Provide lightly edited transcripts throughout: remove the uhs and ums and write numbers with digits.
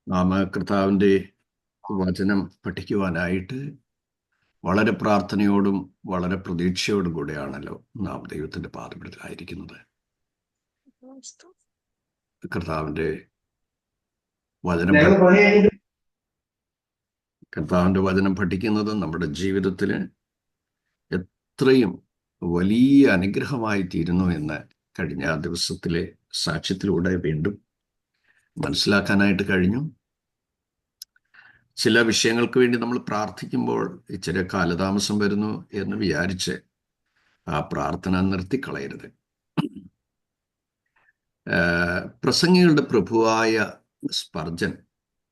നാം കർത്താവിൻ്റെ വചനം പഠിക്കുവാനായിട്ട് വളരെ പ്രാർത്ഥനയോടും വളരെ പ്രതീക്ഷയോടും കൂടെയാണല്ലോ നാം ദൈവത്തിൻ്റെ പാദപീഠത്തിലായിരിക്കുന്നത്. കർത്താവിൻ്റെ വചനം വചനം പഠിക്കുന്നത് നമ്മുടെ ജീവിതത്തിന് എത്രയും വലിയ അനുഗ്രഹമായി തീരുന്നു എന്ന് കഴിഞ്ഞ ദിവസത്തിലെ സാക്ഷ്യത്തിലൂടെ വീണ്ടും മനസ്സിലാക്കാനായിട്ട് കഴിഞ്ഞു. ചില വിഷയങ്ങൾക്ക് വേണ്ടി നമ്മൾ പ്രാർത്ഥിക്കുമ്പോൾ ഇച്ചിരി കാലതാമസം വരുന്നു എന്ന് വിചാരിച്ച് ആ പ്രാർത്ഥന നിർത്തിക്കളയരുത്. പ്രസംഗികളുടെ പ്രഭുവായ സ്പർജൻ,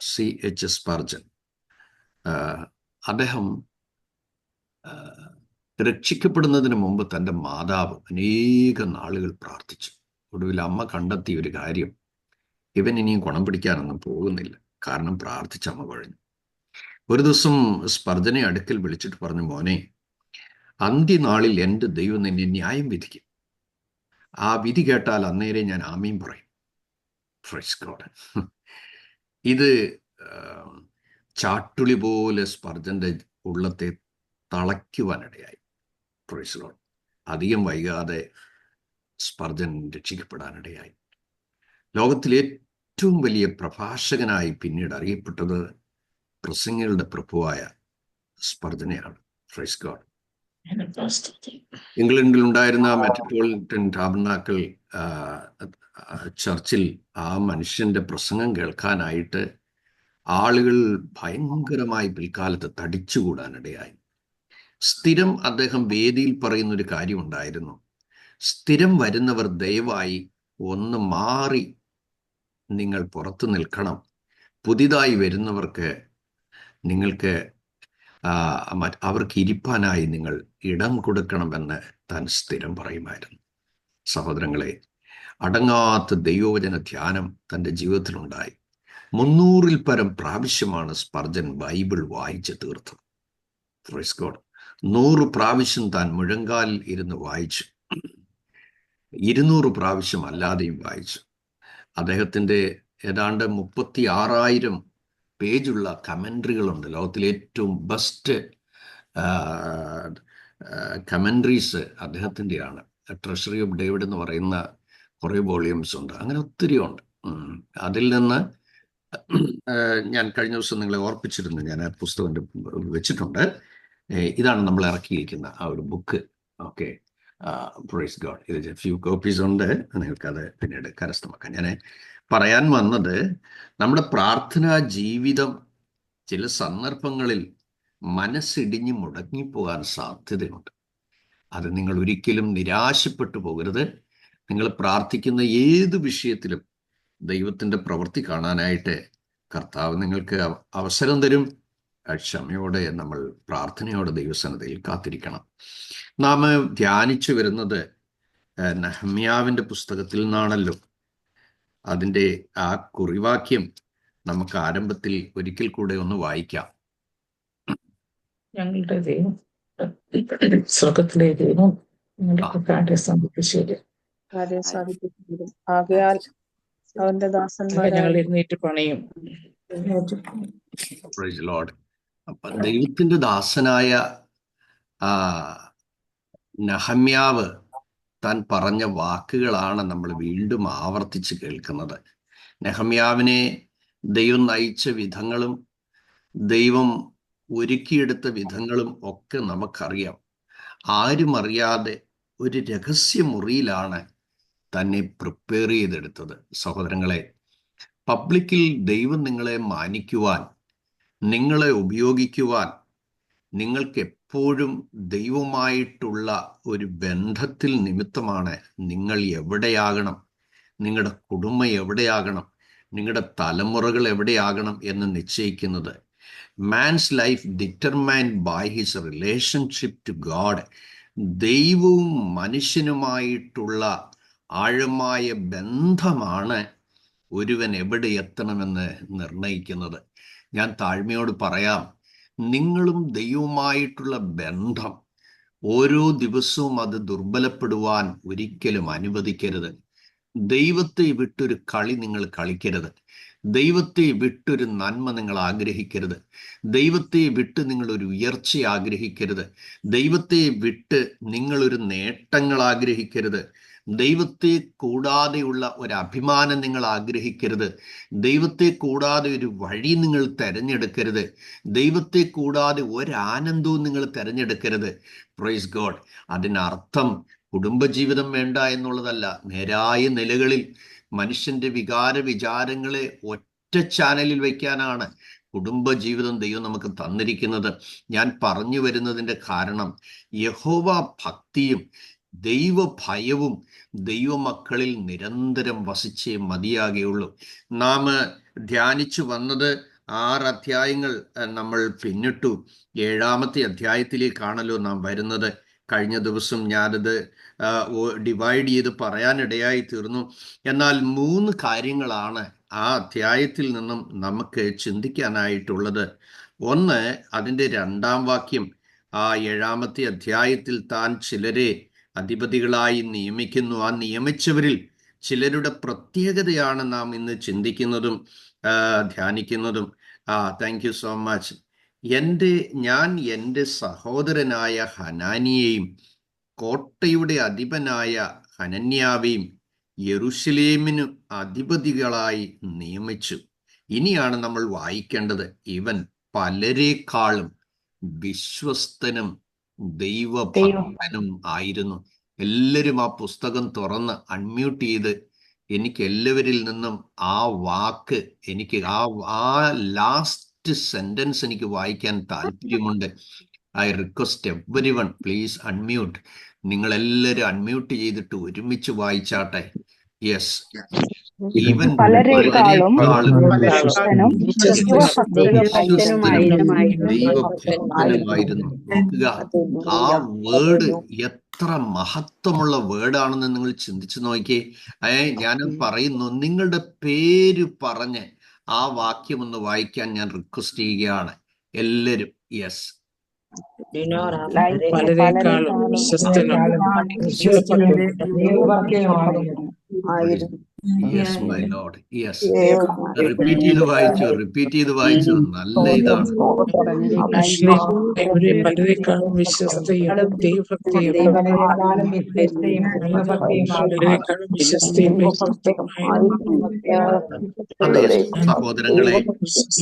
C.H. സ്പർജൻ, അദ്ദേഹം രക്ഷിക്കപ്പെടുന്നതിന് മുമ്പ് തൻ്റെ മാതാവ് അനേക നാളുകൾ പ്രാർത്ഥിച്ചു. ഒടുവിൽ അമ്മ കണ്ടെത്തിയ ഒരു കാര്യം, ഇവൻ ഇനിയും ഗുണം പിടിക്കാനൊന്നും പോകുന്നില്ല, കാരണം പ്രാർത്ഥിച്ച അമ്മ കഴിഞ്ഞു. ഒരു ദിവസം സ്പർജനെ അടുക്കൽ വിളിച്ചിട്ട് പറഞ്ഞു, മോനെ, അന്ത്യനാളിൽ എൻ്റെ ദൈവം നിന്നെ ന്യായം വിധിക്കും. ആ വിധി കേട്ടാൽ അന്നേരം ഞാൻ ആമീൻ പറയും. Praise God. ഇത് ചാട്ടുളി പോലെ സ്പർജന്റെ ഉള്ളത്തെ തളയ്ക്കുവാനിടയായി. Praise God. അധികം വൈകാതെ സ്പർജൻ രക്ഷിക്കപ്പെടാനിടയായി. ലോകത്തിലെ ഏറ്റവും വലിയ പ്രഭാഷകനായി പിന്നീട് അറിയപ്പെട്ടത് പ്രസംഗികളുടെ പ്രഭുവായ സ്പർജനെയാണ്. Praise God. ഇംഗ്ലണ്ടിൽ ഉണ്ടായിരുന്ന മെട്രോപൊളിറ്റൻ ടാബർനാക്കിൾ ചർച്ചിൽ ആ മനുഷ്യന്റെ പ്രസംഗം കേൾക്കാനായിട്ട് ആളുകൾ ഭയങ്കരമായി പിൽക്കാലത്ത് തടിച്ചുകൂടാനിടയായി. സ്ഥിരം അദ്ദേഹം വേദിയിൽ പറയുന്നൊരു കാര്യമുണ്ടായിരുന്നു, സ്ഥിരം വരുന്നവർ ദയവായി ഒന്ന് മാറി നിങ്ങൾ പുറത്തു നിൽക്കണം, പുതിയതായി വരുന്നവർക്ക് നിങ്ങൾക്ക് അവർക്ക് ഇരിപ്പാനായി നിങ്ങൾ ഇടം കൊടുക്കണമെന്ന് താൻ സ്ഥിരം പറയുമായിരുന്നു. സഹോദരങ്ങളെ, അടങ്ങാത്ത ദൈവവചന ധ്യാനം തൻ്റെ ജീവിതത്തിലുണ്ടായി. 300-ൽ പരം പ്രാവശ്യമാണ് സ്പർജൻ ബൈബിൾ വായിച്ച് തീർത്തത്. Praise God. 100 പ്രാവശ്യം താൻ മുഴങ്കാലിൽ ഇരുന്ന് വായിച്ചു, 200 പ്രാവശ്യം അല്ലാതെയും വായിച്ചു. അദ്ദേഹത്തിൻ്റെ ഏതാണ്ട് 36,000 പേജുള്ള കമൻട്രികളുണ്ട്. ലോകത്തിലെ ഏറ്റവും ബെസ്റ്റ് കമൻട്രീസ് അദ്ദേഹത്തിൻ്റെയാണ്. ട്രഷറി ഓഫ് ഡേവിഡ് എന്ന് പറയുന്ന കുറേ വോളിയൂംസ് ഉണ്ട്. അങ്ങനെ ഒത്തിരി ഉണ്ട്. അതിൽ നിന്ന് ഞാൻ കഴിഞ്ഞ ദിവസം നിങ്ങളെ ഓർപ്പിച്ചിരുന്നു, ഞാൻ ആ പുസ്തകം വെച്ചിട്ടുണ്ട്. ഇതാണ് നമ്മൾ ഇറക്കിയിരിക്കുന്ന ആ ഒരു ബുക്ക്. Okay, praise God. ഇത് ഫ്യൂ കോപ്പീസ് ഉണ്ട്, നിങ്ങൾക്കത് പിന്നീട് കരസ്ഥമാക്കാം. ഞാൻ പറയാൻ വന്നത്, നമ്മുടെ പ്രാർത്ഥനാ ജീവിതം ചില സന്ദർഭങ്ങളിൽ മനസ്സിടിഞ്ഞ് മുടങ്ങിപ്പോകാൻ സാധ്യതയുണ്ട്. അത് നിങ്ങൾ ഒരിക്കലും നിരാശപ്പെട്ടു പോകരുത്. നിങ്ങൾ പ്രാർത്ഥിക്കുന്ന ഏത് വിഷയത്തിലും ദൈവത്തിൻ്റെ പ്രവൃത്തി കാണാനായിട്ട് കർത്താവ് നിങ്ങൾക്ക് അവസരം തരും. ക്ഷമയോടെ നമ്മൾ പ്രാർത്ഥനയോടെ ദൈവസന്നിധിയിൽ കാത്തിരിക്കണം. നാം ധ്യാനിച്ചു വരുന്നത് നെഹമ്യാവിൻ്റെ പുസ്തകത്തിൽ നിന്നാണല്ലോ. അതിൻ്റെ ആ കുറിവാക്യം നമുക്ക് ആരംഭത്തിൽ ഒരിക്കൽ കൂടെ ഒന്ന് വായിക്കാം. ഞങ്ങളുടെ ദൈവം, സ്വർഗത്തിലെ ദൈവം ഞങ്ങൾക്ക് കാര്യം സാധിപ്പിച്ചു. ആകയാൽ അവന്റെ ദാസന്മാരെ ഞങ്ങൾ എഴുന്നേറ്റ് പണിയും. Praise lord. അപ്പം ദൈവത്തിൻ്റെ ദാസനായ നെഹമ്യാവ് താൻ പറഞ്ഞ വാക്കുകളാണ് നമ്മൾ വീണ്ടും ആവർത്തിച്ച് കേൾക്കുന്നത്. നെഹമ്യാവിനെ ദൈവം നയിച്ച വിധങ്ങളും ദൈവം ഒരുക്കിയെടുത്ത വിധങ്ങളും ഒക്കെ നമുക്കറിയാം. ആരും അറിയാതെ ഒരു രഹസ്യമുറിയിലാണ് തന്നെ പ്രിപ്പയർ ചെയ്തെടുത്തത്. സഹോദരങ്ങളെ, പബ്ലിക്കിൽ ദൈവം നിങ്ങളെ മാനിക്കുവാൻ, നിങ്ങളെ ഉപയോഗിക്കുവാൻ, നിങ്ങൾക്ക് എപ്പോഴും ദൈവമായിട്ടുള്ള ഒരു ബന്ധത്തിൽ നിമിത്തമാണ് നിങ്ങൾ എവിടെയാകണം, നിങ്ങളുടെ കുടുംബം എവിടെയാകണം, നിങ്ങളുടെ തലമുറകൾ എവിടെയാകണം എന്ന് നിശ്ചയിക്കുന്നത്. Man's life determined by his relationship to God. ദൈവവും മനുഷ്യനുമായിട്ടുള്ള ആഴമായ ബന്ധമാണ് ഒരുവൻ എവിടെ എത്തണമെന്ന് നിർണയിക്കുന്നത്. ഞാൻ താഴ്മയോട് പറയാം, നിങ്ങളും ദൈവവുമായിട്ടുള്ള ബന്ധം ഓരോ ദിവസവും അത് ദുർബലപ്പെടുവാൻ ഒരിക്കലും അനുവദിക്കരുത്. ദൈവത്തെ വിട്ടൊരു കളി നിങ്ങൾ കളിക്കരുത്. ദൈവത്തെ വിട്ടൊരു നന്മ നിങ്ങൾ ആഗ്രഹിക്കരുത്. ദൈവത്തെ വിട്ട് നിങ്ങളൊരു ഉയർച്ച ആഗ്രഹിക്കരുത്. ദൈവത്തെ വിട്ട് നിങ്ങളൊരു നേട്ടങ്ങൾ ആഗ്രഹിക്കരുത്. ദൈവത്തെ കൂടാതെയുള്ള ഒരു അഭിമാനം നിങ്ങൾ ആഗ്രഹിക്കരുത്. ദൈവത്തെ കൂടാതെ ഒരു വഴി നിങ്ങൾ തിരഞ്ഞെടുക്കരുത്. ദൈവത്തെ കൂടാതെ ഒരാനന്ദവും നിങ്ങൾ തിരഞ്ഞെടുക്കരുത്. Praise God. അതിനർത്ഥം കുടുംബജീവിതം വേണ്ട എന്നുള്ളതല്ല. നേരായ നിലകളിൽ മനുഷ്യന്റെ വികാര വിചാരങ്ങളെ ഒറ്റ ചാനലിൽ വയ്ക്കാനാണ് കുടുംബജീവിതം ദൈവം നമുക്ക് തന്നിരിക്കുന്നത്. ഞാൻ പറഞ്ഞു വരുന്നതിൻ്റെ കാരണം യഹോവ ഭക്തിയും ദൈവഭയവും ദൈവമക്കളിൽ നിരന്തരം വസിച്ചേ മതിയാകുകയുള്ളൂ. നാം ധ്യാനിച്ചു വന്നത് 6 അധ്യായങ്ങൾ നമ്മൾ പിന്നിട്ടു. 7-ാമത്തെ അധ്യായത്തിലേക്കാണല്ലോ നാം വരുന്നത്. കഴിഞ്ഞ ദിവസം ഞാനത് ഡിവൈഡ് ചെയ്ത് പറയാനിടയായി തീർന്നു. എന്നാൽ 3 കാര്യങ്ങളാണ് ആ അധ്യായത്തിൽ നിന്നും നമുക്ക് ചിന്തിക്കാനായിട്ടുള്ളത്. ഒന്ന്, അതിൻ്റെ 2-ാം വാക്യം. ആ 7-ാമത്തെ അധ്യായത്തിൽ താൻ ചിലരെ അധിപതികളായി നിയമിക്കുന്നു. ആ നിയമിച്ചവരിൽ ചിലരുടെ പ്രത്യേകതയാണ് നാം ഇന്ന് ചിന്തിക്കുന്നതും ധ്യാനിക്കുന്നതും. Thank you so much. ഞാൻ എൻ്റെ സഹോദരനായ ഹനാനിയെയും കോട്ടയുടെ അധിപനായ ഹനന്യാവെയും യെരൂശലേമിനു അധിപതികളായി നിയമിച്ചു. ഇനിയാണ് നമ്മൾ വായിക്കേണ്ടത്. ഇവൻ പലരെക്കാളും വിശ്വസ്തനും ദൈവഭക്തനും ആയിരുന്നു. എല്ലാവരും ആ പുസ്തകം തുറന്ന് അൺമ്യൂട്ട് ചെയ്ത് എനിക്ക് എല്ലാവരിൽ നിന്നും ആ വാക്ക്, എനിക്ക് ആ ലാസ്റ്റ് സെന്റൻസ് എനിക്ക് വായിക്കാൻ താല്പര്യമുണ്ട്. I request everyone please unmute. നിങ്ങളെല്ലാവരും അൺമ്യൂട്ട് ചെയ്തിട്ട് ഒരുമിച്ച് വായിച്ചാട്ടെ. യെസ്. ഇവൻ പലരെക്കാളും വിശ്വസ്തനും ദൈവഭക്തനുമായിരുന്നു. നോക്കുക, ആ വേർഡ് എത്ര മഹത്വമുള്ള വേർഡാണെന്ന് നിങ്ങൾ ചിന്തിച്ചു നോക്കിയേ. ഞാൻ പറയുന്നു, നിങ്ങളുടെ പേര് പറഞ്ഞ് ആ വാക്യം ഒന്ന് വായിക്കാൻ ഞാൻ റിക്വസ്റ്റ് ചെയ്യുകയാണ് എല്ലാവരും. യെസ്. പലരെക്കാളും വിശ്വസ്തനും yes my lord. Yes. Repeat ചെയ്ത് വായിച്ചു. നല്ല ഇതാണ്. പലരെക്കാളും വിശ്വസ്തയും ദൈവഭക്തിയും അതെ സഹോദരങ്ങളെ,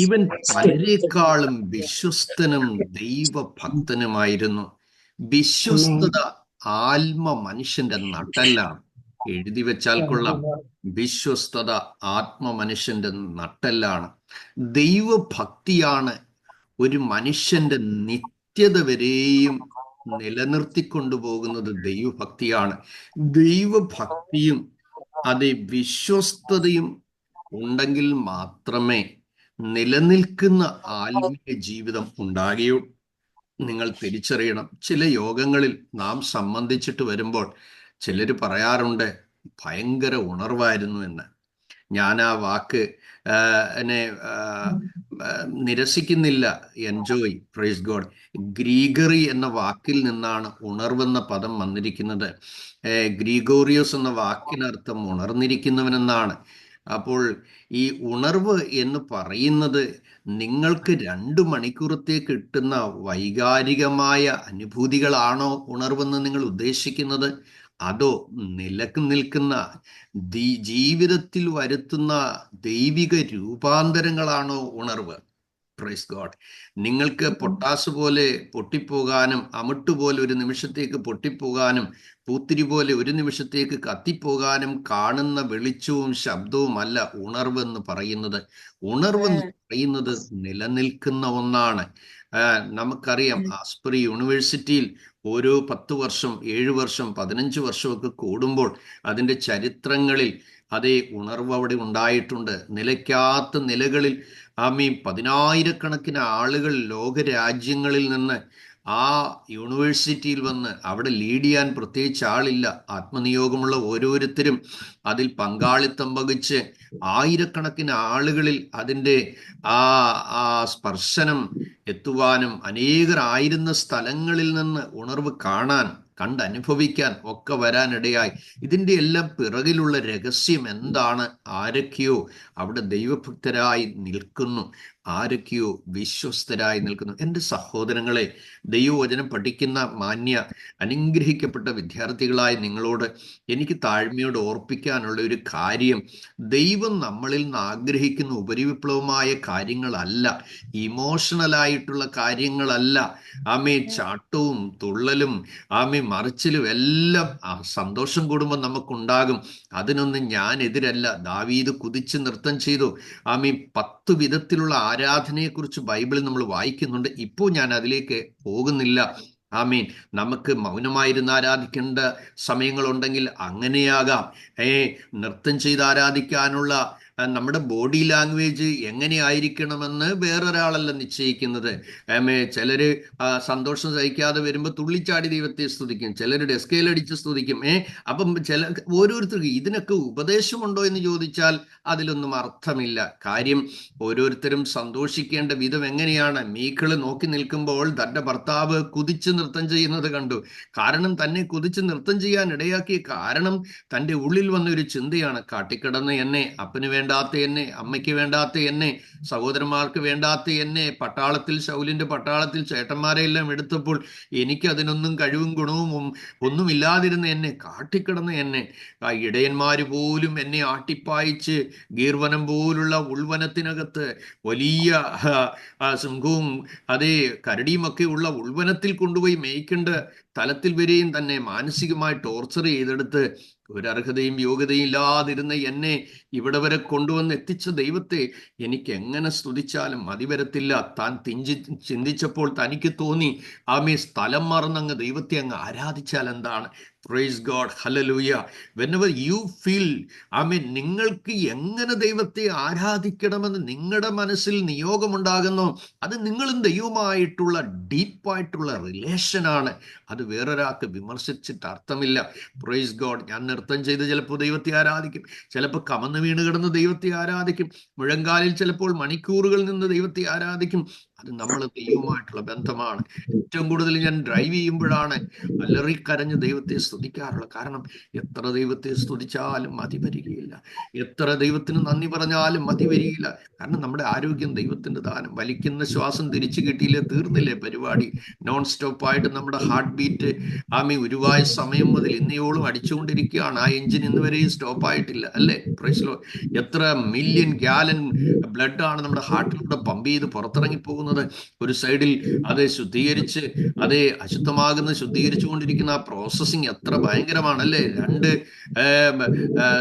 ഇവൻ പലരെക്കാളും വിശ്വസ്തനും ദൈവഭക്തനുമായിരുന്നു. വിശ്വസ്തത മനുഷ്യന്റെ നട്ടെല്ലാണ്. എഴുതി വെച്ചാൽ കൊള്ളാം. വിശ്വസ്തത മനുഷ്യന്റെ നട്ടെല്ലാണ്. ദൈവഭക്തിയാണ് ഒരു മനുഷ്യന്റെ നിത്യത വരെയും നിലനിർത്തിക്കൊണ്ടുപോകുന്നത്. ദൈവഭക്തിയാണ്. ദൈവഭക്തിയും അതേ വിശ്വസ്തതയും ഉണ്ടെങ്കിൽ മാത്രമേ നിലനിൽക്കുന്ന ആത്മീയ ജീവിതം ഉണ്ടാകുകയുള്ളൂ. നിങ്ങൾ തിരിച്ചറിയണം. ചില യോഗങ്ങളിൽ നാം സംബന്ധിച്ചിട്ട് വരുമ്പോൾ ചിലർ പറയാറുണ്ട് ഭയങ്കര ഉണർവായിരുന്നു എന്ന്. ഞാൻ ആ വാക്ക് നിരസിക്കുന്നില്ല. Enjoy, praise God. ഗ്രീഗറി എന്ന വാക്കിൽ നിന്നാണ് ഉണർവെന്ന പദം വന്നിരിക്കുന്നത്. ഗ്രിഗോറിയോസ് എന്ന വാക്കിനർത്ഥം ഉണർന്നിരിക്കുന്നവനെന്നാണ്. അപ്പോൾ ഈ ഉണർവ് എന്ന് പറയുന്നത് നിങ്ങൾക്ക് 2 മണിക്കൂറത്തേക്ക് കിട്ടുന്ന വൈകാരികമായ അനുഭൂതികളാണോ ഉണർവെന്ന് നിങ്ങൾ ഉദ്ദേശിക്കുന്നത്? അതോ നിൽക്കുന്ന ജീവിതത്തിൽ വരുത്തുന്ന ദൈവിക രൂപാന്തരങ്ങളാണോ ഉണർവ്? Praise God. നിങ്ങൾക്ക് പൊട്ടാസ് പോലെ പൊട്ടിപ്പോകാനും അമിട്ട് പോലെ ഒരു നിമിഷത്തേക്ക് പൊട്ടിപ്പോകാനും പൂത്തിരി പോലെ ഒരു നിമിഷത്തേക്ക് കത്തിപ്പോകാനും കാണുന്ന വെളിച്ചവും ശബ്ദവും അല്ല ഉണർവെന്ന് പറയുന്നത്. ഉണർവെന്ന് പറയുന്നത് നിലനിൽക്കുന്ന ഒന്നാണ്. നമുക്കറിയാം, ആസ്പ്രി യൂണിവേഴ്സിറ്റിയിൽ ഓരോ 10 വർഷം 7 വർഷം 15 വർഷമൊക്കെ കൂടുമ്പോൾ അതിൻ്റെ ചരിത്രങ്ങളിൽ അതേ ഉണർവ് അവിടെ ഉണ്ടായിട്ടുണ്ട്. നിലയ്ക്കാത്ത നിലകളിൽ 10,000-കണക്കിന് ആളുകൾ ലോകരാജ്യങ്ങളിൽ നിന്ന് ആ യൂണിവേഴ്സിറ്റിയിൽ വന്ന് അവിടെ ലീഡ് ചെയ്യാൻ പ്രത്യേകിച്ച് ആളില്ല. ആത്മനിയോഗമുള്ള ഓരോരുത്തരും അതിൽ പങ്കാളിത്തം വഹിച്ച് 1000-കണക്കിന് ആളുകളിൽ അതിൻ്റെ ആ സ്പർശനം എത്തുവാനും അനേകരായിരുന്ന സ്ഥലങ്ങളിൽ നിന്ന് ഉണർവ് കാണാൻ കണ്ടനുഭവിക്കാൻ ഒക്കെ വരാനിടയായി. ഇതിൻ്റെ എല്ലാം പിറകിലുള്ള രഹസ്യം എന്താണ്? ആരൊക്കെയോ അവിടെ ദൈവഭക്തരായി നിൽക്കുന്നു, ആരൊക്കെയോ വിശ്വസ്തരായി നിൽക്കുന്നു. എൻ്റെ സഹോദരങ്ങളെ, ദൈവവചനം പഠിക്കുന്ന മാന്യ അനുഗ്രഹിക്കപ്പെട്ട വിദ്യാർത്ഥികളായ നിങ്ങളോട് എനിക്ക് താഴ്മയോട് ഓർപ്പിക്കാനുള്ള ഒരു കാര്യം, ദൈവം നമ്മളിൽ നിന്ന് ആഗ്രഹിക്കുന്ന ഉപരിവിപ്ലവമായ കാര്യങ്ങളല്ല, ഇമോഷണലായിട്ടുള്ള കാര്യങ്ങളല്ല. ആമേ ചാട്ടവും തുള്ളലും ആമേ മറിച്ചിലും എല്ലാം സന്തോഷം കൂടുമ്പോൾ നമുക്കുണ്ടാകും. അതിനൊന്നും ഞാൻ എതിരല്ല. ദാവീദ് കുതിച്ച് നൃത്തം ചെയ്തു. ആമേ 10 വിധത്തിലുള്ള ആരാധനയെക്കുറിച്ച് ബൈബിളിൽ നമ്മൾ വായിക്കുന്നുണ്ട്. ഇപ്പോൾ ഞാൻ അതിലേക്ക് പോകുന്നില്ല. ആമീൻ. നമുക്ക് മൗനമായിരുന്ന് ആരാധിക്കേണ്ട സമയങ്ങളുണ്ടെങ്കിൽ അങ്ങനെയാകാം. നൃത്തം ചെയ്ത് ആരാധിക്കാനുള്ള നമ്മുടെ ബോഡി ലാംഗ്വേജ് എങ്ങനെയായിരിക്കണമെന്ന് വേറൊരാളല്ല നിശ്ചയിക്കുന്നത്. ചിലര് സന്തോഷം സഹിക്കാതെ വരുമ്പോൾ തുള്ളിച്ചാടി ദൈവത്തെ സ്തുതിക്കും, ചിലർ ഡെസ്കയിലടിച്ച് സ്തുതിക്കും. അപ്പം ഓരോരുത്തർക്കും ഇതിനൊക്കെ ഉപദേശമുണ്ടോ എന്ന് ചോദിച്ചാൽ അതിലൊന്നും അർത്ഥമില്ല. കാര്യം ഓരോരുത്തരും സന്തോഷിക്കേണ്ട വിധം എങ്ങനെയാണ്. മീഖള് നോക്കി നിൽക്കുമ്പോൾ തൻ്റെ ഭർത്താവ് കുതിച്ച് നൃത്തം ചെയ്യുന്നത് കണ്ടു. കാരണം തന്നെ കുതിച്ച് നൃത്തം ചെയ്യാൻ ഇടയാക്കിയ കാരണം തൻ്റെ ഉള്ളിൽ വന്ന ഒരു ചിന്തയാണ്, കാട്ടിക്കിടന്ന് എന്നെ, അപ്പന് വേണ്ടാത്ത എന്നെ, അമ്മയ്ക്ക് വേണ്ടാത്ത എന്നെ, സഹോദരന്മാർക്ക് വേണ്ടാത്ത എന്നെ പട്ടാളത്തിൽ, ശൗലിന്റെ പട്ടാളത്തിൽ ചേട്ടന്മാരെ എല്ലാം എടുത്തപ്പോൾ എനിക്ക് അതിനൊന്നും കഴിവും ഗുണവും ഒന്നുമില്ലാതിരുന്ന എന്നെ, കാട്ടിക്കിടന്ന് എന്നെ, ആ ഇടയന്മാര് പോലും എന്നെ ആട്ടിപ്പായിച്ച് ഗീർവനം പോലുള്ള ഉൾവനത്തിനകത്ത് വലിയ സിംഹവും അതേ കരടിയുമൊക്കെ ഉള്ള ഉൾവനത്തിൽ കൊണ്ടുപോയി മേയ്ക്കേണ്ട തലത്തിൽ വരെയും തന്നെ മാനസികമായി ടോർച്ചർ ചെയ്തെടുത്ത് ഒരർഹതയും യോഗ്യതയും ഇല്ലാതിരുന്ന എന്നെ ഇവിടെ വരെ കൊണ്ടുവന്ന് എത്തിച്ച ദൈവത്തെ എനിക്ക് എങ്ങനെ സ്തുതിച്ചാലും മതി വരത്തില്ല. താൻ ചിന്തിച്ചപ്പോൾ തനിക്ക് തോന്നി, ആമേ സ്ഥലം മറന്നങ്ങ് ദൈവത്തെ അങ്ങ് ആരാധിച്ചാൽ എന്താണ്? Praise God, hallelujah. Whenever you feel, amen, നിങ്ങൾക്ക് എങ്ങനെ ദൈവത്തെ ആരാധിക്കണമെന്ന് നിങ്ങളുടെ മനസ്സിൽ നിയോഗമുണ്ടാകുന്നു, അത് നിങ്ങളും ദൈവവുമായിട്ടുള്ള ഡീപ്പായിട്ടുള്ള റിലേഷനാണ്. അത് വേറൊരാൾക്ക് വിമർശിച്ചിട്ട് അർത്ഥമില്ല. Praise God. ഞാൻ നൃത്തം ചെയ്ത് ചിലപ്പോൾ ദൈവത്തെ ആരാധിക്കും, ചിലപ്പോൾ കമന്ന് വീണ് കിടന്ന് ദൈവത്തെ ആരാധിക്കും, മുഴങ്കാലിൽ ചിലപ്പോൾ മണിക്കൂറുകൾ നിന്ന് ദൈവത്തെ ആരാധിക്കും. അത് നമ്മൾ ദൈവവുമായിട്ടുള്ള ബന്ധമാണ്. ഏറ്റവും കൂടുതൽ ഞാൻ ഡ്രൈവ് ചെയ്യുമ്പോഴാണ് അലറിക്കരഞ്ഞ് ദൈവത്തെ സ്തുതിക്കാറുള്ളത്. കാരണം എത്ര ദൈവത്തെ സ്തുതിച്ചാലും മതി വരികയില്ല, എത്ര ദൈവത്തിന് നന്ദി പറഞ്ഞാലും മതി വരികയില്ല. കാരണം നമ്മുടെ ആരോഗ്യം ദൈവത്തിൻ്റെ ദാനം. വലിക്കുന്ന ശ്വാസം തിരിച്ചു കിട്ടിയില്ലേ, തീർന്നില്ലേ പരിപാടി. നോൺ സ്റ്റോപ്പായിട്ട് നമ്മുടെ ഹാർട്ട് ബീറ്റ് ഉരുവായ സമയം മുതൽ ഇന്നയോളം അടിച്ചുകൊണ്ടിരിക്കുകയാണ്. ആ എഞ്ചിൻ ഇന്ന് വരെയും സ്റ്റോപ്പായിട്ടില്ല, അല്ലേ? Praise lord. എത്ര മില്യൺ ഗാലൻ ബ്ലഡ് ആണ് നമ്മുടെ ഹാർട്ടിലൂടെ പമ്പ് ചെയ്ത് പുറത്തിറങ്ങി പോകുന്നത്. ഒരു സൈഡിൽ അത് ശുദ്ധീകരിച്ച്, അതേ അശുദ്ധമാകുന്ന ശുദ്ധീകരിച്ചു കൊണ്ടിരിക്കുന്ന ആ പ്രോസസ്സിങ് എത്ര ഭയങ്കരമാണല്ലേ. 2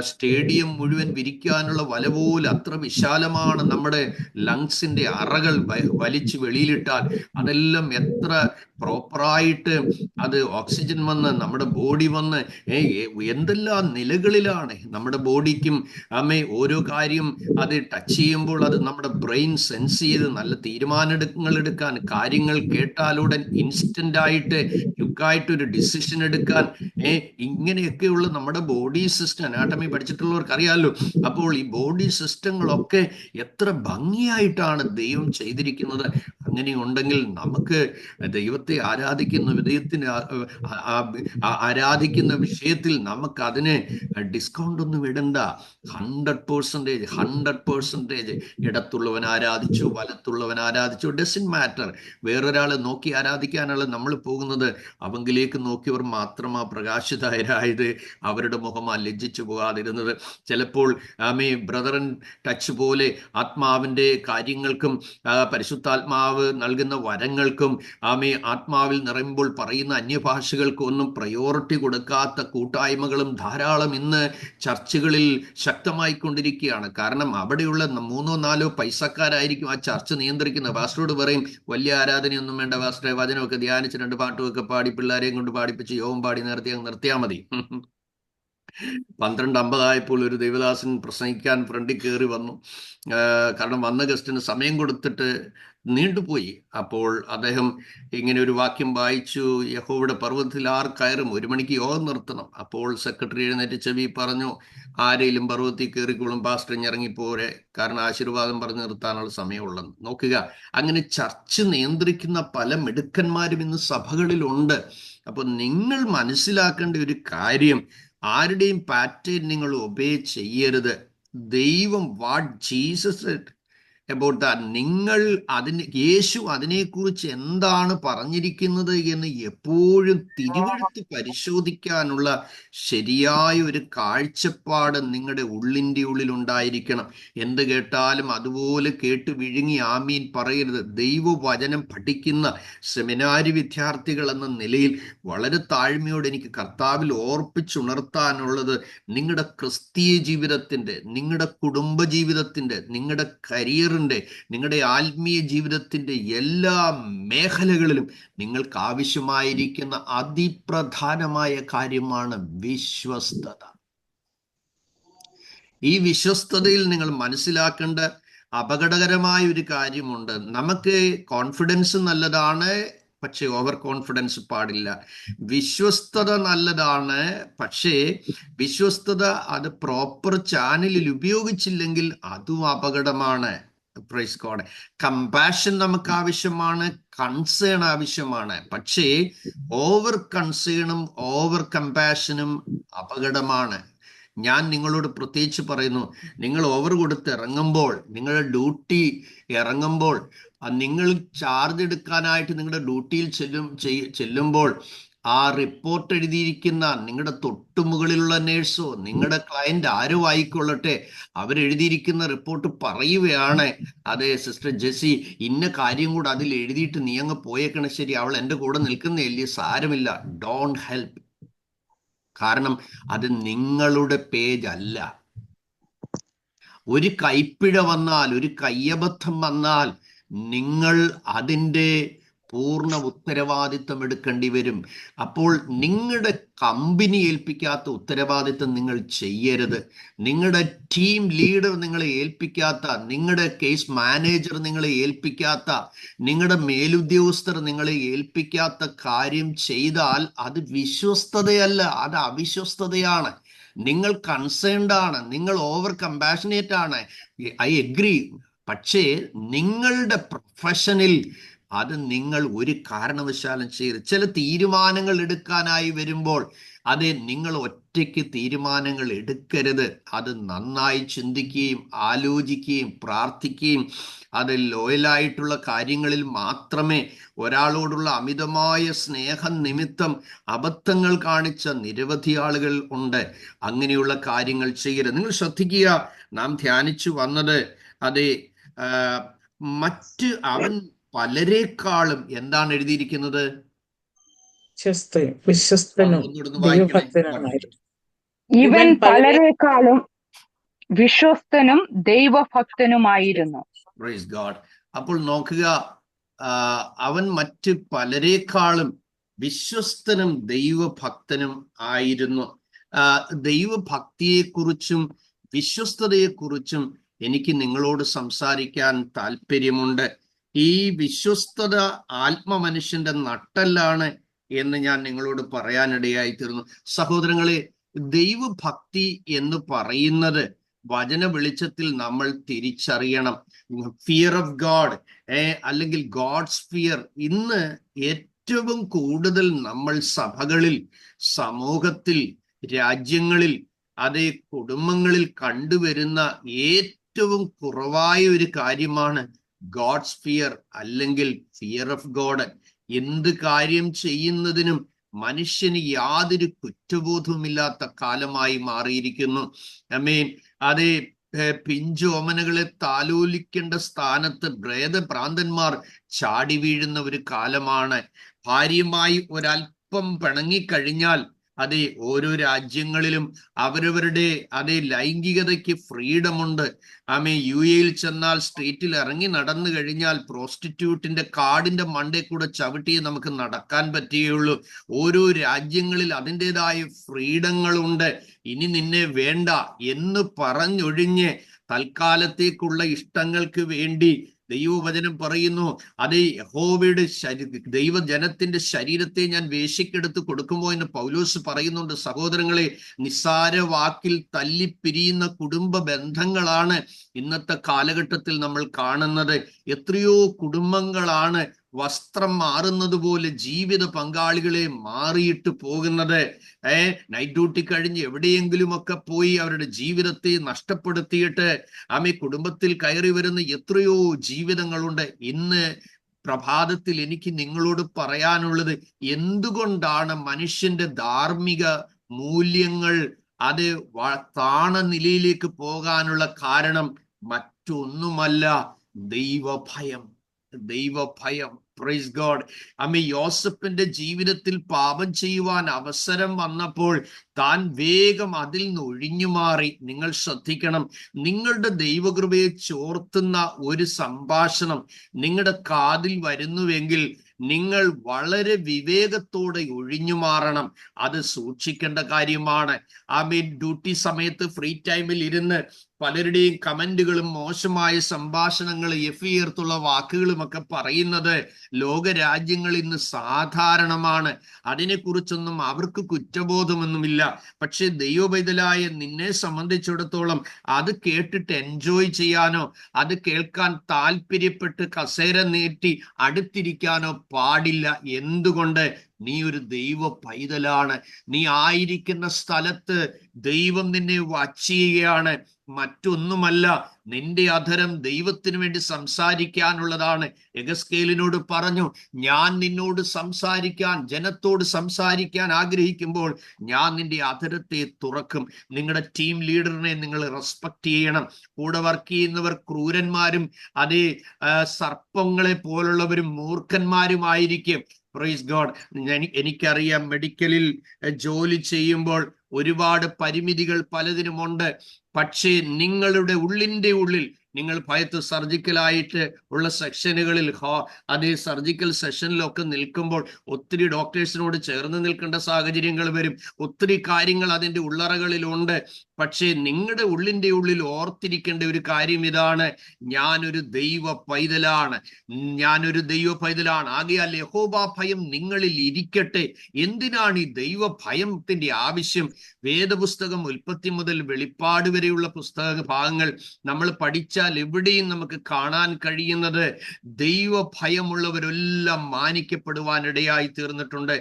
സ്റ്റേഡിയം മുഴുവൻ വിരിക്കാനുള്ള വല പോലെ അത്ര വിശാലമാണ് നമ്മുടെ ലങ്സിന്റെ അറകൾ. വലിച്ചു വെളിയിലിട്ടാൽ അതെല്ലാം എത്ര പ്രോപ്പറായിട്ട് അത് ഓക്സിജൻ വന്ന് നമ്മുടെ ബോഡി വന്ന് എന്തെല്ലാം നിലകളിലാണ് നമ്മുടെ ബോഡിക്കും ഓരോ കാര്യം അത് ടച്ച് ചെയ്യുമ്പോൾ അത് നമ്മുടെ ബ്രെയിൻ സെൻസ് ചെയ്ത് നല്ല തീരുമാനങ്ങൾ എടുക്കാൻ, കാര്യങ്ങൾ കേട്ടാലുടൻ ഇൻസ്റ്റന്റ് ആയിട്ട് ക്വിക്കായിട്ട് ഒരു ഡിസിഷൻ എടുക്കാൻ, ഇങ്ങനെയൊക്കെയുള്ള നമ്മുടെ ബോഡി സിസ്റ്റം, അനാട്ടമി പഠിച്ചിട്ടുള്ളവർക്ക് അറിയാമല്ലോ. അപ്പോൾ ഈ ബോഡി സിസ്റ്റങ്ങളൊക്കെ എത്ര ഭംഗിയായിട്ടാണ് ദൈവം ചെയ്തിരിക്കുന്നത്. അങ്ങനെയുണ്ടെങ്കിൽ നമുക്ക് ദൈവത്തെ ആരാധിക്കുന്ന ആരാധിക്കുന്ന വിഷയത്തിൽ നമുക്ക് അതിന് ഡിസ്കൗണ്ട് ഒന്നും ഇടണ്ട. 100% ഇടത്തുള്ളവൻ ആരാധിച്ചു, വലത്തുള്ളവൻ ആരാധിച്ചു, ഡസന്റ് മാറ്റർ. വേറൊരാളെ നോക്കി ആരാധിക്കാനുള്ള നമ്മൾ പോകുന്നത്. അവങ്കിലേക്ക് നോക്കിയവർ മാത്രമാ പ്രകാശിതരായത്, അവരുടെ മുഖമാ ലജ്ജിച്ചു പോകാതിരുന്നത്. ചിലപ്പോൾ ബ്രദർ ആൻഡ് ടച്ച് പോലെ ആത്മാവിൻ്റെ കാര്യങ്ങൾക്കും പരിശുദ്ധാത്മാവ് നൽകുന്ന വരങ്ങൾക്കും ആത്മാവിൽ നിറയുമ്പോൾ പറയുന്ന അന്യഭാഷകൾക്കും ഒന്നും പ്രയോറിറ്റി കൊടുക്കാത്ത കൂട്ടായ്മകളും ധാരാളം ഇന്ന് ചർച്ചുകളിൽ ശക്തമായിക്കൊണ്ടിരിക്കുകയാണ്. കാരണം അവിടെയുള്ള 3-4 പൈസക്കാരായിരിക്കും ആ ചർച്ച നിയന്ത്രിക്കുന്നത്. പാസ്റ്ററോട് പറയും, വലിയ ആരാധനയൊന്നും വേണ്ട പാസ്റ്ററെ, വചനമൊക്കെ ധ്യാനിച്ച് 2 പാട്ടുമൊക്കെ പാടി പിള്ളേരെയും കൊണ്ട് പാടിപ്പിച്ച് യോഗം പാടി നിർത്തിയാൽ മതി. 12:50 ഒരു ദൈവദാസൻ പ്രസംഗിക്കാൻ ഫ്രണ്ടിൽ കയറി വന്നു. കാരണം വന്ന ഗസ്റ്റിന് സമയം കൊടുത്തിട്ട് നീണ്ടുപോയി. അപ്പോൾ അദ്ദേഹം ഇങ്ങനെ ഒരു വാക്യം വായിച്ചു, യഹോവയുടെ പർവ്വതത്തിൽ ആർ കയറും, 1 മണിക്ക് യോഗം നിർത്തണം. അപ്പോൾ സെക്രട്ടറി എഴുന്നേറ്റ് ചെവി പറഞ്ഞു, ആരെയും പർവ്വതത്തിൽ കയറിക്കോളും, പാസ്റ്റർ ഇറങ്ങിപ്പോരെ, കാരണം ആശീർവാദം പറഞ്ഞു നിർത്താനുള്ള സമയമുള്ളെന്ന്. നോക്കുക, അങ്ങനെ ചർച്ച നിയന്ത്രിക്കുന്ന പല മിടുക്കന്മാരും ഇന്ന് സഭകളിലുണ്ട്. അപ്പോൾ നിങ്ങൾ മനസ്സിലാക്കേണ്ട ഒരു കാര്യം, ആരുടെയും പാറ്റേൺ നിങ്ങൾ ഒബേ ചെയ്യരുത്. ദൈവം വാട്ട് ജീസസ് അബൌട്ട് ദാറ്റ്, നിങ്ങൾ യേശു അതിനെക്കുറിച്ച് എന്താണ് പറഞ്ഞിരിക്കുന്നത് എന്ന് എപ്പോഴും തിരുവെഴുത്ത് പരിശോധിക്കാനുള്ള ശരിയായ ഒരു കാഴ്ചപ്പാട് നിങ്ങളുടെ ഉള്ളിൻ്റെ ഉള്ളിൽ ഉണ്ടായിരിക്കണം. എന്ത് കേട്ടാലും അതുപോലെ കേട്ട് വിഴുങ്ങി ആമീൻ പറയരുത്. ദൈവവചനം പഠിക്കുന്ന സെമിനാരി വിദ്യാർത്ഥികൾ എന്ന നിലയിൽ വളരെ താഴ്മയോടെ എനിക്ക് കർത്താവിൽ ഓർപ്പിച്ചുണർത്താനുള്ളത്, നിങ്ങളുടെ ക്രിസ്തീയ ജീവിതത്തിൻ്റെ, നിങ്ങളുടെ കുടുംബ ജീവിതത്തിൻ്റെ, നിങ്ങളുടെ കരിയർ, നിങ്ങളുടെ ആത്മീയ ജീവിതത്തിന്റെ എല്ലാ മേഖലകളിലും നിങ്ങൾക്ക് ആവശ്യമായിരിക്കുന്ന അതിപ്രധാനമായ കാര്യമാണ് വിശ്വസ്തത. ഈ വിശ്വസ്തതയിൽ നിങ്ങൾ മനസ്സിലാക്കേണ്ട അപകടകരമായ ഒരു കാര്യമുണ്ട്. നമുക്ക് കോൺഫിഡൻസ് നല്ലതാണ്, പക്ഷെ ഓവർ കോൺഫിഡൻസ് പാടില്ല. വിശ്വസ്തത നല്ലതാണ്, പക്ഷേ വിശ്വസ്തത അത് പ്രോപ്പർ ചാനലിൽ ഉപയോഗിച്ചില്ലെങ്കിൽ അതും അപകടമാണ്. Praise God. കമ്പാഷൻ നമുക്ക് ആവശ്യമാണ്, കൺസേൺ ആവശ്യമാണ്. പക്ഷേ ഓവർ കൺസേണും ഓവർ കമ്പാഷനും അപകടമാണ്. ഞാൻ നിങ്ങളോട് പ്രത്യേകിച്ച് പറയുന്നു, നിങ്ങൾ ഓവർ കൊടുത്ത് ഇറങ്ങുമ്പോൾ, നിങ്ങളുടെ ഡ്യൂട്ടി ഇറങ്ങുമ്പോൾ, നിങ്ങൾ ചാർജ് എടുക്കാനായിട്ട് നിങ്ങളുടെ ഡ്യൂട്ടിയിൽ ചെല്ലുമ്പോൾ ആ റിപ്പോർട്ട് എഴുതിയിരിക്കുന്ന നിങ്ങളുടെ തൊട്ടുമുകളിലുള്ള നേഴ്സോ നിങ്ങളുടെ ക്ലയന്റ് ആരോ ആയിക്കൊള്ളട്ടെ, അവരെഴുതിയിരിക്കുന്ന റിപ്പോർട്ട് പറയുകയാണ്, അതെ സിസ്റ്റർ ജെസി ഇന്ന കാര്യം കൂടെ അതിൽ എഴുതിയിട്ട് നീ അങ്ങ് പോയേക്കണം, ശരി അവൾ എൻ്റെ കൂടെ നിൽക്കുന്നതല്ലേ, സാരമില്ല, ഡോണ്ട് ഹെൽപ്പ്. കാരണം അത് നിങ്ങളുടെ പേജ് അല്ല. ഒരു കൈപ്പിഴ വന്നാൽ, ഒരു കയ്യബദ്ധം വന്നാൽ നിങ്ങൾ അതിൻ്റെ പൂർണ്ണ ഉത്തരവാദിത്വം എടുക്കേണ്ടി വരും. അപ്പോൾ നിങ്ങളുടെ കമ്പനി ഏൽപ്പിക്കാത്ത ഉത്തരവാദിത്വം നിങ്ങൾ ചെയ്യരുത്. നിങ്ങളുടെ ടീം ലീഡർ നിങ്ങളെ ഏൽപ്പിക്കാത്ത, നിങ്ങളുടെ കേസ് മാനേജർ നിങ്ങളെ ഏൽപ്പിക്കാത്ത, നിങ്ങളുടെ മേലുദ്യോഗസ്ഥർ നിങ്ങളെ ഏൽപ്പിക്കാത്ത കാര്യം ചെയ്താൽ അത് വിശ്വസ്തതയല്ല, അത് അവിശ്വസ്തതയാണ്. നിങ്ങൾ കൺസേൺഡ് ആണ്, നിങ്ങൾ ഓവർ കമ്പാഷനേറ്റ് ആണ്, ഐ എഗ്രി. പക്ഷേ നിങ്ങളുടെ പ്രൊഫഷനിൽ അത് നിങ്ങൾ ഒരു കാരണവശാലും ചെയ്യരുത്. ചില തീരുമാനങ്ങൾ എടുക്കാനായി വരുമ്പോൾ അത് നിങ്ങൾ ഒറ്റയ്ക്ക് തീരുമാനങ്ങൾ എടുക്കരുത്. അത് നന്നായി ചിന്തിക്കുകയും ആലോചിക്കുകയും പ്രാർത്ഥിക്കുകയും അത് ലോയലായിട്ടുള്ള കാര്യങ്ങളിൽ മാത്രമേ, ഒരാളോടുള്ള അമിതമായ സ്നേഹം നിമിത്തം അബദ്ധങ്ങൾ കാണിച്ച നിരവധി ആളുകൾ ഉണ്ട്. അങ്ങനെയുള്ള കാര്യങ്ങൾ ചെയ്യരുത്. നിങ്ങൾ ശ്രദ്ധിക്കുക, നാം ധ്യാനിച്ചു വന്നത് അതെ അവൻ പലരെക്കാളും എന്താണ് എഴുതിയിരിക്കുന്നത്? വിശ്വസ്തനും ദൈവഭക്തനുമായിരുന്നു. ഇവൻ പലരെക്കാളും വിശ്വസ്തനും ദൈവഭക്തനുമായിരുന്നു. Price God. അപ്പോൾ നോക്കുക, അവൻ മറ്റ് പലരെക്കാളും വിശ്വസ്തനും ദൈവഭക്തനും ആയിരുന്നു. ദൈവഭക്തിയെക്കുറിച്ചും വിശ്വസ്തതയെക്കുറിച്ചും എനിക്ക് നിങ്ങളോട് സംസാരിക്കാൻ താല്പര്യമുണ്ട്. ഈ വിശ്വസ്തത ആത്മമനുഷ്യന്റെ നട്ടെല്ലാണ് എന്ന് ഞാൻ നിങ്ങളോട് പറയാനിടയായി തീർന്നു. സഹോദരങ്ങളെ, ദൈവഭക്തി എന്ന് പറയുന്നത് വചന വെളിച്ചത്തിൽ നമ്മൾ തിരിച്ചറിയണം. ഫിയർ ഓഫ് ഗോഡ്, അല്ലെങ്കിൽ ഗോഡ്സ് ഫിയർ. ഇന്ന് ഏറ്റവും കൂടുതൽ നമ്മൾ സഭകളിൽ, സമൂഹത്തിൽ, രാജ്യങ്ങളിൽ, അതേ കുടുംബങ്ങളിൽ കണ്ടുവരുന്ന ഏറ്റവും കുറവായ ഒരു കാര്യമാണ് ഗോഡ്സ് ഫിയർ അല്ലെങ്കിൽ ഫിയർ ഓഫ് ഗോഡ്. എന്ത് കാര്യം ചെയ്യുന്നതിനും മനുഷ്യന് യാതൊരു കുറ്റബോധവുമില്ലാത്ത കാലമായി മാറിയിരിക്കുന്നു. ആമേൻ. അതേ പിഞ്ചോമനകളെ താലോലിക്കേണ്ട സ്ഥാനത്ത് ഭ്രാന്തന്മാർ ചാടി വീഴുന്ന ഒരു കാലമാണ്. ഭാര്യയുമായി ഒരല്പം പിണങ്ങിക്കഴിഞ്ഞാൽ അതെ, ഓരോ രാജ്യങ്ങളിലും അവരവരുടെ അതേ ലൈംഗികതയ്ക്ക് ഫ്രീഡമുണ്ട്. യു എയിൽ ചെന്നാൽ സ്ട്രീറ്റിൽ ഇറങ്ങി നടന്നു കഴിഞ്ഞാൽ പ്രോസ്റ്റിറ്റ്യൂട്ടിന്റെ കാർഡിന്റെ മണ്ടേ കൂടെ ചവിട്ടി നമുക്ക് നടക്കാൻ പറ്റുകയുള്ളൂ. ഓരോ രാജ്യങ്ങളിൽ അതിൻ്റെതായ ഫ്രീഡങ്ങളുണ്ട്. ഇനി നിന്നെ വേണ്ട എന്ന് പറഞ്ഞൊഴിഞ്ഞ് തൽക്കാലത്തേക്കുള്ള ഇഷ്ടങ്ങൾക്ക് വേണ്ടി ദൈവവചനം പറയുന്നു, അതേ യഹോവയുടെ ദൈവജനത്തിന്റെ ശരീരത്തെ ഞാൻ വേശ്യക്കെടുത്ത് കൊടുക്കുമോ എന്ന് പൗലോസ് പറയുന്നുണ്ട്. സഹോദരങ്ങളെ, നിസ്സാര വാക്കിൽ തല്ലിപ്പിരിയുന്ന കുടുംബ ബന്ധങ്ങളാണ് ഇന്നത്തെ കാലഘട്ടത്തിൽ നമ്മൾ കാണുന്നത്. എത്രയോ കുടുംബങ്ങളാണ് വസ്ത്രം മാറുന്നത് പോലെ ജീവിത പങ്കാളികളെ മാറിയിട്ട് പോകുന്നത്. നൈറ്റ് ഡ്യൂട്ടി കഴിഞ്ഞ് എവിടെയെങ്കിലുമൊക്കെ പോയി അവരുടെ ജീവിതത്തെ നഷ്ടപ്പെടുത്തിയിട്ട് കുടുംബത്തിൽ കയറി വരുന്ന എത്രയോ ജീവിതങ്ങളുണ്ട്. ഇന്ന് പ്രഭാതത്തിൽ എനിക്ക് നിങ്ങളോട് പറയാനുള്ളത്, എന്തുകൊണ്ടാണ് മനുഷ്യന്റെ ധാർമ്മിക മൂല്യങ്ങൾ അത് താണ നിലയിലേക്ക് പോകാനുള്ള കാരണം? മറ്റൊന്നുമല്ല, ദൈവഭയം. ദൈവഭയം. Praise God. യോസഫിന്റെ ജീവിതത്തിൽ പാപം ചെയ്യുവാൻ അവസരം വന്നപ്പോൾ താൻ വേഗം അതിൽ നിന്ന് ഒഴിഞ്ഞു മാറി. നിങ്ങൾ ശ്രദ്ധിക്കണം, നിങ്ങളുടെ ദൈവകൃപയെ ചോർത്തുന്ന ഒരു സംഭാഷണം നിങ്ങളുടെ കാതിൽ വരുന്നുവെങ്കിൽ നിങ്ങൾ വളരെ വിവേകത്തോടെ ഒഴിഞ്ഞു മാറണം. അത് സൂക്ഷിക്കേണ്ട കാര്യമാണ്. ഡ്യൂട്ടി സമയത്ത് ഫ്രീ ടൈമിൽ ഇരുന്ന് പലരുടെയും കമന്റുകളും മോശമായ സംഭാഷണങ്ങൾ എഫിയർത്തുള്ള വാക്കുകളും ഒക്കെ പറയുന്നത് ലോകരാജ്യങ്ങളിൽ ഇന്ന് സാധാരണമാണ്. അതിനെക്കുറിച്ചൊന്നും അവർക്ക് കുറ്റബോധമൊന്നുമില്ല. പക്ഷെ ദൈവപൈതലായ നിന്നെ സംബന്ധിച്ചിടത്തോളം അത് കേട്ടിട്ട് എൻജോയ് ചെയ്യാനോ അത് കേൾക്കാൻ താല്പര്യപ്പെട്ട് കസേര നീട്ടി അടുത്തിരിക്കാനോ പാടില്ല. എന്തുകൊണ്ട്? നീ ഒരു ദൈവ പൈതലാണ്. നീ ആയിരിക്കുന്ന സ്ഥലത്ത് ദൈവം നിന്നെ വച്ചിയുകയാണ്. മറ്റൊന്നുമല്ല, നിന്റെ അധരം ദൈവത്തിന് വേണ്ടി സംസാരിക്കാനുള്ളതാണ്. എഗസ്കേലിനോട് പറഞ്ഞു, ഞാൻ നിന്നോട് സംസാരിക്കാൻ, ജനത്തോട് സംസാരിക്കാൻ ആഗ്രഹിക്കുമ്പോൾ ഞാൻ നിന്റെ അധരത്തെ തുറക്കും. നിങ്ങളുടെ ടീം ലീഡറിനെ നിങ്ങൾ റെസ്പെക്ട് ചെയ്യണം. കൂടെ വർക്ക് ചെയ്യുന്നവർ ക്രൂരന്മാരും അതേ സർപ്പങ്ങളെ പോലുള്ളവരും മൂർഖന്മാരുമായിരിക്കും. Praise God. എനിക്കറിയാം, മെഡിക്കലിൽ ജോലി ചെയ്യുമ്പോൾ ഒരുപാട് പരിമിതികൾ പലതിനുമുണ്ട്. പക്ഷേ നിങ്ങളുടെ ഉള്ളിൻ്റെ ഉള്ളിൽ നിങ്ങൾ ഭയത്ത് സർജിക്കലായിട്ട് ഉള്ള സെക്ഷനുകളിൽ അതേ സർജിക്കൽ സെഷനിലൊക്കെ നിൽക്കുമ്പോൾ ഒത്തിരി ഡോക്ടേഴ്സിനോട് ചേർന്ന് നിൽക്കേണ്ട സാഹചര്യങ്ങൾ വരും. ഒത്തിരി കാര്യങ്ങൾ അതിൻ്റെ ഉള്ളറകളിലുണ്ട്. പക്ഷേ നിങ്ങളുടെ ഉള്ളിൻ്റെ ഉള്ളിൽ ഓർത്തിരിക്കേണ്ട ഒരു കാര്യം ഇതാണ്, ഞാനൊരു ദൈവ പൈതലാണ്. ഞാനൊരു ദൈവ പൈതലാണ്. ആകയാൽ യഹോവ ഭയം നിങ്ങളിൽ ഇരിക്കട്ടെ. എന്തിനാണ് ഈ ദൈവ ഭയത്തിന്റെ ആവശ്യം? വേദപുസ്തകം ഉൽപ്പത്തി മുതൽ വെളിപ്പാട് വരെയുള്ള പുസ്തക ഭാഗങ്ങൾ നമ്മൾ പഠിച്ചാൽ എവിടെയും നമുക്ക് കാണാൻ കഴിയുന്നത് ദൈവ ഭയമുള്ളവരെല്ലാം മാനിക്കപ്പെടുവാനിടയായി തീർന്നിട്ടുണ്ട്.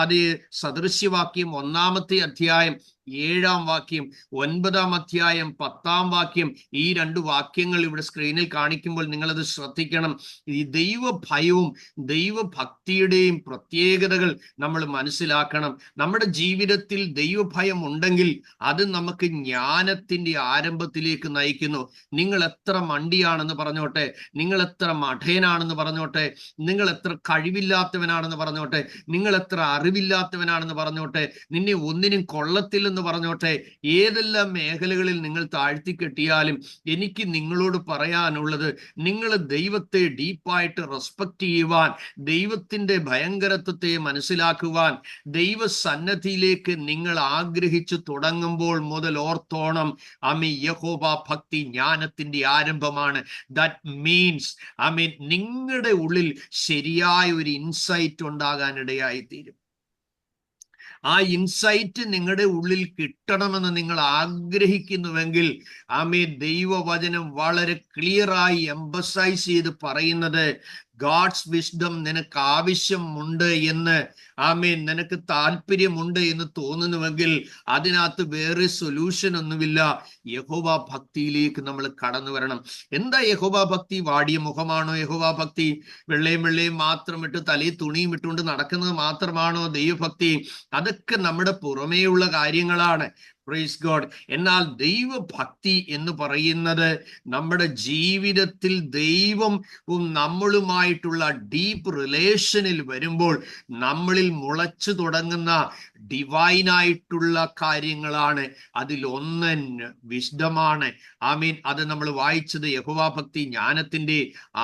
അതേ സദൃശ്യവാക്യം 1-ാമത്തെ അധ്യായം 7-ാം വാക്യം, 9-ാം അധ്യായം 10-ാം വാക്യം, ഈ 2 വാക്യങ്ങൾ ഇവിടെ സ്ക്രീനിൽ കാണിക്കുമ്പോൾ നിങ്ങളത് ശ്രദ്ധിക്കണം. ഈ ദൈവഭയവും ദൈവഭക്തിയുടെയും പ്രത്യേകതകൾ നമ്മൾ മനസ്സിലാക്കണം. നമ്മുടെ ജീവിതത്തിൽ ദൈവഭയം ഉണ്ടെങ്കിൽ അത് നമുക്ക് ജ്ഞാനത്തിന്റെ ആരംഭത്തിലേക്ക് നയിക്കുന്നു. നിങ്ങൾ എത്ര മണ്ടിയാണെന്ന് പറഞ്ഞോട്ടെ, നിങ്ങൾ എത്ര മഠയനാണെന്ന് പറഞ്ഞോട്ടെ, നിങ്ങൾ എത്ര കഴിവില്ലാത്തവനാണെന്ന് പറഞ്ഞോട്ടെ, നിങ്ങൾ എത്ര അറിവില്ലാത്തവനാണെന്ന് പറഞ്ഞോട്ടെ, നിന്നെ ഒന്നിനും കൊള്ളത്തില്ലെന്ന് പറഞ്ഞോട്ടെ, ഏതെല്ലാം മേഖലകളിൽ നിങ്ങൾ താഴ്ത്തിക്കെട്ടിയാലും എനിക്ക് നിങ്ങളോട് പറയാനുള്ളത്, നിങ്ങൾ ദൈവത്തെ ഡീപ്പായിട്ട് റെസ്പെക്ട് ചെയ്യുവാൻ, ദൈവത്തിന്റെ ഭയങ്കരത്വത്തെ മനസ്സിലാക്കുവാൻ, ദൈവസന്നദ്ധിയിലേക്ക് നിങ്ങൾ ആഗ്രഹിച്ചു തുടങ്ങുമ്പോൾ മുതൽ ഓർത്തോണം, യഹോവ ഭക്തി ജ്ഞാനത്തിന്റെ ആരംഭമാണ്. ദാറ്റ് മീൻസ് നിങ്ങളുടെ ഉള്ളിൽ ശരിയായ ഒരു ഇൻസൈറ്റ് ഉണ്ടാകാനിടയായി തീരും. ആ ഇൻസൈറ്റ് നിങ്ങളുടെ ഉള്ളിൽ കിട്ടണമെന്ന് നിങ്ങൾ ആഗ്രഹിക്കുന്നുവെങ്കിൽ ദൈവവചനം വളരെ ക്ലിയറായി എംഫസൈസ് ചെയ്ത് പറയുന്നത്, ഗാഡ്സ് വിസ്ഡം നിനക്ക് ആവശ്യമുണ്ട് എന്ന് നിനക്ക് താല്പര്യമുണ്ട് എന്ന് തോന്നുന്നുവെങ്കിൽ അതിനകത്ത് വേറെ സൊല്യൂഷൻ ഒന്നുമില്ല. യഹോവ ഭക്തിയിലേക്ക് നമ്മൾ കടന്നു വരണം. എന്താ യഹോവ ഭക്തി? വാടിയ മുഖമാണോ യഹോവ ഭക്തി? വെള്ളയും മാത്രം ഇട്ട് തലയിൽ തുണിയും ഇട്ടുകൊണ്ട് നടക്കുന്നത് മാത്രമാണോ ദൈവഭക്തി? അതൊക്കെ നമ്മുടെ പുറമേയുള്ള കാര്യങ്ങളാണ്. Praise God. എന്നാൽ ദൈവഭക്തി എന്ന് പറയുന്നത് നമ്മുടെ ജീവിതത്തിൽ ദൈവവും നമ്മളുമായിട്ടുള്ള ഡീപ്പ് റിലേഷനിൽ വരുമ്പോൾ നമ്മളിൽ മുളച്ചു തുടങ്ങുന്ന ഡിവൈനായിട്ടുള്ള കാര്യങ്ങളാണ്. അതിലൊന്ന് വിശുദ്ധമാണ്. ആമീൻ. അത് നമ്മൾ വായിച്ചത് യഹോവാഭക്തി ജ്ഞാനത്തിന്റെ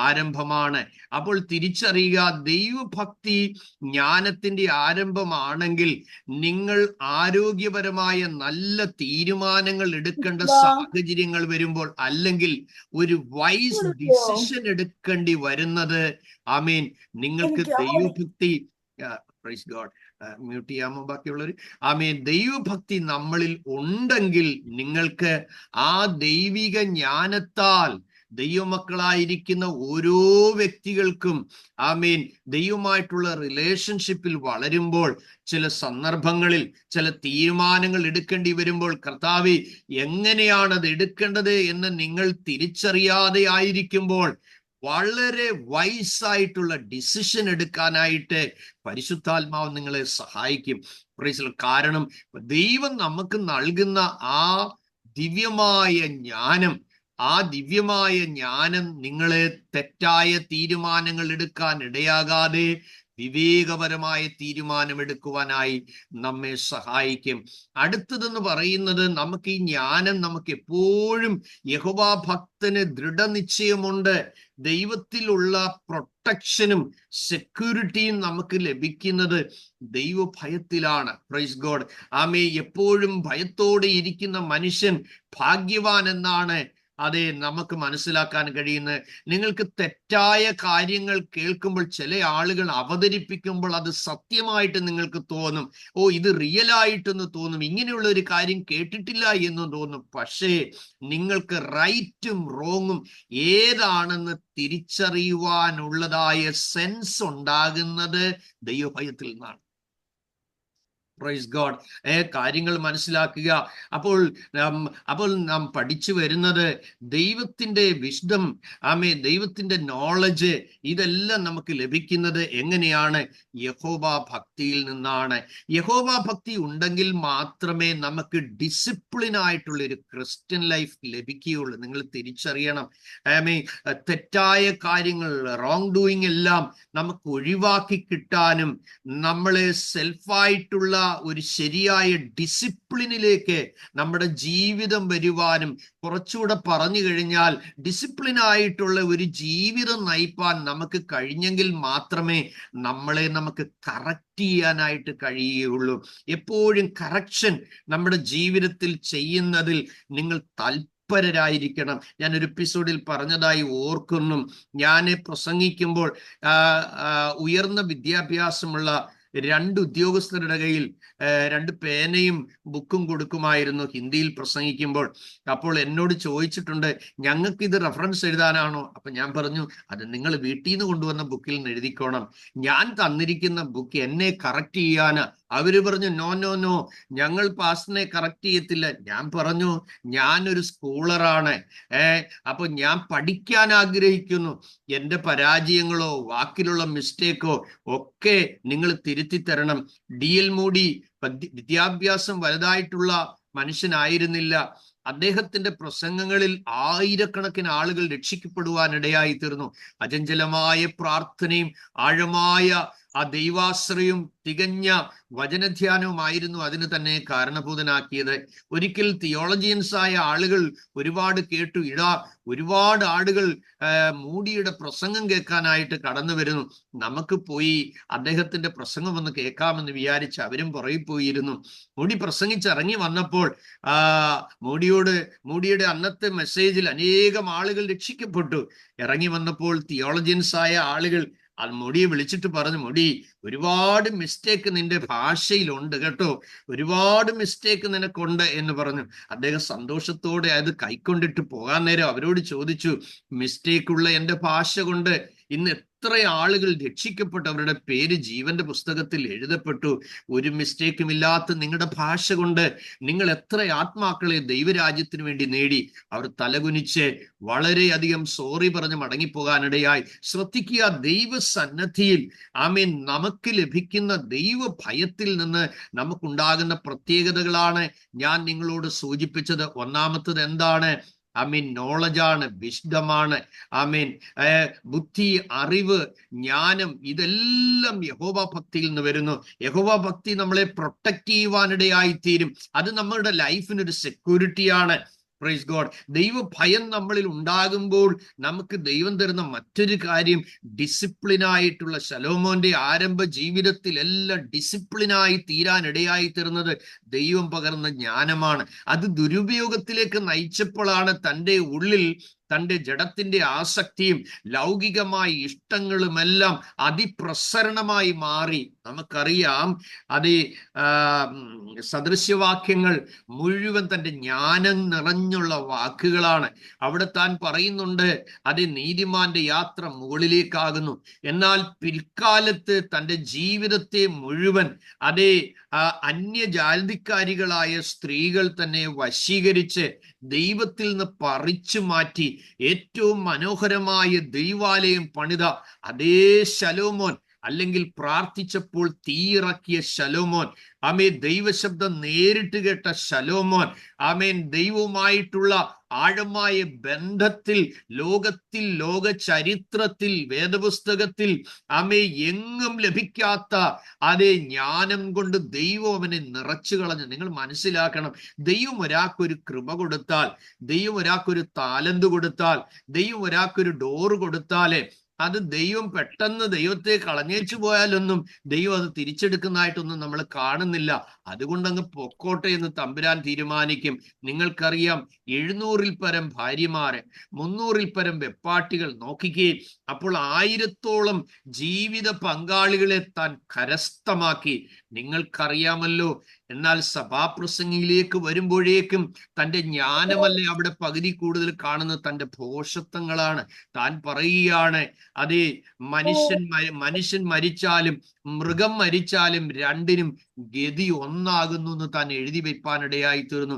ആരംഭമാണ്. അപ്പോൾ തിരിച്ചറിയുക, ദൈവഭക്തി ജ്ഞാനത്തിന്റെ ആരംഭമാണെങ്കിൽ നിങ്ങൾ ആരോഗ്യപരമായ നല്ല തീരുമാനങ്ങൾ എടുക്കേണ്ട സാഹചര്യങ്ങൾ വരുമ്പോൾ, അല്ലെങ്കിൽ ഒരു വൈസ് ഡിസിഷൻ എടുക്കേണ്ടി വരുന്നത്, ആമീൻ, നിങ്ങൾക്ക് ദൈവഭക്തി, പ്രൈസ് ഗോഡ്, മ്യൂട്ട് ചെയ്യാമോ ബാക്കിയുള്ളവർ? ആമീൻ. ദൈവഭക്തി നമ്മളിൽ ഉണ്ടെങ്കിൽ നിങ്ങൾക്ക് ആ ദൈവിക ജ്ഞാനത്താൽ ദൈവമക്കളായിരിക്കുന്ന ഓരോ വ്യക്തികൾക്കും, ആമീൻ, ദൈവമായിട്ടുള്ള റിലേഷൻഷിപ്പിൽ വളരുമ്പോൾ ചില സന്ദർഭങ്ങളിൽ ചില തീരുമാനങ്ങൾ എടുക്കേണ്ടി വരുമ്പോൾ, കർത്താവേ എങ്ങനെയാണ് അത് എടുക്കേണ്ടത് എന്ന് നിങ്ങൾ തിരിച്ചറിയാതെ ആയിരിക്കുമ്പോൾ വളരെ വൈസായിട്ടുള്ള ഡിസിഷൻ എടുക്കാനായിട്ട് പരിശുദ്ധാത്മാവ് നിങ്ങളെ സഹായിക്കും. കാരണം ദൈവം നമുക്ക് നൽകുന്ന ആ ദിവ്യമായ ജ്ഞാനം, ആ ദിവ്യമായ ജ്ഞാനം നിങ്ങളെ തെറ്റായ തീരുമാനങ്ങൾ എടുക്കാൻ ഇടയാകാതെ വിവേകപരമായ തീരുമാനമെടുക്കുവാനായി നമ്മെ സഹായിക്കും. അടുത്തതെന്ന് പറയുന്നത്, നമുക്ക് ഈ ജ്ഞാനം നമുക്ക് എപ്പോഴും യഹോവാ ഭക്തന് ദൃഢനിശ്ചയമുണ്ട്. ദൈവത്തിലുള്ള പ്രൊട്ടക്ഷനും സെക്യൂരിറ്റിയും നമുക്ക് ലഭിക്കുന്നത് ദൈവഭയത്തിലാണ്. Praise God. ആമേ. എപ്പോഴും ഭയത്തോടെ ഇരിക്കുന്ന മനുഷ്യൻ ഭാഗ്യവാൻ എന്നാണ് അതെ നമുക്ക് മനസ്സിലാക്കാൻ കഴിയുന്നത്. നിങ്ങൾക്ക് തെറ്റായ കാര്യങ്ങൾ കേൾക്കുമ്പോൾ, ചില ആളുകൾ അവതരിപ്പിക്കുമ്പോൾ അത് സത്യമായിട്ട് നിങ്ങൾക്ക് തോന്നും, ഓ ഇത് റിയൽ ആയിട്ടെന്ന് തോന്നും, ഇങ്ങനെയുള്ള ഒരു കാര്യം കേട്ടിട്ടില്ല എന്ന് തോന്നും. പക്ഷേ നിങ്ങൾക്ക് റൈറ്റും റോങ്ങും ഏതാണെന്ന് തിരിച്ചറിയുവാനുള്ളതായ സെൻസ് ഉണ്ടാകുന്നത് ദൈവഭയത്തിൽ നിന്നാണ്. Praise God. കാര്യങ്ങൾ മനസ്സിലാക്കുക. അപ്പോൾ നാം പഠിച്ചു വരുന്നത് ദൈവത്തിന്റെ വിസ്ഡം, ആമേ, ദൈവത്തിന്റെ നോളജ്, ഇതെല്ലാം നമുക്ക് ലഭിക്കുന്നത് എങ്ങനെയാണ്? യഹോവാ ഭക്തിയിൽ നിന്നാണ്. യഹോവാ ഭക്തി ഉണ്ടെങ്കിൽ മാത്രമേ നമുക്ക് ഡിസിപ്ലിൻ ആയിട്ടുള്ള ഒരു ക്രിസ്ത്യൻ ലൈഫ് ലഭിക്കുകയുള്ളൂ. നിങ്ങൾ തിരിച്ചറിയണം. ആമേ. തെറ്റായ കാര്യങ്ങൾ, റോങ് ഡൂയിങ് എല്ലാം നമുക്ക് ഒഴിവാക്കി കിട്ടാനും നമ്മളെ സെൽഫായിട്ടുള്ള ഒരു ശരിയായ ഡിസിപ്ലിനിലേക്ക് നമ്മുടെ ജീവിതം വരുവാനും, കുറച്ചുകൂടെ പറഞ്ഞു കഴിഞ്ഞാൽ ഡിസിപ്ലിൻ ആയിട്ടുള്ള ഒരു ജീവിതം നയിപ്പാൻ നമുക്ക് കഴിഞ്ഞെങ്കിൽ മാത്രമേ നമ്മളെ നമുക്ക് കറക്റ്റ് ചെയ്യാനായിട്ട് കഴിയുകയുള്ളൂ. എപ്പോഴും കറക്ഷൻ നമ്മുടെ ജീവിതത്തിൽ ചെയ്യുന്നതിൽ നിങ്ങൾ തൽപരരായിരിക്കണം. ഞാൻ ഒരു എപ്പിസോഡിൽ പറഞ്ഞതായി ഓർക്കുന്നു. ഞാൻ പ്രസംഗിക്കുമ്പോൾ ഉയർന്ന വിദ്യാഭ്യാസമുള്ള 2 ഉദ്യോഗസ്ഥരുടെ കയ്യിൽ 2 പേനയും ബുക്കും കൊടുക്കുമായിരുന്നു ഹിന്ദിയിൽ പ്രസംഗിക്കുമ്പോൾ. അപ്പോൾ എന്നോട് ചോദിച്ചിട്ടുണ്ട്, ഞങ്ങൾക്ക് ഇത് റെഫറൻസ് എഴുതാനാണോ? അപ്പൊ ഞാൻ പറഞ്ഞു, അത് നിങ്ങൾ വീട്ടിൽ നിന്ന് കൊണ്ടുവന്ന ബുക്കിൽ നിന്ന് എഴുതിക്കോണം. ഞാൻ തന്നിരിക്കുന്ന ബുക്ക് എന്നെ കറക്റ്റ് ചെയ്യാനാ. അവര് പറഞ്ഞു, നോ നോ നോ, ഞങ്ങൾ പാസ്റ്ററിനെ കറക്റ്റ് ചെയ്യത്തില്ല. ഞാൻ പറഞ്ഞു, ഞാനൊരു സ്കൂളറാണ്. അപ്പൊ ഞാൻ പഠിക്കാൻ ആഗ്രഹിക്കുന്നു. എൻ്റെ പരാജയങ്ങളോ വാക്കിലുള്ള മിസ്റ്റേക്കോ ഒക്കെ നിങ്ങൾ തിരുത്തി തരണം. DL മൂഡി വിദ്യാഭ്യാസം വലുതായിട്ടുള്ള മനുഷ്യനായിരുന്നില്ല. അദ്ദേഹത്തിന്റെ പ്രസംഗങ്ങളിൽ ആയിരക്കണക്കിന് ആളുകൾ രക്ഷിക്കപ്പെടുവാനിടയായി തീർന്നു. അചഞ്ചലമായ പ്രാർത്ഥനയും ആഴമായ ആ ദൈവാശ്രയവും തികഞ്ഞ വചനധ്യാനവുമായിരുന്നു അതിന് തന്നെ കാരണഭൂതനാക്കിയത്. ഒരിക്കൽ തിയോളജിയൻസ് ആയ ആളുകൾ ഒരുപാട് കേട്ടു. ഒരുപാട് ആളുകൾ മൂഡിയുടെ പ്രസംഗം കേൾക്കാനായിട്ട് കടന്നു വരുന്നു. നമുക്ക് പോയി അദ്ദേഹത്തിന്റെ പ്രസംഗം ഒന്ന് കേൾക്കാമെന്ന് വിചാരിച്ച് അവരും പുറകെ പോയിരുന്നു. മൂടി പ്രസംഗിച്ചിറങ്ങി വന്നപ്പോൾ മൂഡിയുടെ അന്നത്തെ മെസ്സേജിൽ അനേകം ആളുകൾ രക്ഷിക്കപ്പെട്ടു. ഇറങ്ങി വന്നപ്പോൾ തിയോളജിയൻസ് ആയ ആളുകൾ മുടിയെ വിളിച്ചിട്ട് പറഞ്ഞു, മുടി, ഒരുപാട് മിസ്റ്റേക്ക് നിന്റെ ഭാഷയിലുണ്ട് കേട്ടോ, ഒരുപാട് മിസ്റ്റേക്ക് നിനക്കുണ്ട് എന്ന് പറഞ്ഞു. അദ്ദേഹം സന്തോഷത്തോടെ അത് കൈക്കൊണ്ടിട്ട് പോകാൻ നേരം അവരോട് ചോദിച്ചു, മിസ്റ്റേക്കുള്ള എൻ്റെ ഭാഷ കൊണ്ട് ഇന്ന് എത്ര ആളുകൾ രക്ഷിക്കപ്പെട്ടു, അവരുടെ പേര് ജീവന്റെ പുസ്തകത്തിൽ എഴുതപ്പെട്ടു. ഒരു മിസ്റ്റേക്കും ഇല്ലാത്ത നിങ്ങളുടെ ഭാഷ കൊണ്ട് നിങ്ങൾ എത്ര ആത്മാക്കളെ ദൈവരാജ്യത്തിന് വേണ്ടി നേടി. അവർ തലകുനിച്ച് വളരെയധികം സോറി പറഞ്ഞ് മടങ്ങിപ്പോകാനിടയായി. ശ്രദ്ധിക്കുക, ദൈവസന്നദ്ധിയിൽ ആമേൻ നമുക്ക് ലഭിക്കുന്ന ദൈവ ഭയത്തിൽ നിന്ന് നമുക്കുണ്ടാകുന്ന പ്രത്യേകതകളാണ് ഞാൻ നിങ്ങളോട് സൂചിപ്പിച്ചത്. ഒന്നാമത്തത് എന്താണ്? ആമീൻ, നോളജാണ്, വിഷ്ഡമാണ്. ആമീൻ, ബുദ്ധി, അറിവ്, ജ്ഞാനം, ഇതെല്ലാം യഹോവ ഭക്തിയിൽ നിന്ന് വരുന്നു. യഹോവ ഭക്തി നമ്മളെ പ്രൊട്ടക്ട് ചെയ്യുവാനിടയായി തീരും. അത് നമ്മുടെ ലൈഫിനൊരു സെക്യൂരിറ്റിയാണ്. Praise God. ദൈവഭയം നമ്മളിൽ ഉണ്ടാകുമ്പോൾ നമുക്ക് ദൈവം തരുന്ന മറ്റൊരു കാര്യം ഡിസിപ്ലിനായിട്ടുള്ള, ശലോമോന്റെ ആരംഭ ജീവിതത്തിലെല്ലാം ഡിസിപ്ലിനായി തീരാനിടയായി തീർന്നത് ദൈവം പകർന്ന ജ്ഞാനമാണ്. അത് ദുരുപയോഗത്തിലേക്ക് നയിച്ചപ്പോഴാണ് തൻ്റെ ഉള്ളിൽ തൻ്റെ ജഡത്തിന്റെ ആസക്തിയും ലൗകികമായ ഇഷ്ടങ്ങളുമെല്ലാം അതിപ്രസരണമായി മാറി. നമുക്കറിയാം, അത് സദൃശ്യവാക്യങ്ങൾ മുഴുവൻ തൻ്റെ ജ്ഞാനം നിറഞ്ഞുള്ള വാക്കുകളാണ്. അവിടെ താൻ പറയുന്നുണ്ട്, അത് നീതിമാന്റെ യാത്ര മുകളിലേക്കാകുന്നു. എന്നാൽ പിൽക്കാലത്ത് തൻ്റെ ജീവിതത്തെ മുഴുവൻ അതേ അന്യജാതിക്കാരികളായ സ്ത്രീകൾ തന്നെ വശീകരിച്ച് ദൈവത്തിൽ നിന്ന് പറിച്ചു മാറ്റി ഏറ്റവും മനോഹരമായ ദൈവാലയം പണിത അതേ ശലോമോൻ, അല്ലെങ്കിൽ പ്രാർത്ഥിച്ചപ്പോൾ തീയിറക്കിയ ശലോമോൻ, ആമേൻ, ദൈവശബ്ദം നേരിട്ട് കേട്ട ശലോമോൻ, ആമേൻ, ദൈവവുമായിട്ടുള്ള ആഴമായ ബന്ധത്തിൽ ലോകത്തിൽ, ലോക ചരിത്രത്തിൽ, വേദപുസ്തകത്തിൽ ആമേ എങ്ങും ലഭിക്കാത്ത അതേ ജ്ഞാനം കൊണ്ട് ദൈവം അവനെ നിറച്ചു കളഞ്ഞു. നിങ്ങൾ മനസ്സിലാക്കണം, ദൈവം ഒരാൾക്കൊരു കൃപ കൊടുത്താൽ, ദൈവം ഒരാൾക്കൊരു താലന്ത് കൊടുത്താൽ, ദൈവം ഒരാൾക്കൊരു ഡോറ് കൊടുത്താലേ അത് ദൈവം പെട്ടെന്ന് ദൈവത്തെ കളഞ്ഞേച്ചു പോയാലൊന്നും ദൈവം അത് തിരിച്ചെടുക്കുന്നതായിട്ടൊന്നും നമ്മൾ കാണുന്നില്ല. അതുകൊണ്ടങ്ങ് പൊക്കോട്ടെ എന്ന് തമ്പുരാൻ തീരുമാനിക്കും. നിങ്ങൾക്കറിയാം, 700-ൽ പരം ഭാര്യമാരെ, 300-ൽ പരം വെപ്പാട്ടികൾ. നോക്കിക്കുകയും അപ്പോൾ 1000-ഓളം ജീവിത പങ്കാളികളെ താൻ കരസ്ഥമാക്കി. നിങ്ങൾക്കറിയാമല്ലോ. എന്നാൽ സഭാപ്രസംഗിയിലേക്ക് വരുമ്പോഴേക്കും തൻ്റെ ജ്ഞാനമല്ലേ അവിടെ പകുതി കൂടുതൽ കാണുന്നത്, തൻ്റെ ഭോഷത്വങ്ങളാണ്. താൻ പറയുകയാണ്, അതേ, മനുഷ്യൻ മരിച്ചാലും മൃഗം മരിച്ചാലും രണ്ടിനും ഗതി ഒന്നാകുന്നു എന്ന് താൻ എഴുതി വെപ്പാനിടയായി തീർന്നു.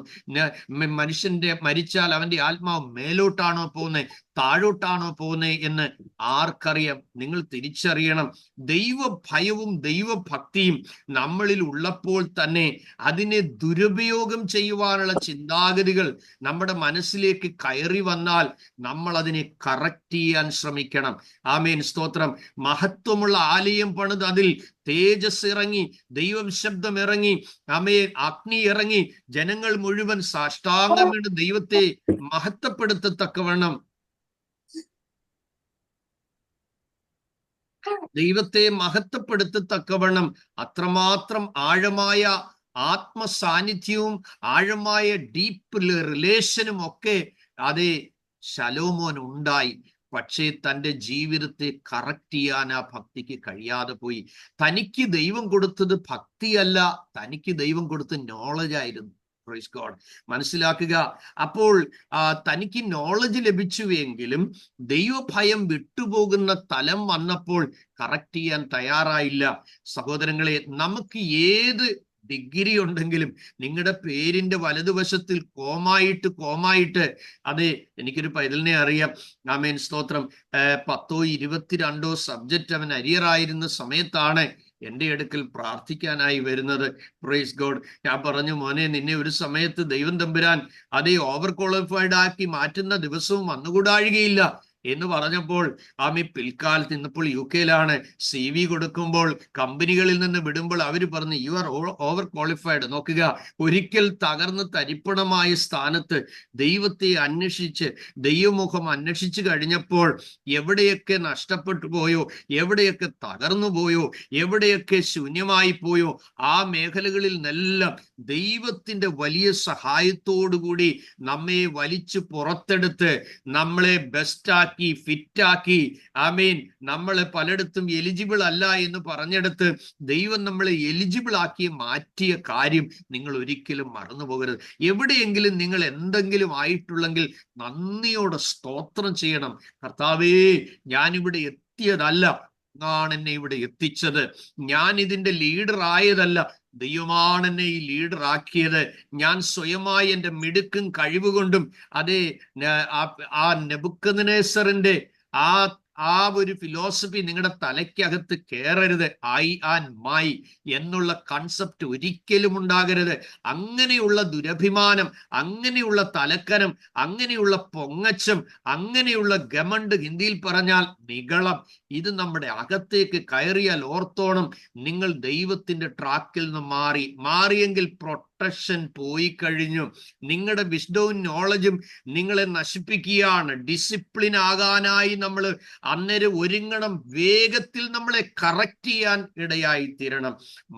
മനുഷ്യന്റെ മരിച്ചാൽ അവന്റെ ആത്മാവ് മേലോട്ടാണോ പോകുന്നത്, താഴോട്ടാണോ പോകുന്നത് എന്ന് ആർക്കറിയാം? നിങ്ങൾ തിരിച്ചറിയണം, ദൈവഭയവും ദൈവഭക്തിയും നമ്മളിൽ ഉള്ളപ്പോൾ തന്നെ അതിനെ ദുരുപയോഗം ചെയ്യുവാനുള്ള ചിന്താഗതികൾ നമ്മുടെ മനസ്സിലേക്ക് കയറി വന്നാൽ നമ്മൾ അതിനെ കറക്റ്റ് ചെയ്യാൻ ശ്രമിക്കണം. ആമേൻ, സ്തോത്രം. മഹത്വമുള്ള ആലയം പണിത് അതിൽ തേജസ് ഇറങ്ങി, ദൈവം ശബ്ദം ഇറങ്ങി, ആമേൻ, അഗ്നി ഇറങ്ങി, ജനങ്ങൾ മുഴുവൻ സാഷ്ടാംഗം വീണ് ദൈവത്തെ മഹത്വപ്പെടുത്തത്തക്കവണ്ണം, ദൈവത്തെ മഹത്വപ്പെടുത്തത്തക്കവണ്ണം അത്രമാത്രം ആഴമായ ആത്മസാന്നിധ്യവും ആഴമായ ഡീപ്പ് റിലേഷനും ഒക്കെ അതേ ശലോമോൻ ഉണ്ടായി. പക്ഷേ തൻ്റെ ജീവിതത്തെ കറക്റ്റ് ചെയ്യാൻ ആ ഭക്തിക്ക് കഴിയാതെ പോയി. തനിക്ക് ദൈവം കൊടുത്തത് ഭക്തിയല്ല, തനിക്ക് ദൈവം കൊടുത്ത നോളജ് ആയിരുന്നു. Praise God. മനസ്സിലാക്കുക. അപ്പോൾ തനിക്ക് നോളജ് ലഭിച്ചുവെങ്കിലും ദൈവഭയം വിട്ടുപോകുന്ന തലം വന്നപ്പോൾ കറക്റ്റ് ചെയ്യാൻ തയ്യാറായില്ല. സഹോദരങ്ങളെ, നമുക്ക് ഏത് ഡിഗ്രി ഉണ്ടെങ്കിലും നിങ്ങളുടെ പേരിന്റെ വലതുവശത്തിൽ കോമായിട്ട് അതെ, എനിക്കൊരു പൈതലിനെ അറിയാം. ആമേൻ, സ്തോത്രം. 10ഓ 22ഓ സബ്ജക്റ്റ് അവൻ അരിയറായിരുന്ന സമയത്താണ് എൻ്റെ അടുക്കൽ പ്രാർത്ഥിക്കാനായി വരുന്നത്. Praise God. ഞാൻ പറഞ്ഞു, മോനെ, നിന്നെ ഒരു സമയത്ത് ദൈവം തമ്പുരാൻ അതേ ഓവർ ക്വാളിഫൈഡ് ആക്കി മാറ്റുന്ന ദിവസവും വന്നുകൂടാഴുകയില്ല എന്ന് പറഞ്ഞപ്പോൾ ആമി പിൽക്കാലത്ത് ഇന്നിപ്പോൾ UK-ലാണ് CV കൊടുക്കുമ്പോൾ കമ്പനികളിൽ നിന്ന് വിടുമ്പോൾ അവർ പറഞ്ഞു, യു ആർ ഓവർ ക്വാളിഫൈഡ്. നോക്കുക, ഒരിക്കൽ തകർന്ന് തരിപ്പണമായ സ്ഥാനത്ത് ദൈവത്തെ അന്വേഷിച്ച് ദൈവമുഖം അന്വേഷിച്ചു കഴിഞ്ഞപ്പോൾ എവിടെയൊക്കെ നഷ്ടപ്പെട്ടു പോയോ, എവിടെയൊക്കെ തകർന്നു പോയോ, എവിടെയൊക്കെ ശൂന്യമായി പോയോ ആ മേഖലകളിൽ നിന്നെല്ലാം ദൈവത്തിന്റെ വലിയ സഹായത്തോടുകൂടി നമ്മെ വലിച്ചു പുറത്തെടുത്ത് നമ്മളെ ബെസ്റ്റാക്കി ഫിറ്റാക്കി, ആമേൻ, നമ്മൾ പലയിടത്തും എലിജിബിൾ അല്ല എന്ന് പറഞ്ഞെടുത്ത് ദൈവം നമ്മളെ എലിജിബിൾ ആക്കി മാറ്റിയ കാര്യം നിങ്ങൾ ഒരിക്കലും മറന്നു പോകരുത്. എവിടെയെങ്കിലും നിങ്ങൾ എന്തെങ്കിലും ആയിട്ടുള്ളെങ്കിൽ നന്ദിയോടെ സ്തോത്രം ചെയ്യണം. കർത്താവേ, ഞാനിവിടെ എത്തിയതല്ല, ആണ് എന്നെ ഇവിടെ എത്തിച്ചത്. ഞാൻ ഇതിന്റെ ലീഡർ ആയതല്ല, ദൈവമാണ് എന്നെ ഈ ലീഡർ ആക്കിയത്. ഞാൻ സ്വയമായി എൻ്റെ മിടുക്കും കഴിവുകൊണ്ടും അതേ ആ നെബൂഖദ്നേസറിന്റെ ആ ആ ഒരു ഫിലോസഫി നിങ്ങളുടെ തലയ്ക്കകത്ത് കയറരുത്. ഐ ആൻഡ് മൈ എന്നുള്ള കൺസെപ്റ്റ് ഒരിക്കലും ഉണ്ടാകരുത്. അങ്ങനെയുള്ള ദുരഭിമാനം, അങ്ങനെയുള്ള തലക്കനം, അങ്ങനെയുള്ള പൊങ്ങച്ചം, അങ്ങനെയുള്ള ഗമണ്ട്, ഹിന്ദിയിൽ പറഞ്ഞാൽ നിഗളം, ഇത് നമ്മുടെ അകത്തേക്ക് കയറിയാൽ ഓർത്തോണം, നിങ്ങൾ ദൈവത്തിന്റെ ട്രാക്കിൽ നിന്ന് മാറിയെങ്കിൽ പ്രൊട്ടക്ഷൻ പോയി കഴിഞ്ഞു. നിങ്ങളുടെ വിസ്ഡവും നോളജും നിങ്ങളെ നശിപ്പിക്കുകയാണ്. ഡിസിപ്ലിൻ ആകാനായി നമ്മൾ അന്നേരം ഒരുങ്ങണം. വേഗത്തിൽ നമ്മളെ കറക്റ്റ് ചെയ്യാൻ ഇടയായി തീരണം.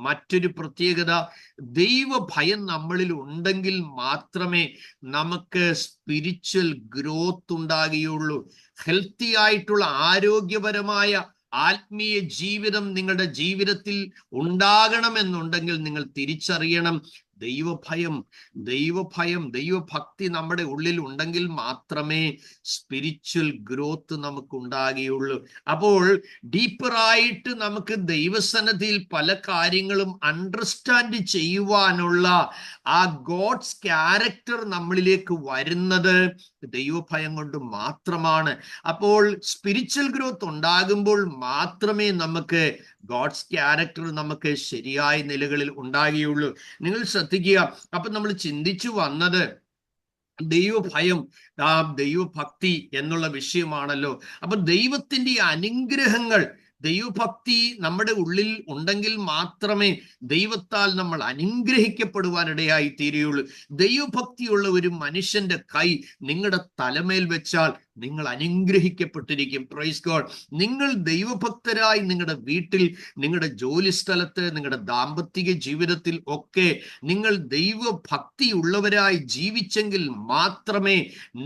മറ്റൊരു പ്രത്യേകത, ദൈവഭയം നമ്മളിൽ ഉണ്ടെങ്കിൽ മാത്രമേ നമുക്ക് സ്പിരിച്വൽ ഗ്രോത്ത് ഉണ്ടാകുകയുള്ളൂ. ഹെൽത്തി ആയിട്ടുള്ള ആരോഗ്യപരമായ ആത്മീയ ജീവിതം നിങ്ങളുടെ ജീവിതത്തിൽ ഉണ്ടാകണമെന്നുണ്ടെങ്കിൽ നിങ്ങൾ തിരിച്ചറിയണം, ദൈവഭയം, ദൈവഭക്തി നമ്മുടെ ഉള്ളിൽ ഉണ്ടെങ്കിൽ മാത്രമേ സ്പിരിച്വൽ ഗ്രോത്ത് നമുക്ക് ഉണ്ടാകുകയുള്ളൂ. അപ്പോൾ ഡീപ്പറായിട്ട് നമുക്ക് ദൈവസന്നിധിയിൽ പല കാര്യങ്ങളും അണ്ടർസ്റ്റാൻഡ് ചെയ്യുവാനുള്ള ആ ഗോഡ്സ് ക്യാരക്ടർ നമ്മളിലേക്ക് വരുന്നത് ദൈവഭയം കൊണ്ട് മാത്രമാണ്. അപ്പോൾ സ്പിരിച്വൽ ഗ്രോത്ത് ഉണ്ടാകുമ്പോൾ മാത്രമേ നമുക്ക് ഗോഡ്സ് ക്യാരക്ടർ നമുക്ക് ശരിയായ നിലകളിൽ ഉണ്ടാകുകയുള്ളൂ. നിങ്ങൾ ശ്രദ്ധിക്കുക, അപ്പൊ നമ്മൾ ചിന്തിച്ചു വന്നത് ദൈവഭയം, ദൈവഭക്തി എന്നുള്ള വിഷയമാണല്ലോ. അപ്പൊ ദൈവത്തിന്റെ അനുഗ്രഹങ്ങൾ, ദൈവഭക്തി നമ്മുടെ ഉള്ളിൽ ഉണ്ടെങ്കിൽ മാത്രമേ ദൈവത്താൽ നമ്മൾ അനുഗ്രഹിക്കപ്പെടുവാനിടയായി തീരുകയുള്ളൂ. ദൈവഭക്തിയുള്ള ഒരു മനുഷ്യന്റെ കൈ നിങ്ങളുടെ തലമേൽ വെച്ചാൽ നിങ്ങൾ അനുഗ്രഹിക്കപ്പെട്ടിരിക്കും. Praise God. നിങ്ങൾ ദൈവഭക്തരായി നിങ്ങളുടെ വീട്ടിൽ, നിങ്ങളുടെ ജോലി സ്ഥലത്ത്, നിങ്ങളുടെ ദാമ്പത്തിക ജീവിതത്തിൽ ഒക്കെ നിങ്ങൾ ദൈവഭക്തിയുള്ളവരായി ജീവിച്ചെങ്കിൽ മാത്രമേ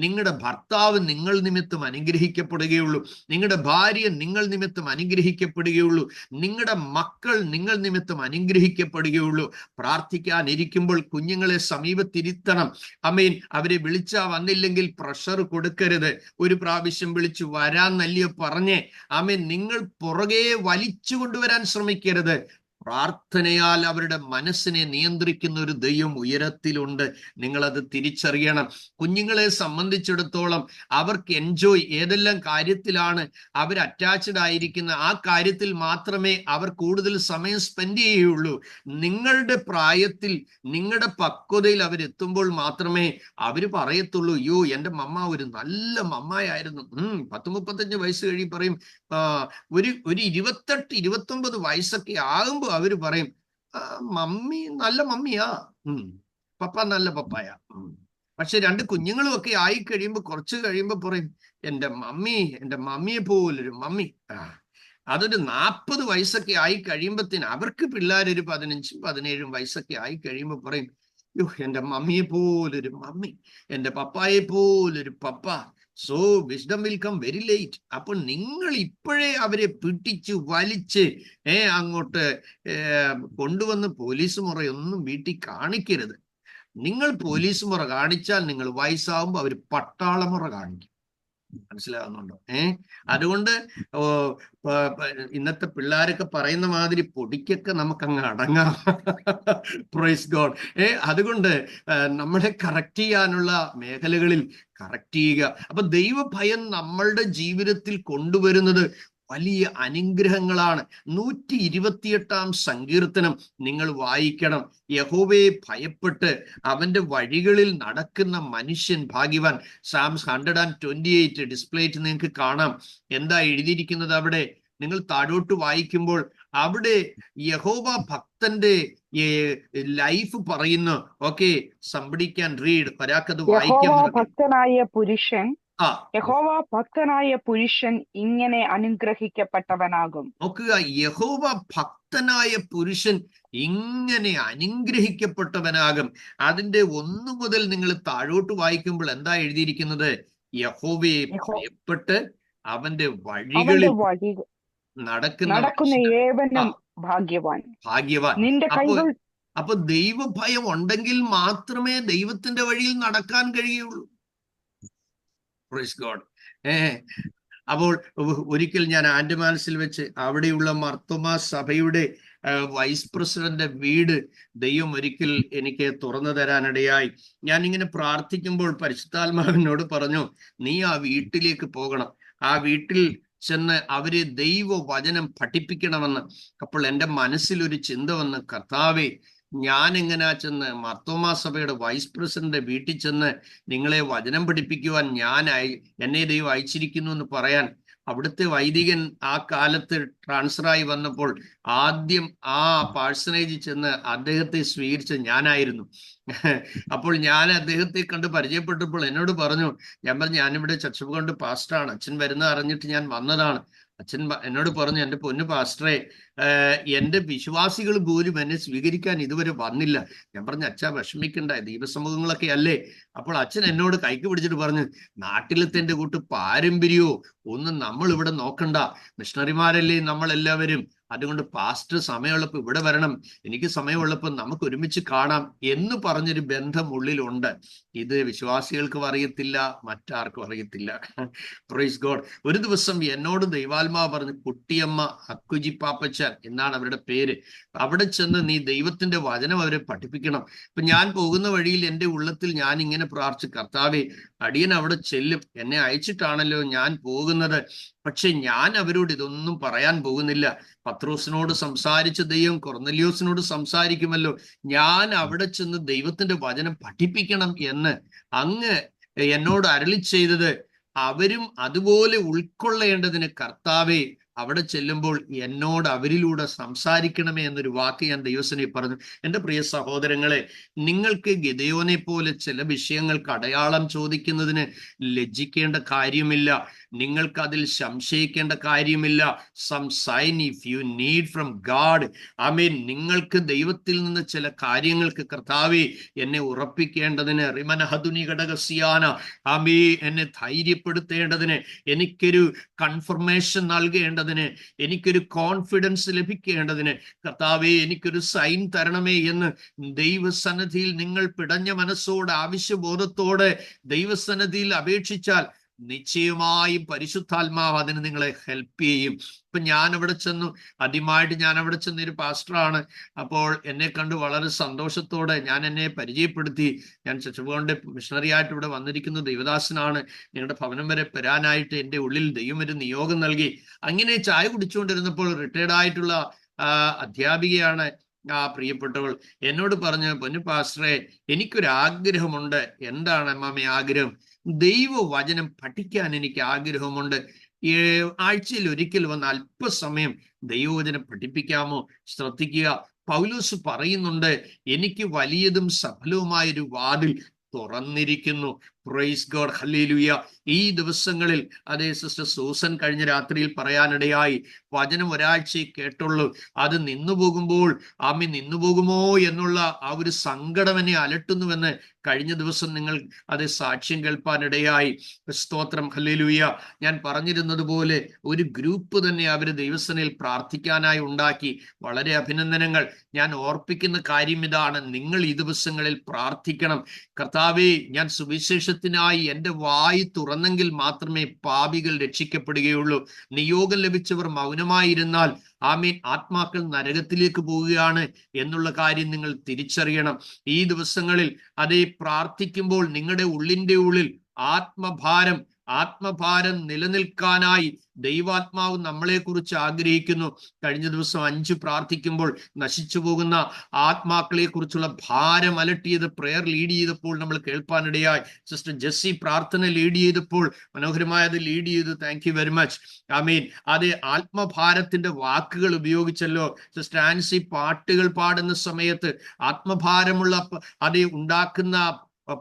നിങ്ങളുടെ ഭർത്താവ് നിങ്ങൾ നിമിത്തം അനുഗ്രഹിക്കപ്പെടുകയുള്ളൂ, നിങ്ങളുടെ ഭാര്യ നിങ്ങൾ നിമിത്തം അനുഗ്രഹിക്കപ്പെടുകയുള്ളൂ, നിങ്ങളുടെ മക്കൾ നിങ്ങൾ നിമിത്തം അനുഗ്രഹിക്കപ്പെടുകയുള്ളൂ. പ്രാർത്ഥിക്കാനിരിക്കുമ്പോൾ കുഞ്ഞുങ്ങളെ സമീപത്തിരുത്തണം. ആമേൻ. അവരെ വിളിച്ചാ വന്നില്ലെങ്കിൽ പ്രഷർ കൊടുക്കരുത്. ഒരു പ്രാവശ്യം വിളിച്ചു വരാന്നല്ലയോ പറഞ്ഞേ, ആമേൻ. നിങ്ങൾ പുറകെ വലിച്ചു കൊണ്ടുവരാൻ ശ്രമിക്കരുത്. പ്രാർത്ഥനയാൽ അവരുടെ മനസ്സിനെ നിയന്ത്രിക്കുന്ന ഒരു ദൈവം ഉയരത്തിലുണ്ട്. നിങ്ങളത് തിരിച്ചറിയണം. കുഞ്ഞുങ്ങളെ സംബന്ധിച്ചിടത്തോളം അവർക്ക് എൻജോയ് ഏതെല്ലാം കാര്യത്തിലാണ് അവർ അറ്റാച്ച്ഡ് ആയിരിക്കുന്ന ആ കാര്യത്തിൽ മാത്രമേ അവർ കൂടുതൽ സമയം സ്പെൻഡ് ചെയ്യുകയുള്ളൂ. നിങ്ങളുടെ പ്രായത്തിൽ, നിങ്ങളുടെ പക്വതയിൽ അവരെത്തുമ്പോൾ മാത്രമേ അവർ പറയത്തുള്ളൂ, അയ്യോ എൻ്റെ മമ്മ ഒരു നല്ല മമ്മയായിരുന്നു. 10-35 വയസ്സ് കഴിയും പറയും, ഒരു 28-29 വയസ്സൊക്കെ ആകുമ്പോൾ അവര് പറയും, മമ്മി നല്ല മമ്മിയാ, പപ്പ നല്ല പപ്പായ. പക്ഷെ 2 കുഞ്ഞുങ്ങളും ഒക്കെ ആയി കഴിയുമ്പോൾ, കുറച്ച് കഴിയുമ്പോൾ പറയും, എൻ്റെ മമ്മിയെ പോലൊരു മമ്മി. അതൊരു 40 വയസ്സൊക്കെ ആയി കഴിയുമ്പത്തിന് അവർക്ക് പിള്ളേരൊരു 15-17 വയസ്സൊക്കെ ആയി കഴിയുമ്പോൾ പറയും, യോ എൻ്റെ മമ്മിയെ പോലൊരു മമ്മി, എൻ്റെ പപ്പായെ പോലൊരു papa. So wisdom will come very late. അപ്പൊ നിങ്ങൾ ഇപ്പോഴേ അവരെ പിടിച്ച് വലിച്ച് അങ്ങോട്ട് കൊണ്ടുവന്ന് പോലീസ് മുറയൊന്നും വീട്ടിൽ കാണിക്കരുത്. നിങ്ങൾ പോലീസ് മുറ കാണിച്ചാൽ നിങ്ങൾ വയസ്സാവുമ്പോൾ അവർ പട്ടാളമുറ കാണിക്കും. മനസ്സിലാകുന്നുണ്ടോ? അതുകൊണ്ട് ഇന്നത്തെ പിള്ളേരൊക്കെ പറയുന്ന മാതിരി പൊടിക്കൊക്കെ നമുക്കങ്ങ് അടങ്ങാം. Praise God. അതുകൊണ്ട് നമ്മളെ കറക്റ്റ് ചെയ്യാനുള്ള മേഖലകളിൽ കറക്റ്റ് ചെയ്യുക. അപ്പൊ ദൈവഭയം നമ്മളുടെ ജീവിതത്തിൽ കൊണ്ടുവരുന്നത് വലിയ അനുഗ്രഹങ്ങളാണ്. 128-ാം സങ്കീർത്തനം നിങ്ങൾ വായിക്കണം. യഹോവയെ ഭയപ്പെട്ട് അവന്റെ വഴികളിൽ നടക്കുന്ന മനുഷ്യൻ ഭാഗ്യവാൻ. സാംസ് 128 ഡിസ്പ്ലേറ്റ് നിങ്ങൾക്ക് കാണാം. എന്താ എഴുതിയിരിക്കുന്നത് അവിടെ? നിങ്ങൾ താഴോട്ട് വായിക്കുമ്പോൾ അവിടെ യഹോവ ഭക്തന്റെ ലൈഫ് പറയുന്നു. Okay, somebody can read. ഒരാൾക്കത് വായിക്കാൻ. യഹോവ ഭക്തനായ പുരുഷൻ ഇങ്ങനെ അനുഗ്രഹിക്കപ്പെട്ടവനാകും. നോക്കുക, യഹോവ ഭക്തനായ പുരുഷൻ ഇങ്ങനെ അനുഗ്രഹിക്കപ്പെട്ടവനാകും. അതിന്റെ 1 മുതൽ നിങ്ങൾ താഴോട്ട് വായിക്കുമ്പോൾ എന്താ എഴുതിയിരിക്കുന്നത്? യഹോവയെ ഭയപ്പെട്ട് അവന്റെ വഴികളിൽ നടക്കുന്ന ഏവനും ഭാഗ്യവാൻ. നിന്റെ കൈകൾ. അപ്പൊ ദൈവഭയം ഉണ്ടെങ്കിൽ മാത്രമേ ദൈവത്തിന്റെ വഴിയിൽ നടക്കാൻ കഴിയുള്ളൂ. Price God. അപ്പോൾ ഒരിക്കൽ ഞാൻ ആൻഡമാൻസിൽ വെച്ച് അവിടെയുള്ള മർത്തോമാ സഭയുടെ വൈസ് പ്രസിഡന്റ് വീട് ദൈവം ഒരിക്കൽ എനിക്ക് തുറന്നു തരാനിടയായി. ഞാൻ ഇങ്ങനെ പ്രാർത്ഥിക്കുമ്പോൾ പരിശുദ്ധാത്മാവിനോട് പറഞ്ഞു, നീ ആ വീട്ടിലേക്ക് പോകണം, ആ വീട്ടിൽ ചെന്ന് അവരെ ദൈവ വചനം പഠിപ്പിക്കണമെന്ന്. അപ്പോൾ എൻ്റെ മനസ്സിലൊരു ചിന്ത വന്ന്, കർത്താവേ, ഞാൻ എങ്ങനെയാ ചെന്ന് മർത്തോമാ സഭയുടെ വൈസ് പ്രസിഡന്റ് വീട്ടിൽ ചെന്ന് നിങ്ങളെ വചനം പഠിപ്പിക്കുവാൻ എന്നെ ദൈവം അയച്ചിരിക്കുന്നു എന്ന് പറയാൻ? അവിടുത്തെ വൈദികൻ ആ കാലത്ത് ട്രാൻസ്ഫറായി വന്നപ്പോൾ ആദ്യം ആ പാഴ്സണേജിൽ ചെന്ന് അദ്ദേഹത്തെ സ്വീകരിച്ച ഞാനായിരുന്നു. അപ്പോൾ ഞാൻ അദ്ദേഹത്തെ കണ്ട് പരിചയപ്പെട്ടപ്പോൾ എന്നോട് പറഞ്ഞു, ഞാനിവിടെ ചർച്ച് കൊണ്ട് പാസ്റ്ററാണ്, അച്ഛൻ വരുന്ന അറിഞ്ഞിട്ട് ഞാൻ വന്നതാണ്. അച്ഛൻ എന്നോട് പറഞ്ഞു, എൻ്റെ പൊന്നു പാസ്റ്ററെ, എൻ്റെ വിശ്വാസികൾ പോലും എന്നെ സ്വീകരിക്കാൻ ഇതുവരെ വന്നില്ല. ഞാൻ പറഞ്ഞു, അച്ഛാ വിഷമിക്കണ്ട, ദൈവസമൂഹങ്ങളൊക്കെ അല്ലേ. അപ്പോൾ അച്ഛൻ എന്നോട് കൈക്ക് പിടിച്ചിട്ട് പറഞ്ഞു, നാട്ടിലത്തെ എൻ്റെ കൂട്ട് പാരമ്പര്യമോ ഒന്നും നമ്മൾ ഇവിടെ നോക്കണ്ട, മിഷണറിമാരല്ലേ നമ്മളെല്ലാവരും, അതുകൊണ്ട് പാസ്റ്റർ സമയമുള്ളപ്പോൾ ഇവിടെ വരണം, എനിക്ക് സമയമുള്ളപ്പോൾ നമുക്ക് ഒരുമിച്ച് കാണാം എന്ന് പറഞ്ഞൊരു ബന്ധം ഉള്ളിലുണ്ട്. ഇത് വിശ്വാസികൾക്കും അറിയത്തില്ല, മറ്റാർക്കും അറിയത്തില്ല. Praise God. ഒരു ദിവസം എന്നോട് ദൈവാത്മാവ് പറഞ്ഞു, കുട്ടിയമ്മ അക്കുജി പാപ്പച്ചൻ എന്നാണ് അവരുടെ പേര്, അവിടെ ചെന്ന് നീ ദൈവത്തിന്റെ വചനം അവരെ പഠിപ്പിക്കണം. ഇപ്പൊ ഞാൻ പോകുന്ന വഴിയിൽ എൻ്റെ ഉള്ളത്തിൽ ഞാൻ ഇങ്ങനെ പ്രാർത്ഥിച്ചു, കർത്താവേ, അടിയൻ അവിടെ ചെല്ലും, എന്നെ അയച്ചിട്ടാണല്ലോ ഞാൻ പോകുന്നത്, പക്ഷെ ഞാൻ അവരോട് ഇതൊന്നും പറയാൻ പോകുന്നില്ല. പത്രോസിനോട് സംസാരിച്ച ദൈവം കൊർന്നലിയോസിനോട് സംസാരിക്കുമല്ലോ, ഞാൻ അവിടെ ചെന്ന് ദൈവത്തിന്റെ വചനം പഠിപ്പിക്കണം എന്ന് അങ്ങ് എന്നോട് അരുളി ചെയ്തത് അവരും അതുപോലെ ഉൾക്കൊള്ളേണ്ടതിന് കർത്താവേ, അവിടെ ചെല്ലുമ്പോൾ എന്നോട് അവരിലൂടെ സംസാരിക്കണമേ എന്നൊരു വാക്ക് ഞാൻ ദൈവസനെ പറഞ്ഞു. എൻ്റെ പ്രിയ സഹോദരങ്ങളെ, നിങ്ങൾക്ക് ഗിദെയോനെ പോലെ ചില വിഷയങ്ങൾക്ക് അടയാളം ചോദിക്കുന്നതിന് ലജ്ജിക്കേണ്ട കാര്യമില്ല, നിങ്ങൾക്ക് അതിൽ സംശയിക്കേണ്ട കാര്യമില്ല. Some sign if you need from God. Amen. നിങ്ങൾക്ക് ദൈവത്തിൽ നിന്ന് ചില കാര്യങ്ങൾക്ക് കർത്താവേ എന്നെ ഉറപ്പിക്കേണ്ടതിന്, റിമനഹദുനി ഘടകസിയാന, ആമേ, എന്നെ ധൈര്യപ്പെടുത്തേണ്ടതിന്, എനിക്കൊരു കൺഫർമേഷൻ നൽകേണ്ടതിന്, എനിക്കൊരു കോൺഫിഡൻസ് ലഭിക്കേണ്ടതിന്, കർത്താവേ എനിക്കൊരു സൈൻ തരണമേ എന്ന് ദൈവസന്നിധിയിൽ നിങ്ങൾ പിടഞ്ഞ മനസ്സോട് ആവശ്യബോധത്തോടെ ദൈവസന്നിധിയിൽ അപേക്ഷിച്ചാൽ നിശ്ചയമായും പരിശുദ്ധാത്മാവ് അതിന് നിങ്ങളെ ഹെൽപ്പ് ചെയ്യും. ഇപ്പൊ ഞാൻ അവിടെ ചെന്നു, ആദ്യമായിട്ട് ഞാൻ അവിടെ ചെന്ന ഒരു പാസ്റ്ററാണ്. അപ്പോൾ എന്നെ കണ്ട് വളരെ സന്തോഷത്തോടെ ഞാൻ എന്നെ പരിചയപ്പെടുത്തി. ഞാൻ ചച്ചുപോണ്ട് മിഷണറി ആയിട്ട് ഇവിടെ വന്നിരിക്കുന്ന ദൈവദാസനാണ്, നിങ്ങളുടെ ഭവനം വരെ വരാനായിട്ട് എൻ്റെ ഉള്ളിൽ ദൈവം ഒരു നിയോഗം നൽകി. അങ്ങനെ ചായ കുടിച്ചുകൊണ്ടിരുന്നപ്പോൾ റിട്ടയർഡ് ആയിട്ടുള്ള അധ്യാപികയാണ് ആ പ്രിയപ്പെട്ടവൾ. എന്നോട് പറഞ്ഞു, പൊന്നു പാസ്റ്ററെ, എനിക്കൊരാഗ്രഹമുണ്ട്. എന്താണ് അമ്മാമേ ആഗ്രഹം? ദൈവവചനം പഠിക്കാൻ എനിക്ക് ആഗ്രഹമുണ്ട്. ആഴ്ചയിൽ ഒരിക്കൽ വന്ന് അല്പസമയം ദൈവവചനം പഠിപ്പിക്കാമോ? ശ്രദ്ധിക്കുക, പൗലോസ് പറയുന്നുണ്ട്, എനിക്ക് വലിയതും സഫലവുമായൊരു വാതിൽ തുറന്നിരിക്കുന്നു. Price God, hallelujah. ഈ ദിവസങ്ങളിൽ അതേ സിസ്റ്റർ സൂസൻ കഴിഞ്ഞ രാത്രിയിൽ പറയാനിടയായി, വചനം ഒരാഴ്ചയെ കേട്ടുള്ളൂ, അത് നിന്നുപോകുമ്പോൾ നിന്നുപോകുമോ എന്നുള്ള ആ ഒരു സങ്കടം എന്നെ അലട്ടുന്നുവെന്ന് കഴിഞ്ഞ ദിവസം നിങ്ങൾ അത് സാക്ഷ്യം കേൾപ്പാനിടയായി. സ്തോത്രം, ഹല്ലേലൂയ. ഞാൻ പറഞ്ഞിരുന്നത് പോലെ ഒരു ഗ്രൂപ്പ് തന്നെ അവർ ദൈവസനയിൽ പ്രാർത്ഥിക്കാനായി ഉണ്ടാക്കി. വളരെ അഭിനന്ദനങ്ങൾ. ഞാൻ ഓർപ്പിക്കുന്ന കാര്യം ഇതാണ്, നിങ്ങൾ ഈ ദിവസങ്ങളിൽ പ്രാർത്ഥിക്കണം. കർത്താവേ, ഞാൻ സുവിശേഷത്തിനായി എൻ്റെ വായി തുറന്നെങ്കിൽ മാത്രമേ പാപികൾ രക്ഷിക്കപ്പെടുകയുള്ളൂ. നിയോഗം ലഭിച്ചവർ മൗനമായിരുന്നാൽ ആമേൻ, ആത്മാക്കൾ നരകത്തിലേക്ക് പോവുകയാണ് എന്നുള്ള കാര്യം നിങ്ങൾ തിരിച്ചറിയണം. ഈ ദിവസങ്ങളിൽ അതേ പ്രാർത്ഥിക്കുമ്പോൾ നിങ്ങളുടെ ഉള്ളിൻ്റെ ഉള്ളിൽ ആത്മഭാരം നിലനിൽക്കാനായി ദൈവാത്മാവ് നമ്മളെ കുറിച്ച് ആഗ്രഹിക്കുന്നു. കഴിഞ്ഞ ദിവസം 5 പ്രാർത്ഥിക്കുമ്പോൾ നശിച്ചു പോകുന്ന ആത്മാക്കളെ കുറിച്ചുള്ള ഭാരം അലട്ടിയത് പ്രെയർ ലീഡ് ചെയ്തപ്പോൾ നമ്മൾ കേൾപ്പാനിടയായി. സിസ്റ്റർ ജെസ്സി പ്രാർത്ഥന ലീഡ് ചെയ്തപ്പോൾ മനോഹരമായത് ലീഡ് ചെയ്തു. Thank you very much. Amen. അത് ആത്മഭാരത്തിന്റെ വാക്കുകൾ ഉപയോഗിച്ചല്ലോ. സിസ്റ്റർ ആൻസി പാട്ടുകൾ പാടുന്ന സമയത്ത് ആത്മഭാരമുള്ള അത് ഉണ്ടാക്കുന്ന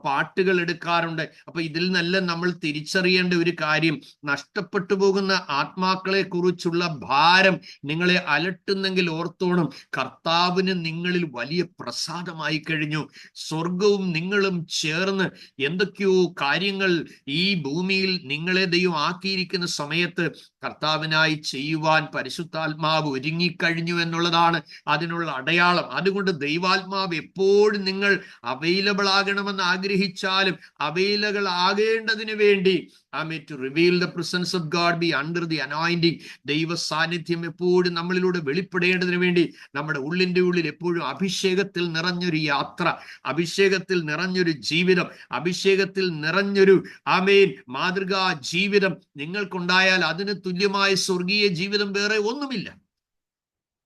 പാട്ടുകൾ എടുക്കാറുണ്ട്. അപ്പൊ ഇതിൽ നിന്നെല്ലാം നമ്മൾ തിരിച്ചറിയേണ്ട ഒരു കാര്യം, നഷ്ടപ്പെട്ടു പോകുന്ന ആത്മാക്കളെ കുറിച്ചുള്ള ഭാരം നിങ്ങളെ അലട്ടുന്നെങ്കിൽ ഓർത്തോണം, കർത്താവിന് നിങ്ങളിൽ വലിയ പ്രസാദമായി കഴിഞ്ഞു. സ്വർഗവും നിങ്ങളും ചേർന്ന് എന്തൊക്കെയോ കാര്യങ്ങൾ ഈ ഭൂമിയിൽ നിങ്ങളെ ദൈവം ആക്കിയിരിക്കുന്ന സമയത്ത് കർത്താവിനായി ചെയ്യുവാൻ പരിശുദ്ധാത്മാവ് ഒരുങ്ങിക്കഴിഞ്ഞു എന്നുള്ളതാണ് അതിനുള്ള അടയാളം. അതുകൊണ്ട് ദൈവാത്മാവ് എപ്പോഴും നിങ്ങൾ അവൈലബിൾ ആകണമെന്ന് ആഗ്രഹിച്ചാലും അവൈലബിൾ ആകേണ്ടതിന് വേണ്ടി to reveal the presence of God, be under the anointing. ദൈവ സാന്നിധ്യം എപ്പോഴും നമ്മളിലൂടെ വെളിപ്പെടേണ്ടതിന് വേണ്ടി നമ്മുടെ ഉള്ളിൻ്റെ ഉള്ളിൽ എപ്പോഴും അഭിഷേകത്തിൽ നിറഞ്ഞൊരു യാത്ര, അഭിഷേകത്തിൽ നിറഞ്ഞൊരു ജീവിതം, അഭിഷേകത്തിൽ നിറഞ്ഞൊരു മാതൃകാ ജീവിതം നിങ്ങൾക്കുണ്ടായാൽ അതിന് തുല്യമായ സ്വർഗീയ ജീവിതം വേറെ ഒന്നുമില്ല.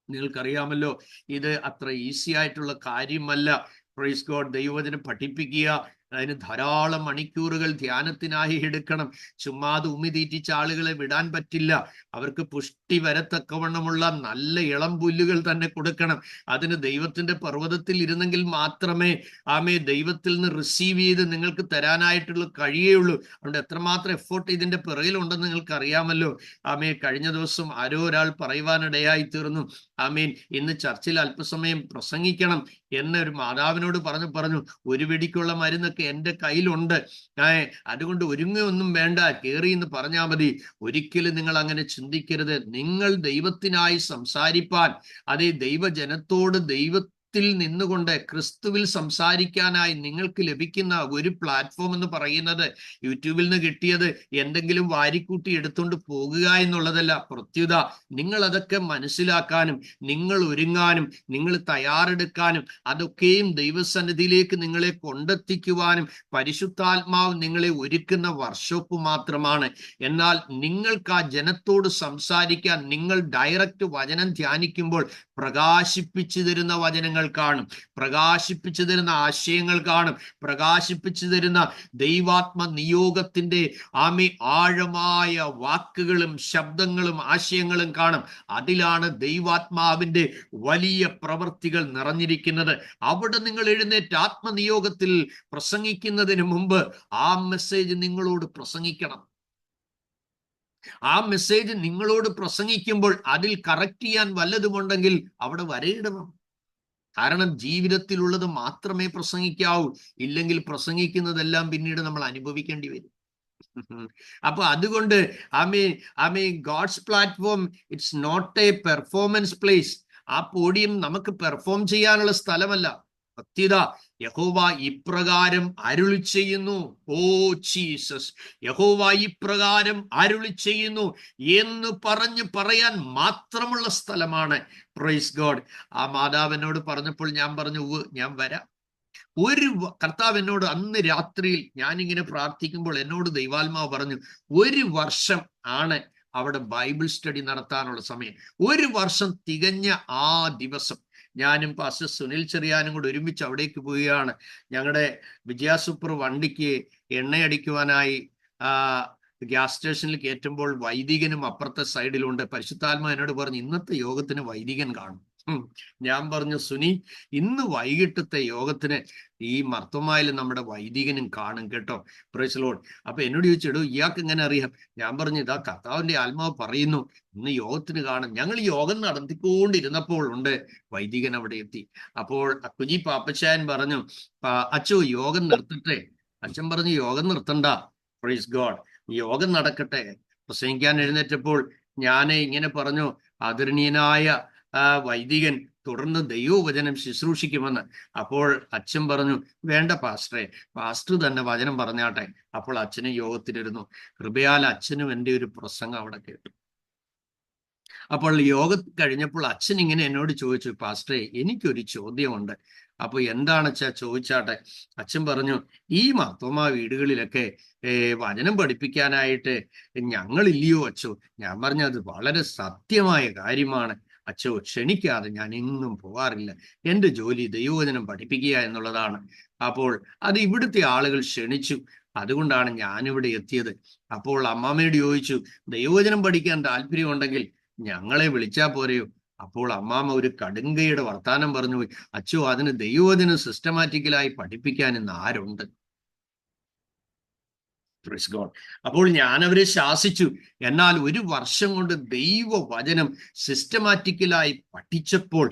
നിങ്ങൾക്കറിയാമല്ലോ, ഇത് അത്ര ഈസി ആയിട്ടുള്ള കാര്യമല്ല. Praise God. ദൈവവചനം പഠിപ്പിക്കുക, അതിന് ധാരാളം മണിക്കൂറുകൾ ധ്യാനത്തിനായി എടുക്കണം. ചുമ്മാതെ ഉമിതീറ്റിച്ച ആളുകളെ വിടാൻ പറ്റില്ല. അവർക്ക് പുഷ്ടി വരത്തക്കവണ്ണമുള്ള നല്ല ഇളം പുല്ലുകൾ തന്നെ കൊടുക്കണം. അതിന് ദൈവത്തിന്റെ പർവ്വതത്തിൽ ഇരുന്നെങ്കിൽ മാത്രമേ ദൈവത്തിൽ നിന്ന് റിസീവ് ചെയ്ത് നിങ്ങൾക്ക് തരാനായിട്ടുള്ള കഴിയുള്ളൂ. അതുകൊണ്ട് എത്രമാത്രം എഫോർട്ട് ഇതിന്റെ പിറകിലുണ്ടെന്ന് നിങ്ങൾക്ക് അറിയാമല്ലോ. കഴിഞ്ഞ ദിവസം ആരോ ഒരാൾ പറയുവാനിടയായി തീർന്നു, ഇന്ന് ചർച്ചിൽ അല്പസമയം പ്രസംഗിക്കണം എന്നൊരു മാതാവിനോട് പറഞ്ഞു ഒരു വെടിക്കുള്ള മരുന്നൊക്കെ എൻ്റെ കയ്യിലുണ്ട്, അതുകൊണ്ട് ഒരുങ്ങൊന്നും വേണ്ട, കേറി എന്ന് പറഞ്ഞാൽ മതി. ഒരിക്കലും നിങ്ങൾ അങ്ങനെ ചിന്തിക്കരുത്. നിങ്ങൾ ദൈവത്തിനായി സംസാരിപ്പാൻ, അതേ ദൈവജനത്തോട് ദൈവത്തിൽ നിന്നുകൊണ്ട് ക്രിസ്തുവിൽ സംസാരിക്കാനായി നിങ്ങൾക്ക് ലഭിക്കുന്ന ഒരു പ്ലാറ്റ്ഫോം എന്ന് പറയുന്നത് യൂട്യൂബിൽ നിന്ന് കിട്ടിയത് എന്തെങ്കിലും വാരിക്കൂട്ടി എടുത്തുകൊണ്ട് പോകുക എന്നുള്ളതല്ല. പ്രത്യുത നിങ്ങൾ അതൊക്കെ മനസ്സിലാക്കാനും നിങ്ങൾ ഒരുങ്ങാനും നിങ്ങൾ തയ്യാറെടുക്കാനും അതൊക്കെയും ദൈവസന്നിധിയിലേക്ക് നിങ്ങളെ കൊണ്ടെത്തിക്കുവാനും പരിശുദ്ധാത്മാവ് നിങ്ങളെ ഒരുക്കുന്ന വർക്ക്ഷോപ്പ് മാത്രമാണ്. എന്നാൽ നിങ്ങൾക്ക് ആ ജനത്തോട് സംസാരിക്കാൻ, നിങ്ങൾ ഡയറക്റ്റ് വചനം ധ്യാനിക്കുമ്പോൾ പ്രകാശിപ്പിച്ചു തരുന്ന വചനങ്ങൾ കാണും, പ്രകാശിപ്പിച്ചു തരുന്ന ആശയങ്ങൾ കാണും, പ്രകാശിപ്പിച്ചു തരുന്ന ദൈവാത്മ നിയോഗത്തിന്റെ ആഴമായ വാക്കുകളും ശബ്ദങ്ങളും ആശയങ്ങളും കാണും. അതിലാണ് ദൈവാത്മാവിന്റെ വലിയ പ്രവൃത്തികൾ നിറഞ്ഞിരിക്കുന്നത്. അവിടെ നിങ്ങൾ എഴുന്നേറ്റ് ആത്മനിയോഗത്തിൽ പ്രസംഗിക്കുന്നതിന് മുമ്പ് ആ മെസ്സേജ് നിങ്ങളോട് പ്രസംഗിക്കണം. ആ മെസ്സേജ് നിങ്ങളോട് പ്രസംഗിക്കുമ്പോൾ അതിൽ കറക്റ്റ് ചെയ്യാൻ വല്ലതുമുണ്ടെങ്കിൽ അവിടെ വരയിടണം. കാരണം ജീവിതത്തിലുള്ളത് മാത്രമേ പ്രസംഗിക്കാവൂ, ഇല്ലെങ്കിൽ പ്രസംഗിക്കുന്നതെല്ലാം പിന്നീട് നമ്മൾ അനുഭവിക്കേണ്ടി വരും. അപ്പൊ അതുകൊണ്ട് God's platform it's not a performance place. ആ പോഡിയം നമുക്ക് പെർഫോം ചെയ്യാനുള്ള സ്ഥലമല്ല. സത്യത യഹോവ ഇപ്രകാരം അരുളി ചെയ്യുന്നു, ഓ ജീസസ്, യഹോവ ഇപ്രകാരം അരുളി ചെയ്യുന്നു എന്ന് പറയാൻ മാത്രമുള്ള സ്ഥലമാണ്. Praise God. ആ മാതാവ് എന്നോട് പറഞ്ഞപ്പോൾ ഞാൻ പറഞ്ഞു, ഞാൻ വരാം. കർത്താവ് എന്നോട് അന്ന് രാത്രിയിൽ ഞാനിങ്ങനെ പ്രാർത്ഥിക്കുമ്പോൾ എന്നോട് ദൈവാത്മാവ് പറഞ്ഞു, 1 വർഷം ആണ് അവിടെ ബൈബിൾ സ്റ്റഡി നടത്താനുള്ള സമയം. 1 വർഷം തികഞ്ഞ ആ ദിവസം ഞാനും പാസ്റ്റർ സുനിൽ ചെറിയാനും കൂടെ ഒരുമിച്ച് അവിടേക്ക് പോവുകയാണ്. ഞങ്ങളുടെ വിജയ സൂപ്പർ വണ്ടിക്ക് എണ്ണയടിക്കുവാനായി ഗ്യാസ് സ്റ്റേഷനിൽ കയറ്റുമ്പോൾ വൈദികനും അപ്പുറത്തെ സൈഡിലുണ്ട്. പരിശുദ്ധാത്മാ എന്നോട് പറഞ്ഞു, ഇന്നത്തെ യോഗത്തിന് വൈദികൻ കാണും. ഞാൻ പറഞ്ഞു, സുനി, ഇന്ന് വൈകിട്ടത്തെ യോഗത്തിന് ഈ മർത്തോമായിൽ നമ്മുടെ വൈദികനും കാണും കേട്ടോ. Praise lord. അപ്പൊ എന്നോട് ചോദിച്ചിടൂ, ഇയാൾക്ക് എങ്ങനെ അറിയാം? ഞാൻ പറഞ്ഞു, ഇതാ കർത്താവിന്റെ ആത്മാവ് പറയുന്നു, ഇന്ന് യോഗത്തിന് കാണും. ഞങ്ങൾ യോഗം നടത്തിക്കൊണ്ടിരുന്നപ്പോൾ ഉണ്ട് വൈദികൻ അവിടെ എത്തി. അപ്പോൾ കുഞ്ഞി പാപ്പച്ചായൻ പറഞ്ഞു, അച്ചോ യോഗം നിർത്തട്ടെ. അച്ഛൻ പറഞ്ഞു, യോഗം നിർത്തണ്ട, പ്രൈസ് ഗോഡ്, യോഗം നടക്കട്ടെ. പ്രസംഗിക്കാൻ എഴുന്നേറ്റപ്പോൾ ഞാൻ ഇങ്ങനെ പറഞ്ഞു, ആദരണീയനായ വൈദികൻ തുടർന്ന് ദൈവവചനം ശുശ്രൂഷിക്കുമെന്ന്. അപ്പോൾ അച്ഛൻ പറഞ്ഞു, വേണ്ട പാസ്റ്ററെ, പാസ്റ്റർ തന്നെ വചനം പറഞ്ഞാട്ടെ. അപ്പോൾ അച്ഛനും യോഗത്തിലിരുന്നു. കൃപയാൽ അച്ഛനും എൻ്റെ ഒരു പ്രസംഗം അവിടെ കേട്ടു. അപ്പോൾ യോഗം കഴിഞ്ഞപ്പോൾ അച്ഛൻ ഇങ്ങനെ എന്നോട് ചോദിച്ചു, പാസ്റ്ററെ, എനിക്കൊരു ചോദ്യമുണ്ട്. അപ്പൊ എന്താണ് അച്ഛാ, ചോദിച്ചാട്ടെ. അച്ഛൻ പറഞ്ഞു, ഈ മാർത്തോമാ വീടുകളിലൊക്കെ വചനം പഠിപ്പിക്കാനായിട്ട് ഞങ്ങളില്ലയോ അച്ഛോ? ഞാൻ പറഞ്ഞു, അത് വളരെ സത്യമായ കാര്യമാണ് അച്ഛോ, ക്ഷണിക്കാതെ ഞാൻ എങ്ങും പോകാറില്ല. എൻ്റെ ജോലി ദൈവവചനം പഠിപ്പിക്കുക എന്നുള്ളതാണ്. അപ്പോൾ അത് ഇവിടുത്തെ ആളുകൾ ക്ഷണിച്ചു, അതുകൊണ്ടാണ് ഞാനിവിടെ എത്തിയത്. അപ്പോൾ അമ്മാമ്മയോട് ചോദിച്ചു, ദൈവവചനം പഠിക്കാൻ താല്പര്യമുണ്ടെങ്കിൽ ഞങ്ങളെ വിളിച്ചാൽ പോരെയോ? അപ്പോൾ അമ്മാമ്മ ഒരു കടുങ്കയുടെ വർത്താനം പറഞ്ഞു പോയി, അച്ഛോ, അതിന് ദൈവവചനം സിസ്റ്റമാറ്റിക്കലായി പഠിപ്പിക്കാൻ ഇന്ന് ആരുണ്ട്? അപ്പോൾ ഞാൻ അവരെ ശാസിച്ചു. എന്നാൽ 1 വർഷം കൊണ്ട് ദൈവവചനം സിസ്റ്റമാറ്റിക്കലായി പഠിച്ചപ്പോൾ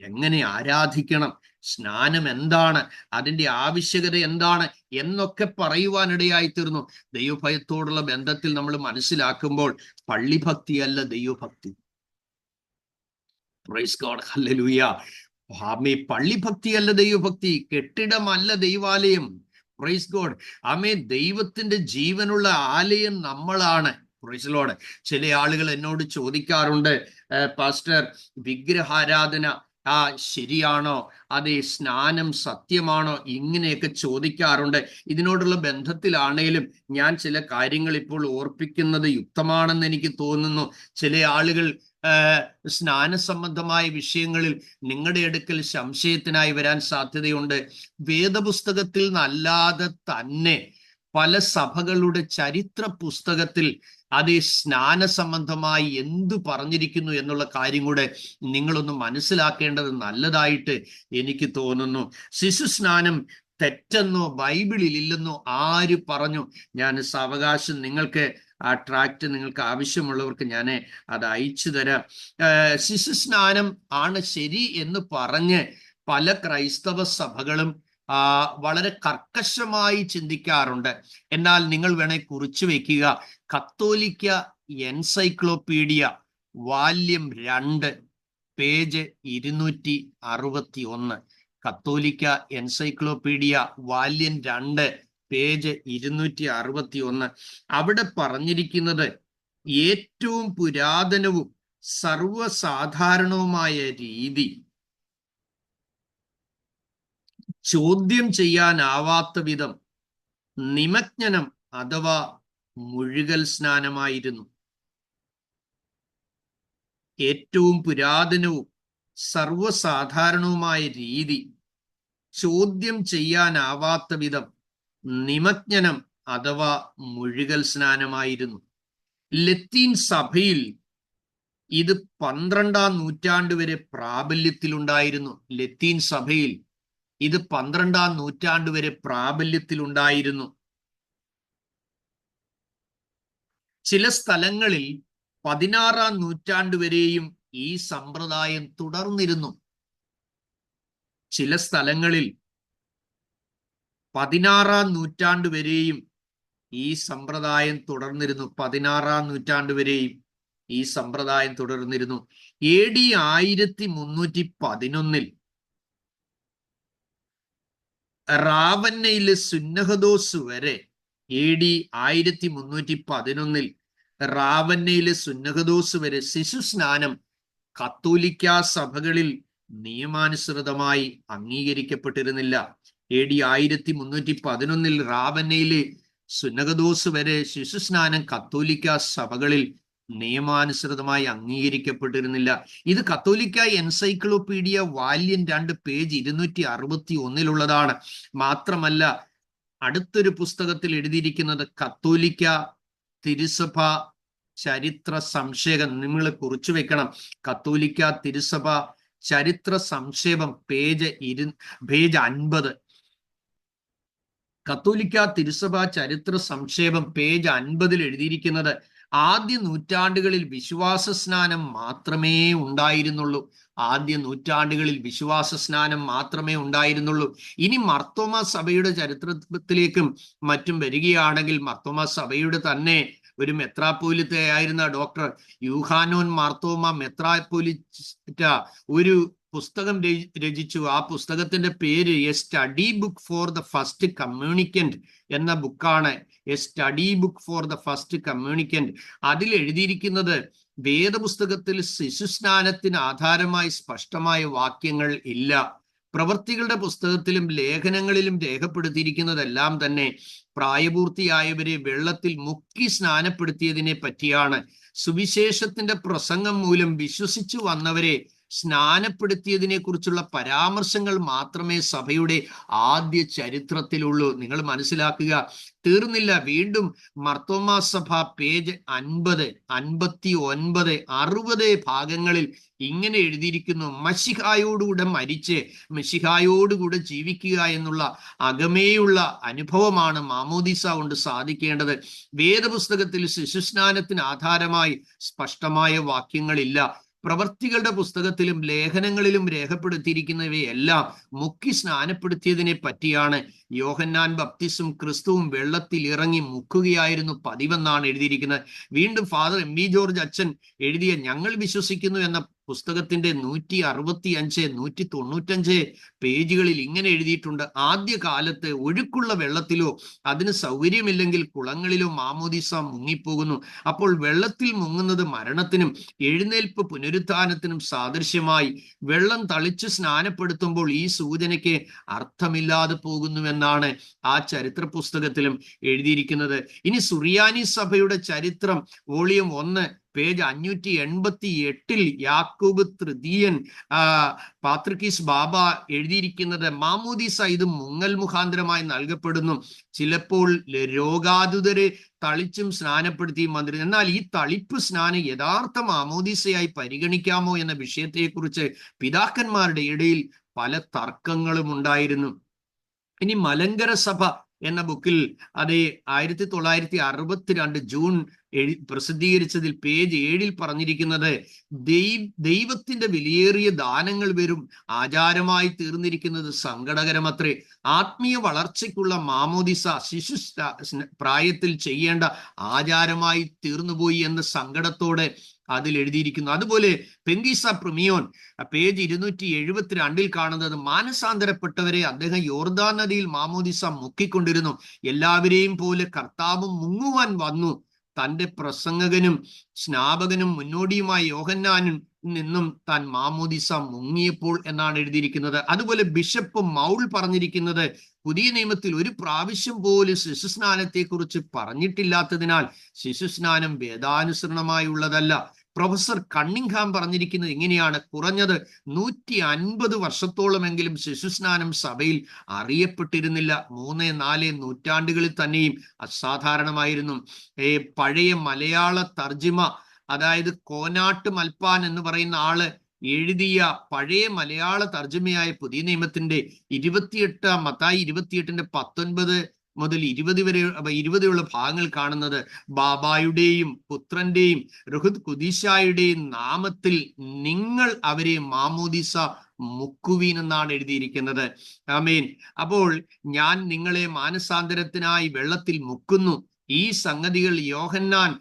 എങ്ങനെ ആരാധിക്കണം, സ്നാനം എന്താണ്, അതിൻ്റെ ആവശ്യകത എന്താണ് എന്നൊക്കെ പറയുവാനിടയായി തീർന്നു. ദൈവഭയത്തോടുള്ള ബന്ധത്തിൽ നമ്മൾ മനസ്സിലാക്കുമ്പോൾ പള്ളിഭക്തിയല്ല ദൈവഭക്തി. Price God, hallelujah. പള്ളിഭക്തിയല്ല ദൈവഭക്തി, കെട്ടിടമല്ല ദൈവാലയം. Praise God. ആമേൻ. ദൈവത്തിന്റെ ജീവനുള്ള ആലയം നമ്മളാണ്. Praise Lord. ചില ആളുകൾ എന്നോട് ചോദിക്കാറുണ്ട്, പാസ്റ്റർ, വിഗ്രഹാരാധന ശരിയാണോ, അതേ, സ്നാനം സത്യമാണോ, ഇങ്ങനെയൊക്കെ ചോദിക്കാറുണ്ട്. ഇതിനോടുള്ള ബന്ധത്തിലാണേലും ഞാൻ ചില കാര്യങ്ങൾ ഇപ്പോൾ ഓർപ്പിക്കുന്നത് യുക്തമാണെന്ന് എനിക്ക് തോന്നുന്നു. ചില ആളുകൾ സ്നാന സംബന്ധമായ വിഷയങ്ങളിൽ നിങ്ങളുടെ അടുക്കൽ സംശയത്തിനായി വരാൻ സാധ്യതയുണ്ട്. വേദപുസ്തകത്തിൽ നിന്നല്ലാതെ തന്നെ പല സഭകളുടെ ചരിത്ര പുസ്തകത്തിൽ അത് സ്നാന സംബന്ധമായി എന്തു പറഞ്ഞിരിക്കുന്നു എന്നുള്ള കാര്യം കൂടെ നിങ്ങളൊന്ന് മനസ്സിലാക്കേണ്ടത് നല്ലതായിട്ട് എനിക്ക് തോന്നുന്നു. ശിശുസ്നാനം തെറ്റെന്നോ ബൈബിളിൽ ഇല്ലെന്നോ ആര് പറഞ്ഞു? ഞാൻ സാവകാശം നിങ്ങൾക്ക് ആ ട്രാക്റ്റ് നിങ്ങൾക്ക് ആവശ്യമുള്ളവർക്ക് ഞാൻ അത് അയച്ചു തരാം. ശിശുസ്നാനം ആണ് ശരി എന്ന് പറഞ്ഞ് പല ക്രൈസ്തവ സഭകളും വളരെ കർക്കശമായി ചിന്തിക്കാറുണ്ട്. എന്നാൽ നിങ്ങൾ വേണേ കുറിച്ചു വെക്കുക, കത്തോലിക്ക എൻസൈക്ലോപീഡിയ വാല്യം 2 പേജ് 261. കത്തോലിക്ക എൻസൈക്ലോപീഡിയ വാല്യം 2 പേജ് 261. അവിടെ പറഞ്ഞിരിക്കുന്നത് ഏറ്റവും പുരാതനവും സർവസാധാരണവുമായ രീതി ചോദ്യം ചെയ്യാനാവാത്ത വിധം നിമജ്ഞനം അഥവാ മുഴുകൽ സ്നാനമായിരുന്നു. ഏറ്റവും പുരാതനവും സർവസാധാരണവുമായ രീതി ചോദ്യം ചെയ്യാനാവാത്ത വിധം നിമജ്ഞനം അഥവാ മുഴുകൽ സ്നാനമായിരുന്നു. ലത്തീൻ സഭയിൽ ഇത് 12-ാം നൂറ്റാണ്ട് വരെ പ്രാബല്യത്തിലുണ്ടായിരുന്നു. ലത്തീൻ സഭയിൽ ഇത് 12-ാം നൂറ്റാണ്ട് വരെ പ്രാബല്യത്തിലുണ്ടായിരുന്നു. ചില സ്ഥലങ്ങളിൽ 16-ാം നൂറ്റാണ്ട് വരെയും ഈ സമ്പ്രദായം തുടർന്നിരുന്നു. ചില സ്ഥലങ്ങളിൽ 16-ാം നൂറ്റാണ്ട് വരെയും ഈ സമ്പ്രദായം തുടർന്നിരുന്നു. 16-ാം നൂറ്റാണ്ട് വരെയും ഈ സമ്പ്രദായം തുടർന്നിരുന്നു. AD 1311 റാവന്നയിലെ സുന്നഹദോസ് വരെ, AD 1311 റാവന്നയിലെ സുന്നഹദോസ് വരെ ശിശുസ്നാനം കത്തോലിക്ക സഭകളിൽ നിയമാനുസൃതമായി അംഗീകരിക്കപ്പെട്ടിരുന്നില്ല. AD 1311 റാവന്നയിലെ സുന്നഹദോസ് വരെ ശിശുസ്നാനം കത്തോലിക്ക സഭകളിൽ നിയമാനുസൃതമായി അംഗീകരിക്കപ്പെട്ടിരുന്നില്ല. ഇത് കത്തോലിക്ക എൻസൈക്ലോപീഡിയ വാല്യം 2 പേജ് 261 മാത്രമല്ല, അടുത്തൊരു പുസ്തകത്തിൽ എഴുതിയിരിക്കുന്നത് കത്തോലിക്ക തിരുസഭ ചരിത്ര സംക്ഷേപം. നിങ്ങൾ കുറിച്ചു വെക്കണം, കത്തോലിക്ക തിരുസഭ ചരിത്ര സംക്ഷേപം പേജ് 50. കത്തോലിക്ക തിരുസഭ ചരിത്ര സംക്ഷേപം പേജ് 50 എഴുതിയിരിക്കുന്നത് ആദ്യ നൂറ്റാണ്ടുകളിൽ വിശ്വാസ സ്നാനം മാത്രമേ ഉണ്ടായിരുന്നുള്ളൂ. ആദ്യ നൂറ്റാണ്ടുകളിൽ വിശ്വാസ സ്നാനം മാത്രമേ ഉണ്ടായിരുന്നുള്ളൂ. ഇനി മർത്തോമ സഭയുടെ ചരിത്രത്തിലേക്കും മറ്റും വരികയാണെങ്കിൽ, മർത്തോമ സഭയുടെ തന്നെ ഒരു മെത്രാപ്പോലിത്തയായിരുന്ന ഡോക്ടർ യൂഹാനോൻ മാർത്തോമ മെത്രാപ്പോലിറ്റ ഒരു പുസ്തകം രചിച്ചു. ആ പുസ്തകത്തിന്റെ പേര് a study book for the first communicant എന്ന ബുക്കാണ്. A study book for the first communicant. അതിൽ എഴുതിയിരിക്കുന്നത് വേദപുസ്തകത്തിൽ ശിശുസ്നാനത്തിന് ആധാരമായി സ്പഷ്ടമായ വാക്യങ്ങൾ ഇല്ല. പ്രവൃത്തികളുടെ പുസ്തകത്തിലും ലേഖനങ്ങളിലും രേഖപ്പെടുത്തിയിരിക്കുന്നതെല്ലാം തന്നെ പ്രായപൂർത്തിയായവരെ വെള്ളത്തിൽ മുക്കി സ്നാനപ്പെടുത്തിയതിനെ പറ്റിയാണ്. സുവിശേഷത്തിന്റെ പ്രസംഗം മൂലം വിശ്വസിച്ചു വന്നവരെ സ്നാനപ്പെടുത്തിയതിനെ കുറിച്ചുള്ള പരാമർശങ്ങൾ മാത്രമേ സഭയുടെ ആദ്യ ചരിത്രത്തിലുള്ളൂ. നിങ്ങൾ മനസ്സിലാക്കുക. തീർന്നില്ല. വീണ്ടും മർത്തോമാ സഭ പേജ് 50, 59, 60 ഭാഗങ്ങളിൽ ഇങ്ങനെ എഴുതിയിരിക്കുന്നു: മശിഹായോടുകൂടെ മരിച്ച് മശിഹായോടുകൂടെ ജീവിക്കുക എന്നുള്ള അകമേയുള്ള അനുഭവമാണ് മാമോദീസ കൊണ്ട് സാധിക്കേണ്ടത്. വേദപുസ്തകത്തിൽ ശിശുസ്നാനത്തിന് ആധാരമായി സ്പഷ്ടമായ വാക്യങ്ങളില്ല. പ്രവർത്തികളുടെ പുസ്തകത്തിലും ലേഖനങ്ങളിലും രേഖപ്പെടുത്തിയിരിക്കുന്നവയെല്ലാം മുക്കി സ്നാനപ്പെടുത്തിയതിനെ പറ്റിയാണ്. യോഹന്നാൻ ബപ്തിസ്റ്റും ക്രിസ്തുവും വെള്ളത്തിൽ ഇറങ്ങി മുക്കുകയായിരുന്നു പതിവെന്നാണ് എഴുതിയിരിക്കുന്നത്. വീണ്ടും ഫാദർ MV ജോർജ് അച്ഛൻ എഴുതിയ ഞങ്ങൾ വിശ്വസിക്കുന്നു എന്ന പുസ്തകത്തിന്റെ 165, 195 പേജുകളിൽ ഇങ്ങനെ എഴുതിയിട്ടുണ്ട്: ആദ്യ കാലത്ത് ഒഴുക്കുള്ള വെള്ളത്തിലോ അതിന് സൗകര്യമില്ലെങ്കിൽ കുളങ്ങളിലോ മാമോദീസ മുങ്ങിപ്പോകുന്നു. അപ്പോൾ വെള്ളത്തിൽ മുങ്ങുന്നത് മരണത്തിനും എഴുന്നേൽപ്പ് പുനരുത്ഥാനത്തിനും സാദൃശ്യമായി വെള്ളം തളിച്ച് സ്നാനപ്പെടുത്തുമ്പോൾ ഈ സൂചനയ്ക്ക് അർത്ഥമില്ലാതെ പോകുന്നുവെന്നാണ് ആ ചരിത്ര പുസ്തകത്തിലും എഴുതിയിരിക്കുന്നത്. ഇനി സുറിയാനി സഭയുടെ ചരിത്രം വോളിയം 1 പേജ് 588 യാക്കോബ് തൃതീയൻ പാത്രിക്കീസ് ബാബ എഴുതിയിരിക്കുന്നത്: മാമോദീസ ഇത് മുങ്ങൽ മുഖാന്തരമായി നൽകപ്പെടുന്നു. ചിലപ്പോൾ രോഗാതുതരെ തളിച്ചും സ്നാനപ്പെടുത്തിയും വന്നിരുന്നു. എന്നാൽ ഈ തളിപ്പ് സ്നാനം യഥാർത്ഥ മാമോദീസയായി പരിഗണിക്കാമോ എന്ന വിഷയത്തെക്കുറിച്ച് പിതാക്കന്മാരുടെ ഇടയിൽ പല തർക്കങ്ങളും ഉണ്ടായിരുന്നു. ഇനി മലങ്കര സഭ എന്ന ബുക്കിൽ അതേ 1962 ജൂൺ പ്രസിദ്ധീകരിച്ചതിൽ പേജ് 7 പറഞ്ഞിരിക്കുന്നത്: ദൈവത്തിന്റെ വിലയേറിയ ദാനങ്ങൾ വരും ആചാരമായി തീർന്നിരിക്കുന്നത് സങ്കടകരമത്രേ. ആത്മീയ വളർച്ചയ്ക്കുള്ള മാമോദിസ ശിശു പ്രായത്തിൽ ചെയ്യേണ്ട ആചാരമായി തീർന്നുപോയി എന്ന സങ്കടത്തോടെ അതിൽ എഴുതിയിരിക്കുന്നു. അതുപോലെ പെങ്കീസ പ്രിമിയോൻ പേജ് 272 കാണുന്നത്: മാനസാന്തരപ്പെട്ടവരെ അദ്ദേഹം യോർദാൻ നദിയിൽ മാമോദിസ മുക്കിക്കൊണ്ടിരുന്നു. എല്ലാവരെയും പോലെ കർത്താവും മുങ്ങുവാൻ വന്നു. തന്റെ പ്രസംഗകനും സ്നാപകനും മുന്നോടിയുമായ യോഹന്നാനിൽ നിന്നും താൻ മാമോദിസ മുങ്ങിയപ്പോൾ എന്നാണ് എഴുതിയിരിക്കുന്നത്. അതുപോലെ ബിഷപ്പ് മൗൾ പറഞ്ഞിരിക്കുന്നത്: പുതിയ നിയമത്തിൽ ഒരു പ്രാവശ്യം പോലും ശിശുസ്നാനത്തെ കുറിച്ച് പറഞ്ഞിട്ടില്ലാത്തതിനാൽ ശിശുസ്നാനം വേദാനുസരണമായുള്ളതല്ല. പ്രൊഫസർ കണ്ണിംഗ്ഹാം പറഞ്ഞിരിക്കുന്നത് ഇങ്ങനെയാണ്: കുറഞ്ഞത് 150 വർഷത്തോളമെങ്കിലും ശിശുസ്നാനം സഭയിൽ അറിയപ്പെട്ടിരുന്നില്ല. 3, 4 നൂറ്റാണ്ടുകളിൽ തന്നെയും അസാധാരണമായിരുന്നു. പഴയ മലയാള തർജിമ, അതായത് കോനാട്ട് മൽപ്പാൻ എന്ന് പറയുന്ന ആള് എഴുതിയ പഴയ മലയാള തർജ്ജമയായ പുതിയ നിയമത്തിന്റെ 28 മത്തായി 28 19 മുതൽ 20 ഭാഗങ്ങൾ കാണുന്നത്: ബാബായുടെയും പുത്രന്റെയും റുഹുദ് കുദീശായുടെയും നാമത്തിൽ നിങ്ങൾ അവരെ മാമോദിസ മുക്കുവീൻ എന്നാണ് എഴുതിയിരിക്കുന്നത്. ആമേൻ. അപ്പോൾ ഞാൻ നിങ്ങളെ മാനസാന്തരത്തിനായി വെള്ളത്തിൽ മുക്കുന്നു. ഈ സംഗതികൾ യോഹന്നാൻ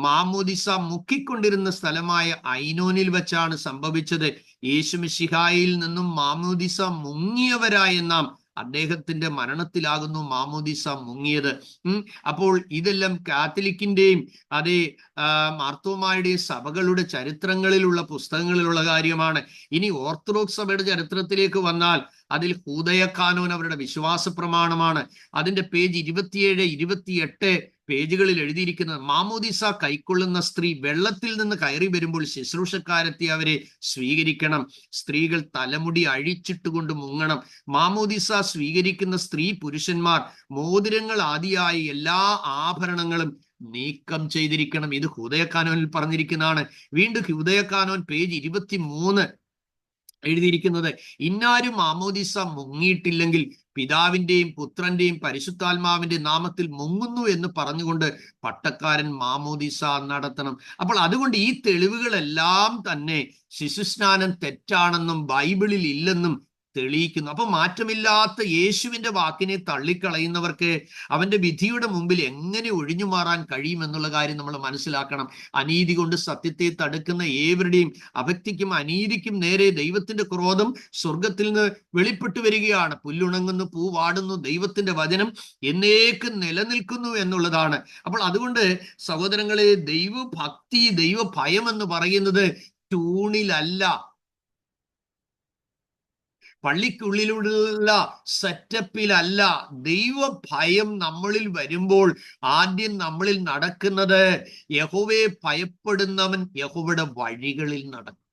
മാമോദിസ മുക്കിക്കൊണ്ടിരുന്ന സ്ഥലമായ ഐനോനിൽ വെച്ചാണ് സംഭവിച്ചത്. യേശുമിശിഹായിൽ നിന്നും മാമോദിസ മുങ്ങിയവരായ നാം അദ്ദേഹത്തിന്റെ മരണത്തിലാകുന്നു മാമോദിസ മുങ്ങിയത്. അപ്പോൾ ഇതെല്ലാം കാത്തലിക്കിന്റെയും അതേ മാർത്തോമായുടെയും സഭകളുടെ ചരിത്രങ്ങളിലുള്ള പുസ്തകങ്ങളിലുള്ള കാര്യമാണ്. ഇനി ഓർത്തഡോക്സ് സഭയുടെ ചരിത്രത്തിലേക്ക് വന്നാൽ അതിൽ ഹൂദയ കാനോൻ അവരുടെ വിശ്വാസ പ്രമാണമാണ്. അതിന്റെ പേജ് 27, 28 പേജുകളിൽ എഴുതിയിരിക്കുന്നത്: മാമോദിസ കൈക്കൊള്ളുന്ന സ്ത്രീ വെള്ളത്തിൽ നിന്ന് കയറി വരുമ്പോൾ ശുശ്രൂഷക്കാരെത്തി അവരെ സ്വീകരിക്കണം. സ്ത്രീകൾ തലമുടി അഴിച്ചിട്ടുകൊണ്ട് മുങ്ങണം. മാമോദിസ സ്വീകരിക്കുന്ന സ്ത്രീ പുരുഷന്മാർ മോതിരങ്ങൾ ആദിയായ എല്ലാ ആഭരണങ്ങളും നീക്കം ചെയ്തിരിക്കണം. ഇത് ഹൂദയ കാനോനിൽ പറഞ്ഞിരിക്കുന്നതാണ്. വീണ്ടും ഹൂദയ കാനോൻ പേജ് 23 എഴുതിയിരിക്കുന്നത്: ഇന്നാരും മാമോദിസ മുങ്ങിയിട്ടില്ലെങ്കിൽ പിതാവിന്റെയും പുത്രന്റെയും പരിശുദ്ധാത്മാവിന്റെ നാമത്തിൽ മുങ്ങുന്നു എന്ന് പറഞ്ഞുകൊണ്ട് പട്ടക്കാരൻ മാമോദിസ നടത്തണം. അപ്പോൾ അതുകൊണ്ട് ഈ തെളിവുകളെല്ലാം തന്നെ ശിശുസ്നാനം തെറ്റാണെന്നും ബൈബിളിൽ ഇല്ലെന്നും തെളിയിക്കുന്നു. അപ്പൊ മാറ്റമില്ലാത്ത യേശുവിന്റെ വാക്കിനെ തള്ളിക്കളയുന്നവർക്ക് അവന്റെ വിധിയുടെ മുമ്പിൽ എങ്ങനെ ഒഴിഞ്ഞു മാറാൻ കഴിയുമെന്നുള്ള കാര്യം നമ്മൾ മനസ്സിലാക്കണം. അനീതി കൊണ്ട് സത്യത്തെ തടുക്കുന്ന ഏവരുടെയും അഭക്തിക്കും അനീതിക്കും നേരെ ദൈവത്തിന്റെ ക്രോധം സ്വർഗത്തിൽ നിന്ന് വെളിപ്പെട്ടു വരികയാണ്. പുല്ലുണങ്ങുന്നു, പൂ വാടുന്നു, ദൈവത്തിന്റെ വചനം എന്നേക്കും നിലനിൽക്കുന്നു എന്നുള്ളതാണ്. അപ്പോൾ അതുകൊണ്ട് സഹോദരങ്ങളെ, ദൈവഭക്തി, ദൈവഭയം എന്ന് പറയുന്നത് ട്യൂണിലല്ല, പള്ളിക്കുള്ളിലുള്ള സെറ്റപ്പിലല്ല. ദൈവഭയം നമ്മളിൽ വരുമ്പോൾ ആദ്യം നമ്മളിൽ നടക്കുന്നത്, യഹോവയെ ഭയപ്പെടുന്നവൻ യഹോവയുടെ വഴികളിൽ നടക്കും.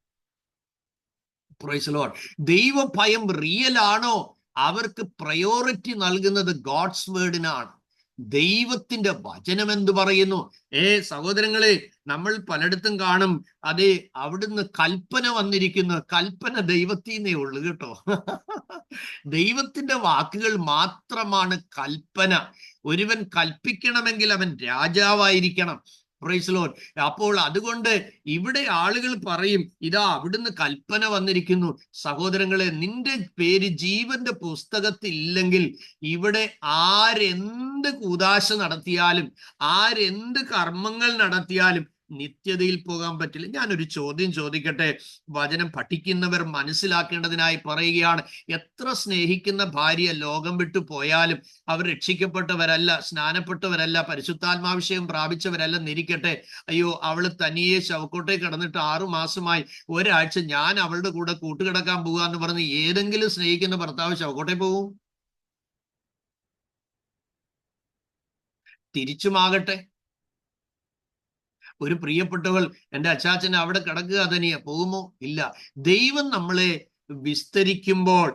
Praise the Lord. ദൈവഭയം റിയൽ ആണോ? അവർക്ക് പ്രയോറിറ്റി നൽകുന്നത് ഗോഡ്സ് വേർഡിനാണ്. ദൈവത്തിന്റെ വചനം എന്ത് പറയുന്നു? സഹോദരങ്ങളെ, നമ്മൾ പലയിടത്തും കാണും, അതെ, അവിടുന്ന് കൽപ്പന വന്നിരിക്കുന്നു. കൽപ്പന ദൈവത്തിന്നേ ഉള്ളു കേട്ടോ. ദൈവത്തിന്റെ വാക്കുകൾ മാത്രമാണ് കൽപ്പന. ഒരുവൻ കൽപ്പിക്കണമെങ്കിൽ അവൻ രാജാവായിരിക്കണം. Price the Lord. അപ്പോൾ അതുകൊണ്ട് ഇവിടെ ആളുകൾ പറയും, ഇതാ അവിടുന്ന് കൽപ്പന വന്നിരിക്കുന്നു. സഹോദരങ്ങളെ, നിന്റെ പേര് ജീവന്റെ പുസ്തകത്തിൽ ഇല്ലെങ്കിൽ ഇവിടെ ആരെന്ത് കൂദാശ നടത്തിയാലും, ആരെന്ത് കർമ്മങ്ങൾ നടത്തിയാലും നിത്യതയിൽ പോകാൻ പറ്റില്ല. ഞാനൊരു ചോദ്യം ചോദിക്കട്ടെ? വചനം പഠിക്കുന്നവർ മനസ്സിലാക്കേണ്ടതിനായി പറയുകയാണ്. എത്ര സ്നേഹിക്കുന്ന ഭാര്യ ലോകം വിട്ടു പോയാലും അവർ രക്ഷിക്കപ്പെട്ടവരല്ല, സ്നാനപ്പെട്ടവരല്ല, പരിശുദ്ധാത്മാഭിഷേകം പ്രാപിച്ചവരല്ല എന്നിരിക്കട്ടെ. അയ്യോ, അവള് തനിയെ ശവക്കോട്ടെ കിടന്നിട്ട് 6 മാസമായി, ഒരാഴ്ച ഞാൻ അവളുടെ കൂടെ കൂട്ടുകിടക്കാൻ പോകാന്ന് പറഞ്ഞ് ഏതെങ്കിലും സ്നേഹിക്കുന്ന ഭർത്താവ് ശവക്കോട്ടെ പോകും? തിരിച്ചുമാകട്ടെ, ഒരു പ്രിയപ്പെട്ടവൾ എൻ്റെ അച്ചാച്ചൻ അവിടെ കിടക്കുക തനിയെ പോകുമോ? ഇല്ല. ദൈവം നമ്മളെ വിസ്തരിക്കുമ്പോൾ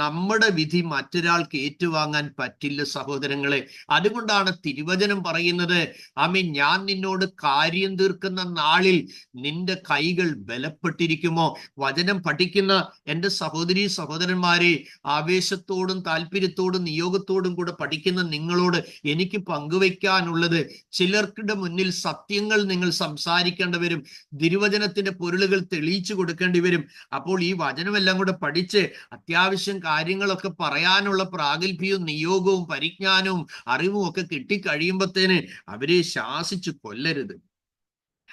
നമ്മുടെ വിധി മറ്റൊരാൾക്ക് ഏറ്റുവാങ്ങാൻ പറ്റില്ല സഹോദരങ്ങളെ. അതുകൊണ്ടാണ് തിരുവചനം പറയുന്നത്, ആമേൻ, ഞാൻ നിന്നോട് കാര്യം തീർക്കുന്ന നാളിൽ നിന്റെ കൈകൾ ബലപ്പെട്ടിരിക്കുമോ? വചനം പഠിക്കുന്ന എൻ്റെ സഹോദരീ സഹോദരന്മാരെ, ആവേശത്തോടും താല്പര്യത്തോടും നിയോഗത്തോടും കൂടെ പഠിക്കുന്ന നിങ്ങളോട് എനിക്ക് പങ്കുവയ്ക്കാനുള്ളത്, ചിലർക്കിടെ മുന്നിൽ സത്യങ്ങൾ നിങ്ങൾ സംസാരിക്കേണ്ടി വരും, തിരുവചനത്തിന്റെ പൊരുളുകൾ തെളിയിച്ചു കൊടുക്കേണ്ടി വരും. അപ്പോൾ ഈ വചനമെല്ലാം കൂടെ പഠിച്ച് അത്യാവശ്യം കാര്യങ്ങളൊക്കെ പറയാനുള്ള പ്രാഗൽഭ്യവും നിയോഗവും പരിജ്ഞാനവും അറിവും ഒക്കെ കിട്ടിക്കഴിയുമ്പത്തേന് അവരെ ശാസിച്ചു കൊല്ലരുത്.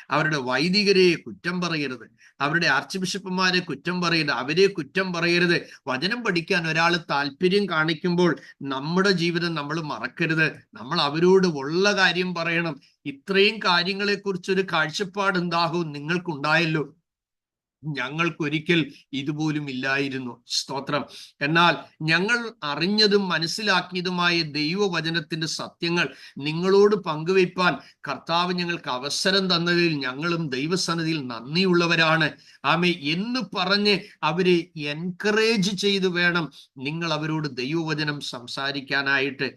അവരുടെ വൈദികരെ കുറ്റം പറയരുത്, അവരുടെ ആർച്ച് ബിഷപ്പുമാരെ കുറ്റം പറയരുത്, അവരെ കുറ്റം പറയരുത്. വചനം പഠിക്കാൻ ഒരാൾ താല്പര്യം കാണിക്കുമ്പോൾ നമ്മുടെ ജീവിതം നമ്മൾ മറക്കരുത്. നമ്മൾ അവരോട് ഉള്ള കാര്യം പറയണം. ഇത്രയും കാര്യങ്ങളെക്കുറിച്ചൊരു കാഴ്ചപ്പാട് എന്താകും നിങ്ങൾക്കുണ്ടായല്ലോ, ഞങ്ങൾക്കൊരിക്കൽ ഇതുപോലും ഇല്ലായിരുന്നു. സ്തോത്രം. എന്നാൽ ഞങ്ങൾ അറിഞ്ഞതും മനസ്സിലാക്കിയതുമായ ദൈവവചനത്തിന്റെ സത്യങ്ങൾ നിങ്ങളോട് പങ്കുവയ്പ്പാൻ കർത്താവ് ഞങ്ങൾക്ക് അവസരം തന്നതിൽ ഞങ്ങളും ദൈവസന്നിധിയിൽ നന്ദിയുള്ളവരാണ്. ആമേ എന്ന് പറഞ്ഞ് അവരെ എൻകറേജ് ചെയ്ത് വേണം നിങ്ങൾ അവരോട് ദൈവവചനം സംസാരിക്കാനായിട്ട്.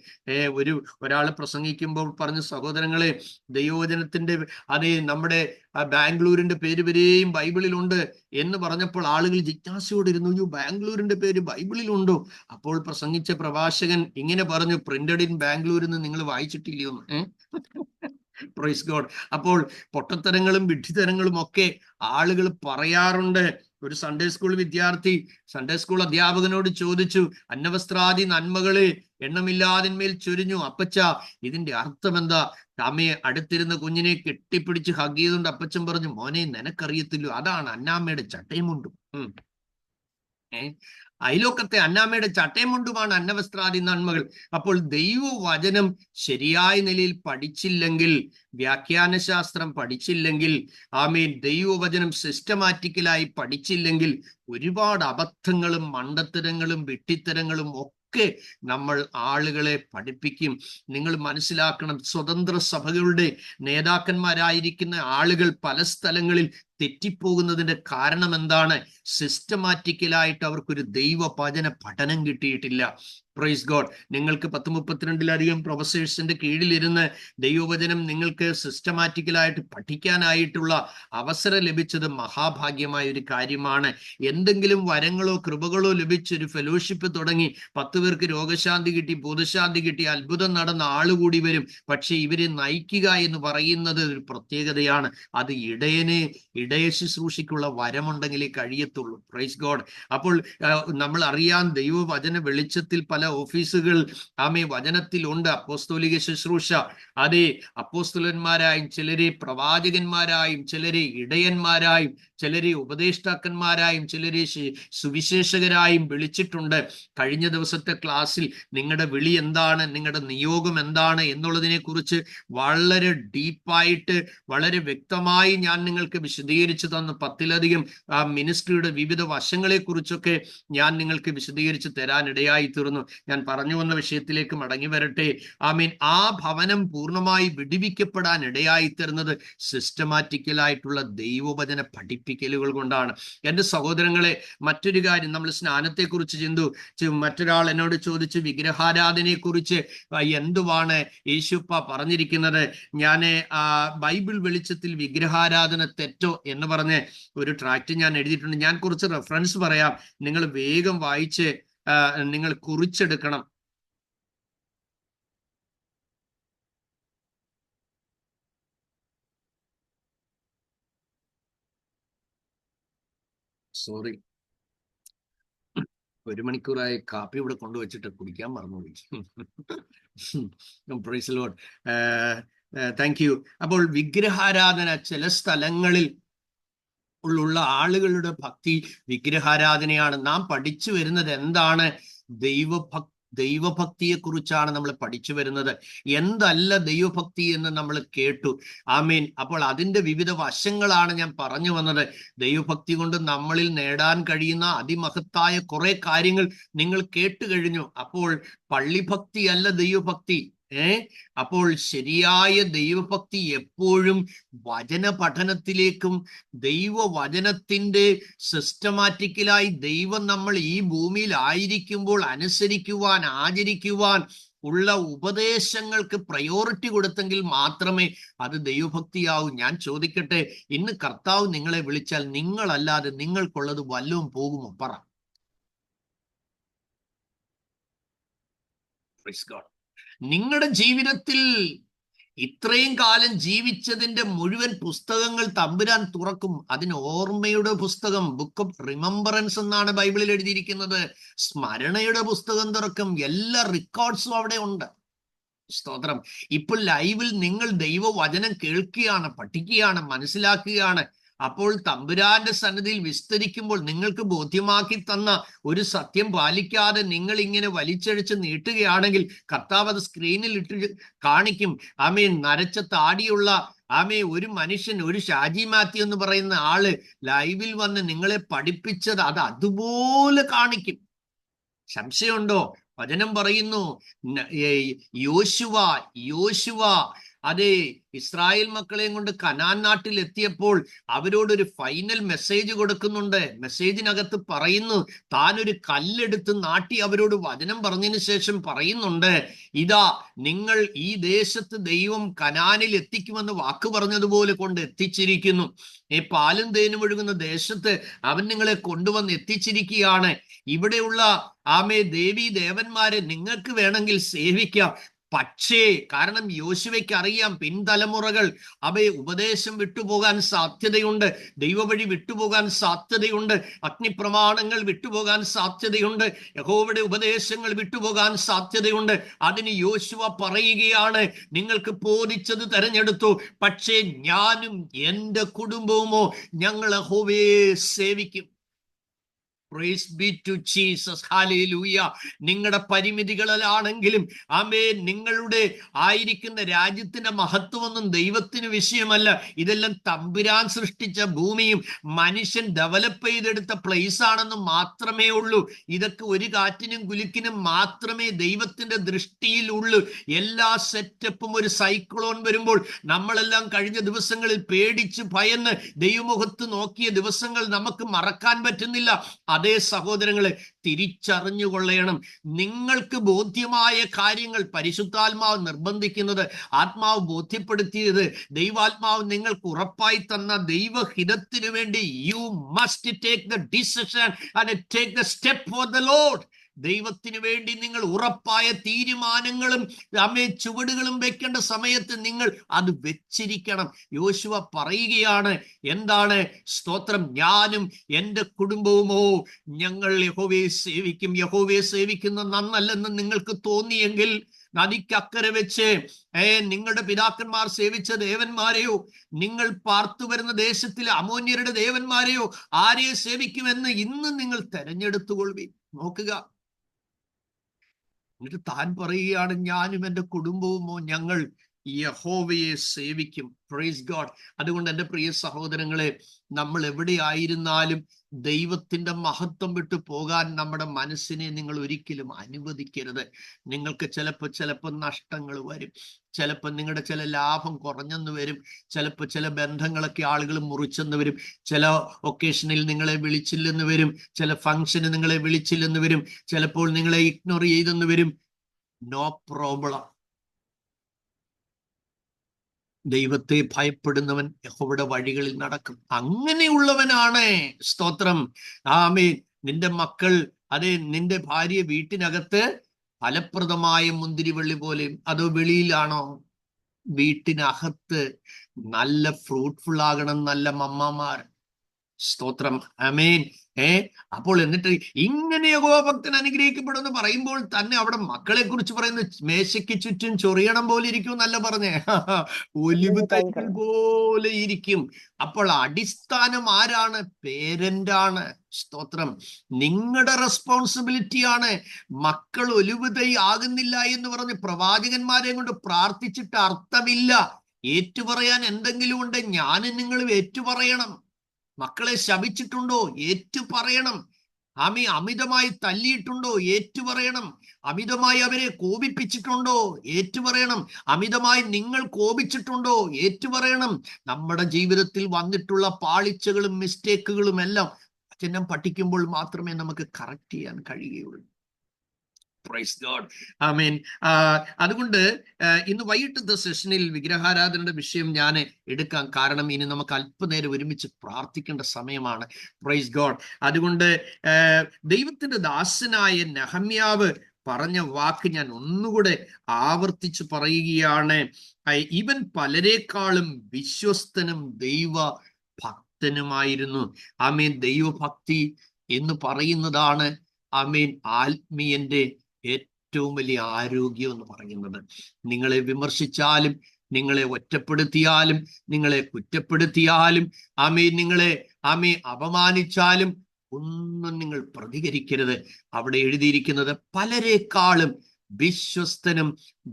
ഒരാൾ പ്രസംഗിക്കുമ്പോൾ പറഞ്ഞ, സഹോദരങ്ങളെ, ദൈവവചനത്തിന്റെ അതേ നമ്മുടെ ബാംഗ്ലൂരിന്റെ പേര് വരെയും ബൈബിളിലുണ്ട് എന്ന് പറഞ്ഞപ്പോൾ ആളുകൾ ജിജ്ഞാസയോടിരുന്നു, അയ്യോ, ബാംഗ്ലൂരിന്റെ പേര് ബൈബിളിലുണ്ടോ? അപ്പോൾ പ്രസംഗിച്ച പ്രഭാഷകൻ ഇങ്ങനെ പറഞ്ഞു, പ്രിന്റഡ് ഇൻ ബാംഗ്ലൂർ എന്ന് നിങ്ങൾ വായിച്ചിട്ടില്ലയോ? Price God. അപ്പോൾ പൊട്ടത്തരങ്ങളും വിഡ്ഢിത്തരങ്ങളും ഒക്കെ ആളുകൾ പറയാറുണ്ട്. ഒരു സൺഡേ സ്കൂൾ വിദ്യാർത്ഥി സൺഡേ സ്കൂൾ അധ്യാപകനോട് ചോദിച്ചു, അന്നവസ്ത്രാദി നന്മകളെ എണ്ണമില്ലാതിന്മേൽ ചൊരിഞ്ഞു അപ്പച്ച, ഇതിന്റെ അർത്ഥം എന്താ? അമ്മയെ അടുത്തിരുന്ന കുഞ്ഞിനെ കെട്ടിപ്പിടിച്ച് ഹഗ് ചെയ്തുകൊണ്ട് അപ്പച്ചൻ പറഞ്ഞു, മോനെ, നിനക്കറിയത്തില്ലോ, അതാണ് അന്നാമ്മയുടെ ചട്ടയും മുണ്ടും. അയലോക്കത്തെ അന്നാമ്മയുടെ ചട്ടയും മുണ്ടുമാണ് അന്നവസ്ത്രാദി നന്മകൾ. അപ്പോൾ ദൈവവചനം ശരിയായ നിലയിൽ പഠിച്ചില്ലെങ്കിൽ, വ്യാഖ്യാനശാസ്ത്രം പഠിച്ചില്ലെങ്കിൽ, ആമേൻ, ദൈവവചനം സിസ്റ്റമാറ്റിക്കലായി പഠിച്ചില്ലെങ്കിൽ ഒരുപാട് അബദ്ധങ്ങളും മണ്ടത്തരങ്ങളും വിഡ്ഢിത്തരങ്ങളും ഒക്കെ നമ്മൾ ആളുകളെ പഠിപ്പിക്കും. നിങ്ങൾ മനസ്സിലാക്കണം, സ്വതന്ത്ര സഭകളുടെ നേതാക്കന്മാരായിരിക്കുന്ന ആളുകൾ പല സ്ഥലങ്ങളിൽ തെറ്റിപ്പോകുന്നതിന്റെ കാരണം എന്താണ്? സിസ്റ്റമാറ്റിക്കലായിട്ട് അവർക്കൊരു ദൈവവചന പഠനം കിട്ടിയിട്ടില്ല. Praise God. നിങ്ങൾക്ക് 10-32 പ്രൊഫസേഴ്സിന്റെ കീഴിലിരുന്ന് ദൈവവചനം നിങ്ങൾക്ക് സിസ്റ്റമാറ്റിക്കലായിട്ട് പഠിക്കാനായിട്ടുള്ള അവസരം ലഭിച്ചത് മഹാഭാഗ്യമായ ഒരു കാര്യമാണ്. എന്തെങ്കിലും വരങ്ങളോ കൃപകളോ ലഭിച്ചൊരു ഫെലോഷിപ്പ് തുടങ്ങി 10 പേർക്ക് രോഗശാന്തി കിട്ടി, ഭൂതശാന്തി കിട്ടി, അത്ഭുതം നടന്ന ആളുകൂടി വരും. പക്ഷെ ഇവരെ നയിക്കുക എന്ന് പറയുന്നത് ഒരു പ്രത്യേകതയാണ്. അത് ഇടയ ശുശ്രൂഷയ്ക്കുള്ള വരമുണ്ടെങ്കിലേ കഴിയത്തുള്ളൂ. Praise God. അപ്പോൾ നമ്മൾ അറിയാൻ ദൈവവചന വെളിച്ചത്തിൽ പല ഓഫീസുകൾ വചനത്തിലുണ്ട്. അപ്പോസ്തോലിക ശുശ്രൂഷ, അതേ, അപ്പോസ്തലന്മാരായും ചിലരെ പ്രവാചകന്മാരായും ചിലരെ ഇടയന്മാരായും ചിലരെ ഉപദേഷ്ടാക്കന്മാരായും ചിലരെ സുവിശേഷകരായും വിളിച്ചിട്ടുണ്ട്. കഴിഞ്ഞ ദിവസത്തെ ക്ലാസ്സിൽ നിങ്ങളുടെ വിളി എന്താണ്, നിങ്ങളുടെ നിയോഗം എന്താണ് എന്നുള്ളതിനെ കുറിച്ച് വളരെ ഡീപ്പായിട്ട് വളരെ വ്യക്തമായി ഞാൻ നിങ്ങൾക്ക് വിശദീകരിച്ചു തന്നു. 10-ലധികം മിനിസ്ട്രിയുടെ വിവിധ വശങ്ങളെ കുറിച്ചൊക്കെ ഞാൻ നിങ്ങൾക്ക് വിശദീകരിച്ച് തരാനിടയായി തീർന്നു. ഞാൻ പറഞ്ഞു വന്ന വിഷയത്തിലേക്ക് മടങ്ങി വരട്ടെ. ആമീൻ. ആ ഭവനം പൂർണ്ണമായി വിടുവിക്കപ്പെടാൻ ഇടയായി തീർന്നത് സിസ്റ്റമാറ്റിക്കലായിട്ടുള്ള ദൈവവചന പഠിപ്പിക്കലുകൾ കൊണ്ടാണ്. എൻ്റെ സഹോദരങ്ങളെ, മറ്റൊരു കാര്യം, നമ്മൾ സ്നാനത്തെ കുറിച്ച് മറ്റൊരാൾ എന്നോട് ചോദിച്ചു, വിഗ്രഹാരാധനയെ കുറിച്ച് എന്തുവാണ് യേശുപ്പ പറഞ്ഞിരിക്കുന്നത്? ഞാൻ ബൈബിൾ വെളിച്ചത്തിൽ വിഗ്രഹാരാധന തെറ്റോ എന്ന് പറഞ്ഞ് ഒരു ട്രാക്റ്റ് ഞാൻ എഴുതിയിട്ടുണ്ട്. ഞാൻ കുറച്ച് റെഫറൻസ് പറയാം, നിങ്ങൾ വേഗം വായിച്ച് നിങ്ങൾ കുറിച്ചെടുക്കണം. സോറി, 1 മണിക്കൂറായി കാപ്പി ഇവിടെ കൊണ്ടുവച്ചിട്ട് കുടിക്കാൻ മറന്നുപോയി. Price the Lord. Thank you. അപ്പോൾ വിഗ്രഹാരാധന ചില സ്ഥലങ്ങളിൽ ഉള്ള ആളുകളുടെ ഭക്തി വിഗ്രഹാരാധനയാണ്. നാം പഠിച്ചു വരുന്നത് എന്താണ്? ദൈവഭക്തിയെ കുറിച്ചാണ് നമ്മൾ പഠിച്ചു വരുന്നത്. എന്തല്ല ദൈവഭക്തി എന്ന് നമ്മൾ കേട്ടു. ആമേൻ. അപ്പോൾ അതിന്റെ വിവിധ വശങ്ങളാണ് ഞാൻ പറഞ്ഞു വന്നത്. ദൈവഭക്തി കൊണ്ട് നമ്മളിൽ നേടാൻ കഴിയുന്ന അതിമഹത്തായ കുറെ കാര്യങ്ങൾ നിങ്ങൾ കേട്ടു കഴിഞ്ഞു. അപ്പോൾ പള്ളിഭക്തി അല്ല ദൈവഭക്തി. അപ്പോൾ ശരിയായ ദൈവഭക്തി എപ്പോഴും വചന പഠനത്തിലേക്കും ദൈവവചനത്തിന്റെ സിസ്റ്റമാറ്റിക്കലായി ദൈവം നമ്മൾ ഈ ഭൂമിയിൽ ആയിരിക്കുമ്പോൾ അനുസരിക്കുവാൻ, ആചരിക്കുവാൻ ഉള്ള ഉപദേശങ്ങൾക്ക് പ്രയോറിറ്റി കൊടുത്തെങ്കിൽ മാത്രമേ അത് ദൈവഭക്തിയാവൂ. ഞാൻ ചോദിക്കട്ടെ, ഇന്ന് കർത്താവ് നിങ്ങളെ വിളിച്ചാൽ നിങ്ങളല്ലാതെ നിങ്ങൾക്കുള്ളത് വല്ലതും പോകുമോ? പറ. Praise God. നിങ്ങളുടെ ജീവിതത്തിൽ ഇത്രയും കാലം ജീവിച്ചതിന്റെ മുഴുവൻ പുസ്തകങ്ങൾ തമ്പുരാൻ തുറക്കും. അതിന് ഓർമ്മയുടെ പുസ്തകം, ബുക്ക് ഓഫ് റിമംബറൻസ് എന്നാണ് ബൈബിളിൽ എഴുതിയിരിക്കുന്നത്. സ്മരണയുടെ പുസ്തകം തുറക്കും. എല്ലാ റെക്കോർഡ്സും അവിടെ ഉണ്ട്. സ്തോത്രം. ഇപ്പോൾ ലൈവിൽ നിങ്ങൾ ദൈവവചനം കേൾക്കുകയാണ്, പഠിക്കുകയാണ്, മനസ്സിലാക്കുകയാണ്. അപ്പോൾ തമ്പുരാന്റെ സന്നിധിയിൽ വിസ്തരിക്കുമ്പോൾ നിങ്ങൾക്ക് ബോധ്യമാക്കി തന്ന ഒരു സത്യം പാലിക്കാതെ നിങ്ങൾ ഇങ്ങനെ വലിച്ചഴിച്ച് നീട്ടുകയാണെങ്കിൽ കർത്താവ് അത് സ്ക്രീനിൽ ഇട്ട് കാണിക്കും. ആമേൻ. നരച്ച താടിയുള്ള ഒരു മനുഷ്യൻ, ഒരു ഷാജി മാത്യു എന്ന് പറയുന്ന ആള് ലൈവിൽ വന്ന് നിങ്ങളെ പഠിപ്പിച്ചത് അത് അതുപോലെ കാണിക്കും. സംശയമുണ്ടോ? വചനം പറയുന്നു, യോശുവ അതെ, ഇസ്രായേൽ മക്കളെയും കൊണ്ട് കനാൻ നാട്ടിൽ എത്തിയപ്പോൾ അവരോടൊരു ഫൈനൽ മെസ്സേജ് കൊടുക്കുന്നുണ്ട്. മെസ്സേജിനകത്ത് പറയുന്നു, താനൊരു കല്ലെടുത്ത് നാട്ടി അവരോട് വചനം പറഞ്ഞതിന് ശേഷം പറയുന്നുണ്ട്, ഇതാ നിങ്ങൾ ഈ ദേശത്ത് ദൈവം കനാനിൽ എത്തിക്കുമെന്ന് വാക്ക് പറഞ്ഞതുപോലെ കൊണ്ട് എത്തിച്ചിരിക്കുന്നു. പാലും തേനും ഒഴുകുന്ന ദേശത്ത് അവൻ നിങ്ങളെ കൊണ്ടുവന്ന് എത്തിച്ചിരിക്കുകയാണ്. ഇവിടെയുള്ള ദേവീ ദേവന്മാരെ നിങ്ങൾക്ക് വേണമെങ്കിൽ സേവിക്കാം. പക്ഷേ കാരണം യോശുവയ്ക്ക് അറിയാം, പിൻതലമുറകൾ ഉപദേശം വിട്ടുപോകാൻ സാധ്യതയുണ്ട്, ദൈവവഴി വിട്ടുപോകാൻ സാധ്യതയുണ്ട്, അഗ്നിപ്രമാണങ്ങൾ വിട്ടുപോകാൻ സാധ്യതയുണ്ട്, യഹോവയുടെ ഉപദേശങ്ങൾ വിട്ടുപോകാൻ സാധ്യതയുണ്ട്. അതിന് യോശുവ പറയുകയാണ്, നിങ്ങൾക്ക് ബോധിച്ചത് തെരഞ്ഞെടുത്തു, പക്ഷേ ഞാനും എൻ്റെ കുടുംബവുമോ ഞങ്ങൾ യഹോവയെ സേവിക്കും. Praise be to Jesus. Hallelujah. നിങ്ങളുടെ പരിമിതികളിലാണെങ്കിലും നിങ്ങളുടെ ആയിരിക്കുന്ന രാജ്യത്തിന്റെ മഹത്വമൊന്നും ദൈവത്തിന് വിഷയമല്ല. ഇതെല്ലാം തമ്പുരാൻ സൃഷ്ടിച്ച ഭൂമിയും മനുഷ്യൻ ഡെവലപ്പ് ചെയ്തെടുത്ത പ്ലേസ് ആണെന്ന് മാത്രമേ ഉള്ളൂ. ഇതൊക്കെ ഒരു കാറ്റിനും കുലുക്കിനും മാത്രമേ ദൈവത്തിന്റെ ദൃഷ്ടിയിൽ ഉള്ളൂ. എല്ലാ സെറ്റപ്പും ഒരു സൈക്ലോൺ വരുമ്പോൾ നമ്മളെല്ലാം കഴിഞ്ഞ ദിവസങ്ങളിൽ പേടിച്ച് ഭയന്ന് ദൈവമുഖത്ത് നോക്കിയ ദിവസങ്ങൾ നമുക്ക് മറക്കാൻ പറ്റുന്നില്ല. അതേ സഹോദരങ്ങളെ, തിരിച്ചറിഞ്ഞുകൊള്ളണം. നിങ്ങൾക്ക് ബോധ്യമായ കാര്യങ്ങൾ പരിശുദ്ധാത്മാവ് നിർബന്ധിക്കുന്നത്, ആത്മാവ് ബോധ്യപ്പെടുത്തിയത്, ദൈവാത്മാവ് നിങ്ങൾക്ക് ഉറപ്പായി തന്ന ദൈവഹിതത്തിനു വേണ്ടി you must take the decision and take the step for the Lord. ദൈവത്തിന് വേണ്ടി നിങ്ങൾ ഉറപ്പായ തീരുമാനങ്ങളും ചുവടുകളും വെക്കേണ്ട സമയത്ത് നിങ്ങൾ അത് വെച്ചിരിക്കണം. യോശുവ പറയുകയാണ്, എന്താണ്? സ്തോത്രം. ഞാനും എൻ്റെ കുടുംബവുമോ ഞങ്ങൾ യഹോവയെ സേവിക്കും. യഹോവയെ സേവിക്കുന്ന നന്നല്ലെന്ന് നിങ്ങൾക്ക് തോന്നിയെങ്കിൽ നദിക്കക്കരെ വെച്ച് നിങ്ങളുടെ പിതാക്കന്മാർ സേവിച്ച ദേവന്മാരെയോ, നിങ്ങൾ പാർത്തു വരുന്ന ദേശത്തിലെ അമോന്യരുടെ ദേവന്മാരെയോ ആരെ സേവിക്കുമെന്ന് ഇന്ന് നിങ്ങൾ തെരഞ്ഞെടുത്തുകൊള്ളുവിൻ. നോക്കുക. എന്നിട്ട് താൻ പറയുകയാണ്, ഞാനും എൻ്റെ കുടുംബവുമോ ഞങ്ങൾ യഹോവയെ സേവിക്കും. Praise God. അതുകൊണ്ട് എൻ്റെ പ്രിയ സഹോദരങ്ങളെ, നമ്മൾ എവിടെയായിരുന്നാലും ദൈവത്തിന്റെ മഹത്വം വിട്ടു പോകാൻ നമ്മുടെ മനസ്സിനെ നിങ്ങൾ ഒരിക്കലും അനുവദിക്കരുത്. നിങ്ങൾക്ക് ചിലപ്പോൾ നഷ്ടങ്ങൾ വരും, ചിലപ്പോൾ നിങ്ങളുടെ ചില ലാഭം കുറഞ്ഞെന്ന് വരും, ചിലപ്പോൾ ചില ബന്ധങ്ങളൊക്കെ ആളുകൾ മുറിച്ചെന്ന് വരും, ചില ഒക്കേഷനിൽ നിങ്ങളെ വിളിച്ചില്ലെന്ന് വരും, ചില ഫംഗ്ഷന് നിങ്ങളെ വിളിച്ചില്ലെന്ന് വരും, ചിലപ്പോൾ നിങ്ങളെ ഇഗ്നോർ ചെയ്തെന്ന് വരും. No problem. ദൈവത്തെ ഭയപ്പെടുന്നവൻ യഹോവയുടെ വഴികളിൽ നടക്കും. അങ്ങനെയുള്ളവനാണ്, സ്തോത്രം, നിന്റെ മക്കൾ, നിന്റെ ഭാര്യ വീട്ടിനകത്ത് ഫലപ്രദമായ മുന്തിരിവള്ളി പോലെയും, അതോ വെളിയിലാണോ? വീട്ടിനകത്ത് നല്ല ഫ്രൂട്ട്ഫുൾ ആകണം നല്ല മമ്മമാർ. സ്തോത്രം. ആമേൻ. അപ്പോൾ എന്നിട്ട് ഇങ്ങനെ യഹോവഭക്തൻ അനുഗ്രഹിക്കപ്പെടുമെന്ന് പറയുമ്പോൾ തന്നെ അവിടെ മക്കളെ കുറിച്ച് പറയുന്ന മേശയ്ക്ക് ചുറ്റും ചൊറിയണം പോലെ ഇരിക്കും എന്നല്ല പറഞ്ഞേ, ഒലിവ് തൈകൾ പോലെ ഇരിക്കും. അപ്പോൾ അടിസ്ഥാനം ആരാണ്? പേരന്റാണ്. സ്തോത്രം. നിങ്ങളുടെ റെസ്പോൺസിബിലിറ്റിയാണ്. മക്കൾ ഒലിവ് തൈ ആകുന്നില്ല എന്ന് പറഞ്ഞ് പ്രവാചകന്മാരെ കൊണ്ട് പ്രാർത്ഥിച്ചിട്ട് അർത്ഥമില്ല. ഏറ്റുപറയാൻ എന്തെങ്കിലും ഉണ്ട്, ഞാനും നിങ്ങളും ഏറ്റുപറയണം. മക്കളെ ശപിച്ചിട്ടുണ്ടോ? ഏറ്റുപറയണം. അമിതമായി തല്ലിയിട്ടുണ്ടോ? ഏറ്റുപറയണം. അമിതമായി അവരെ കോപിപ്പിച്ചിട്ടുണ്ടോ? ഏറ്റുപറയണം. അമിതമായി നിങ്ങൾ കോപിച്ചിട്ടുണ്ടോ? ഏറ്റുപറയണം. നമ്മുടെ ജീവിതത്തിൽ വന്നിട്ടുള്ള പാളിച്ചകളും മിസ്റ്റേക്കുകളും എല്ലാം വചനം പഠിക്കുമ്പോൾ മാത്രമേ നമുക്ക് കറക്റ്റ് ചെയ്യാൻ കഴിയുകയുള്ളൂ. Praise God. ആമേൻ. അതുകൊണ്ട് ഇന്ന് വൈകിട്ടത്തെ സെഷനിൽ വിഗ്രഹാരാധനയുടെ വിഷയം ഞാൻ എടുക്കാം. കാരണം ഇനി നമുക്ക് അല്പനേരം ഒരുമിച്ച് പ്രാർത്ഥിക്കേണ്ട സമയമാണ്. Praise God. അതുകൊണ്ട് ദൈവത്തിന്റെ ദാസനായ നെഹമ്യാവ് പറഞ്ഞ വാക്ക് ഞാൻ ഒന്നുകൂടെ ആവർത്തിച്ച് പറയുകയാണ്. ഇവൻ പലരെക്കാളും വിശ്വസ്തനും ദൈവ ഭക്തനുമായിരുന്നു. ആമേൻ. ദൈവഭക്തി എന്ന് പറയുന്നതാണ് ആമേൻ ആത്മീയന്റെ ഏറ്റവും വലിയ ആരോഗ്യം എന്ന് പറയുന്നത്. നിങ്ങളെ വിമർശിച്ചാലും, നിങ്ങളെ ഒറ്റപ്പെടുത്തിയാലും, നിങ്ങളെ കുറ്റപ്പെടുത്തിയാലും, നിങ്ങളെ അപമാനിച്ചാലും ഒന്നും നിങ്ങൾ പ്രതികരിക്കരുത്. അവിടെ എഴുതിയിരിക്കുന്നത് പലരെക്കാളും വിശ്വസ്തനും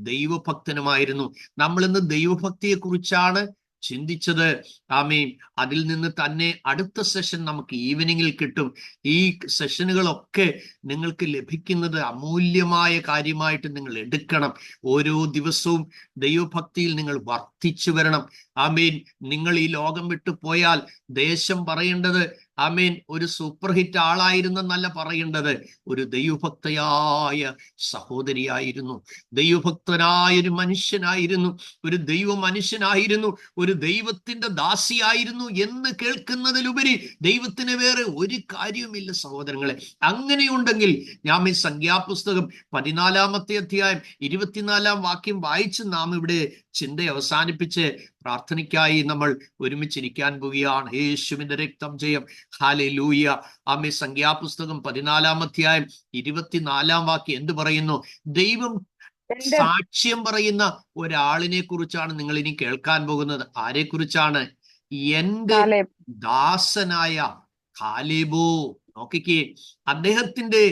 ദൈവഭക്തനുമായിരുന്നു. നമ്മൾ ഇന്ന് ദൈവഭക്തിയെ കുറിച്ചാണ് ചിന്തിച്ചത്. ആമേൻ. അതിൽ നിന്ന് തന്നെ അടുത്ത സെഷൻ നമുക്ക് ഈവനിങ്ങിൽ കിട്ടും. ഈ സെഷനുകളൊക്കെ നിങ്ങൾക്ക് ലഭിക്കുന്നത് അമൂല്യമായ കാര്യമായിട്ട് നിങ്ങൾ എടുക്കണം. ഓരോ ദിവസവും ദൈവഭക്തിയിൽ നിങ്ങൾ വർദ്ധിച്ചു വരണം. ആമേൻ. നിങ്ങൾ ഈ ലോകം വിട്ടു പോയാൽ ദേശം പറയേണ്ടത് ആമേൻ ഒരു സൂപ്പർ ഹിറ്റ് ആളായിരുന്നെന്നല്ല പറയേണ്ടത്, ഒരു ദൈവഭക്തയായ സഹോദരിയായിരുന്നു, ദൈവഭക്തനായൊരു മനുഷ്യനായിരുന്നു, ഒരു ദൈവ മനുഷ്യനായിരുന്നു, ഒരു ദൈവത്തിന്റെ ദാസിയായിരുന്നു എന്ന് കേൾക്കുന്നതിലുപരി ദൈവത്തിന് വേറെ ഒരു കാര്യവുമില്ല സഹോദരങ്ങളെ. അങ്ങനെയുണ്ടെങ്കിൽ ഞാൻ ഈ സംഖ്യാപുസ്തകം 14-ാമത്തെ അധ്യായം 24-ാം വാക്യം വായിച്ച് നാം ഇവിടെ ചിന്ത അവസാനിപ്പിച്ച് പ്രാർത്ഥനയ്ക്കായി നമ്മൾ ഒരുമിച്ചിരിക്കാൻ പോവുകയാണ്. യേശുവിന്റെ രക്തം ജയം. ഹല്ലേലൂയ. ആമേൻ. സംഖ്യാപുസ്തകം 14-ാം അധ്യായം 24-ാം വാക്യം എന്ത് പറയുന്നു? ദൈവം സാക്ഷ്യം പറയുന്ന ഒരാളിനെ കുറിച്ചാണ് നിങ്ങൾ ഇനി കേൾക്കാൻ പോകുന്നത്. ആരെ കുറിച്ചാണ്? എന്റെ ദാസനായ കാലേബോ. നോക്കിക്കേ, അദ്ദേഹത്തിന്റെ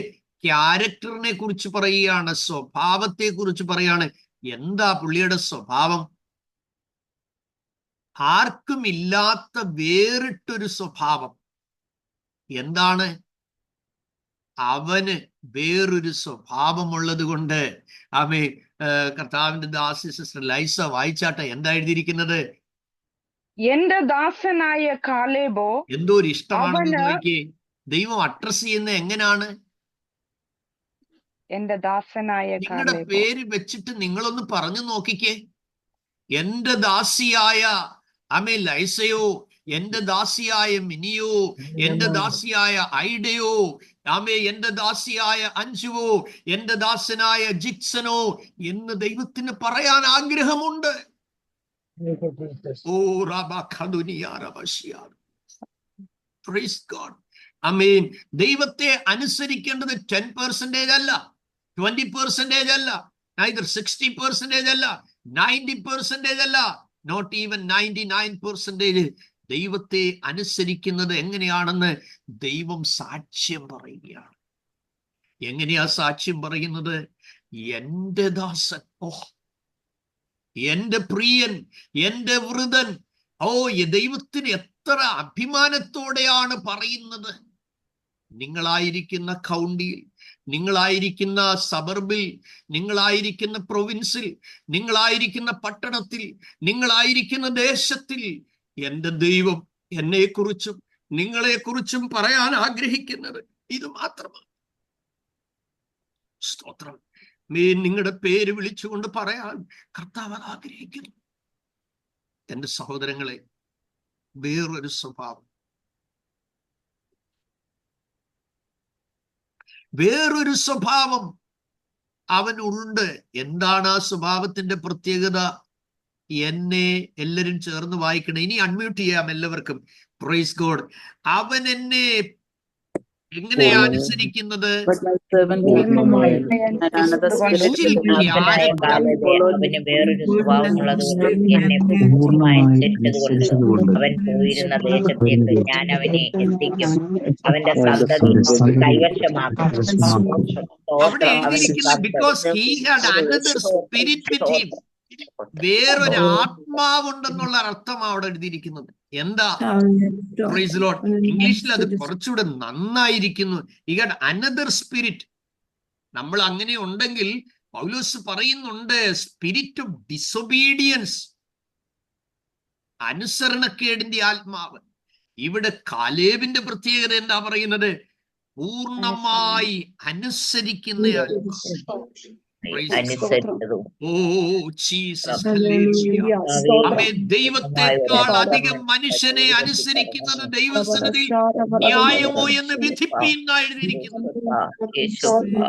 ക്യാരക്ടറിനെ കുറിച്ച് പറയുകയാണ്, സ്വഭാവത്തെ കുറിച്ച് പറയാണ്. എന്താ പുള്ളിയുടെ സ്വഭാവം? ആർക്കും ഇല്ലാത്ത വേറിട്ടൊരു സ്വഭാവം. എന്താണ്? അവന് വേറൊരു സ്വഭാവമുള്ളത് കൊണ്ട് കർത്താവിന്റെ ദാസി സിസ്റ്റർ ലൈസ വായിച്ചാട്ടെ, എന്താ എഴുതിയിരിക്കുന്നത്? എന്റെ ദാസനായ കാലേബോ. എന്തോ ഒരു ഇഷ്ടമാണെന്ന് നോക്കിയേ. ദൈവം അഡ്രസ് ചെയ്യുന്നത് എങ്ങനെയാണ്? എന്റെ ദാസനായ നിങ്ങളുടെ പേര് വെച്ചിട്ട് നിങ്ങളൊന്ന് പറഞ്ഞു നോക്കിക്കേ. എന്റെ ദാസിയായ ലൈസയോ, എന്റെ ദാസിയായ മിനിയോ, എന്റെ ദാസിയായ ഐഡയോ, എന്റെ ദാസിയായ അഞ്ജുവോ, എന്റെ ദാസനായ ജിക്സനോ എന്ന് ദൈവത്തിന് പറയാൻ ആഗ്രഹമുണ്ട്. ഓ പ്രൈസ് ഗോഡ്. ആമേൻ. ദൈവത്തെ അനുസരിക്കേണ്ടത് 10% അല്ല, 20% അല്ല, neither 60% അല്ല, 90% അല്ല, നോട്ട് ഈവൻ 99%. ദൈവത്തെ അനുസരിക്കുന്നത് എങ്ങനെയാണെന്ന് ദൈവം സാക്ഷ്യം പറയുകയാണ്. എങ്ങനെയാ സാക്ഷ്യം പറയുന്നത്? എന്റെ ദാസൻ, എന്റെ പ്രിയൻ, എന്റെ വൃതൻ. ദൈവത്തിന് എത്ര അഭിമാനത്തോടെയാണ് പറയുന്നത്. നിങ്ങളായിരിക്കുന്ന കൗണ്ടിയിൽ, നിങ്ങളായിരിക്കുന്ന സബർബിൽ, നിങ്ങളായിരിക്കുന്ന പ്രൊവിൻസിൽ, നിങ്ങളായിരിക്കുന്ന പട്ടണത്തിൽ, നിങ്ങളായിരിക്കുന്ന ദേശത്തിൽ എന്റെ ദൈവം എന്നെക്കുറിച്ചും നിങ്ങളെക്കുറിച്ചും പറയാൻ ആഗ്രഹിക്കുന്നത് ഇത് മാത്രമാണ്. സ്തോത്രം. നിങ്ങളുടെ പേര് വിളിച്ചുകൊണ്ട് പറയാൻ കർത്താവ് ആഗ്രഹിക്കുന്നു. എന്റെ സഹോദരങ്ങളെ, വേറൊരു സ്വഭാവം, വേറൊരു സ്വഭാവം അവനുണ്ട്. എന്താണ് ആ സ്വഭാവത്തിന്റെ പ്രത്യേകത? എന്നെ എല്ലാവരും ചേർന്ന് വായിക്കണം. ഇനി അൺമ്യൂട്ട് ചെയ്യാം എല്ലാവർക്കും. Praise God. അവൻ എന്നെ എങ്ങനെയാ അനുസരിക്കുന്നത്? But my servant kept my mind. And another spirit Special ദാസനായ character. കാലേബേ അവന് വേറൊരു സ്വഭാവമുള്ളതുകൊണ്ട് എന്നെ പൂർണ്ണമായി അനുസരിച്ചതുകൊണ്ട് അവൻ പോയിരുന്ന ദേശത്തേക്ക് ഞാൻ അവനെ എത്തിക്കും. അവന്റെ സന്തതി കൈവശമാക്കും. അവിടെ സ്തോത്രം. അവന്റെ എഴുതിയിരിക്കുന്നത് because he had another spirit with him. വേറൊരു ആത്മാവുണ്ടെന്നുള്ള അർത്ഥമാണ് അവിടെ എഴുതിയിരിക്കുന്നത്. എന്താ? Praise Lord. ഇംഗ്ലീഷിൽ അത് കുറച്ചുകൂടെ നന്നായിരിക്കുന്നു. He had another spirit. നമ്മൾ അങ്ങനെ ഉണ്ടെങ്കിൽ പൗലോസ് പറയുന്നുണ്ട് സ്പിരിറ്റ് ഓഫ് ഡിസൊബീഡിയൻസ്, അനുസരണക്കേടിന്റെ ആത്മാവ്. ഇവിടെ കാലേബിന്റെ പ്രത്യേകത എന്താ പറയുന്നത്? പൂർണ്ണമായി അനുസരിക്കുന്ന ആത്മാവ്. അനുസരിച്ചതും ദൈവത്തെക്കാൾ അധികം മനുഷ്യനെ അനുസരിക്കുന്നത് ദൈവസന്നിധിയിൽ ന്യായമോ എന്ന് വിധിപ്പീന്നാണ് എഴുതിയിരിക്കുന്നത്.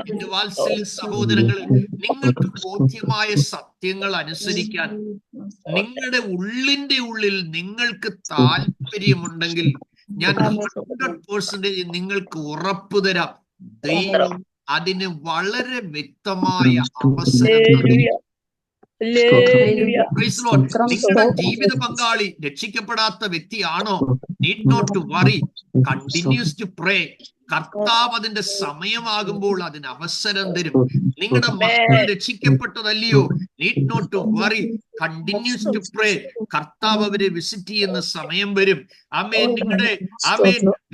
എന്റെ വാത്സല്യ സഹോദരങ്ങളെ, നിങ്ങൾക്ക് ബോധ്യമായ സത്യങ്ങൾ അനുസരിക്കാൻ നിങ്ങളുടെ ഉള്ളിന്റെ ഉള്ളിൽ നിങ്ങൾക്ക് താല്പര്യമുണ്ടെങ്കിൽ ഞാൻ 100% നിങ്ങൾക്ക് ഉറപ്പു തരാം, ദൈവം അതിന് വളരെ വ്യക്തമായ അവസരം നൽകും. നിങ്ങളുടെ ജീവിത പങ്കാളി രക്ഷിക്കപ്പെടാത്ത വ്യക്തിയാണോ? Need not to worry, continues to pray. കർത്താവ് അതിന്റെ സമയമാകുമ്പോൾ അതിന് അവസരം തരും. നിങ്ങളുടെ മക്കൾ രക്ഷിക്കപ്പെട്ടതല്ലയോ? Need not to worry, continues to pray. കർത്താവ് അവരെ വിസിറ്റ് ചെയ്യുന്ന സമയം വരും. ആമേൻ. നിങ്ങളുടെ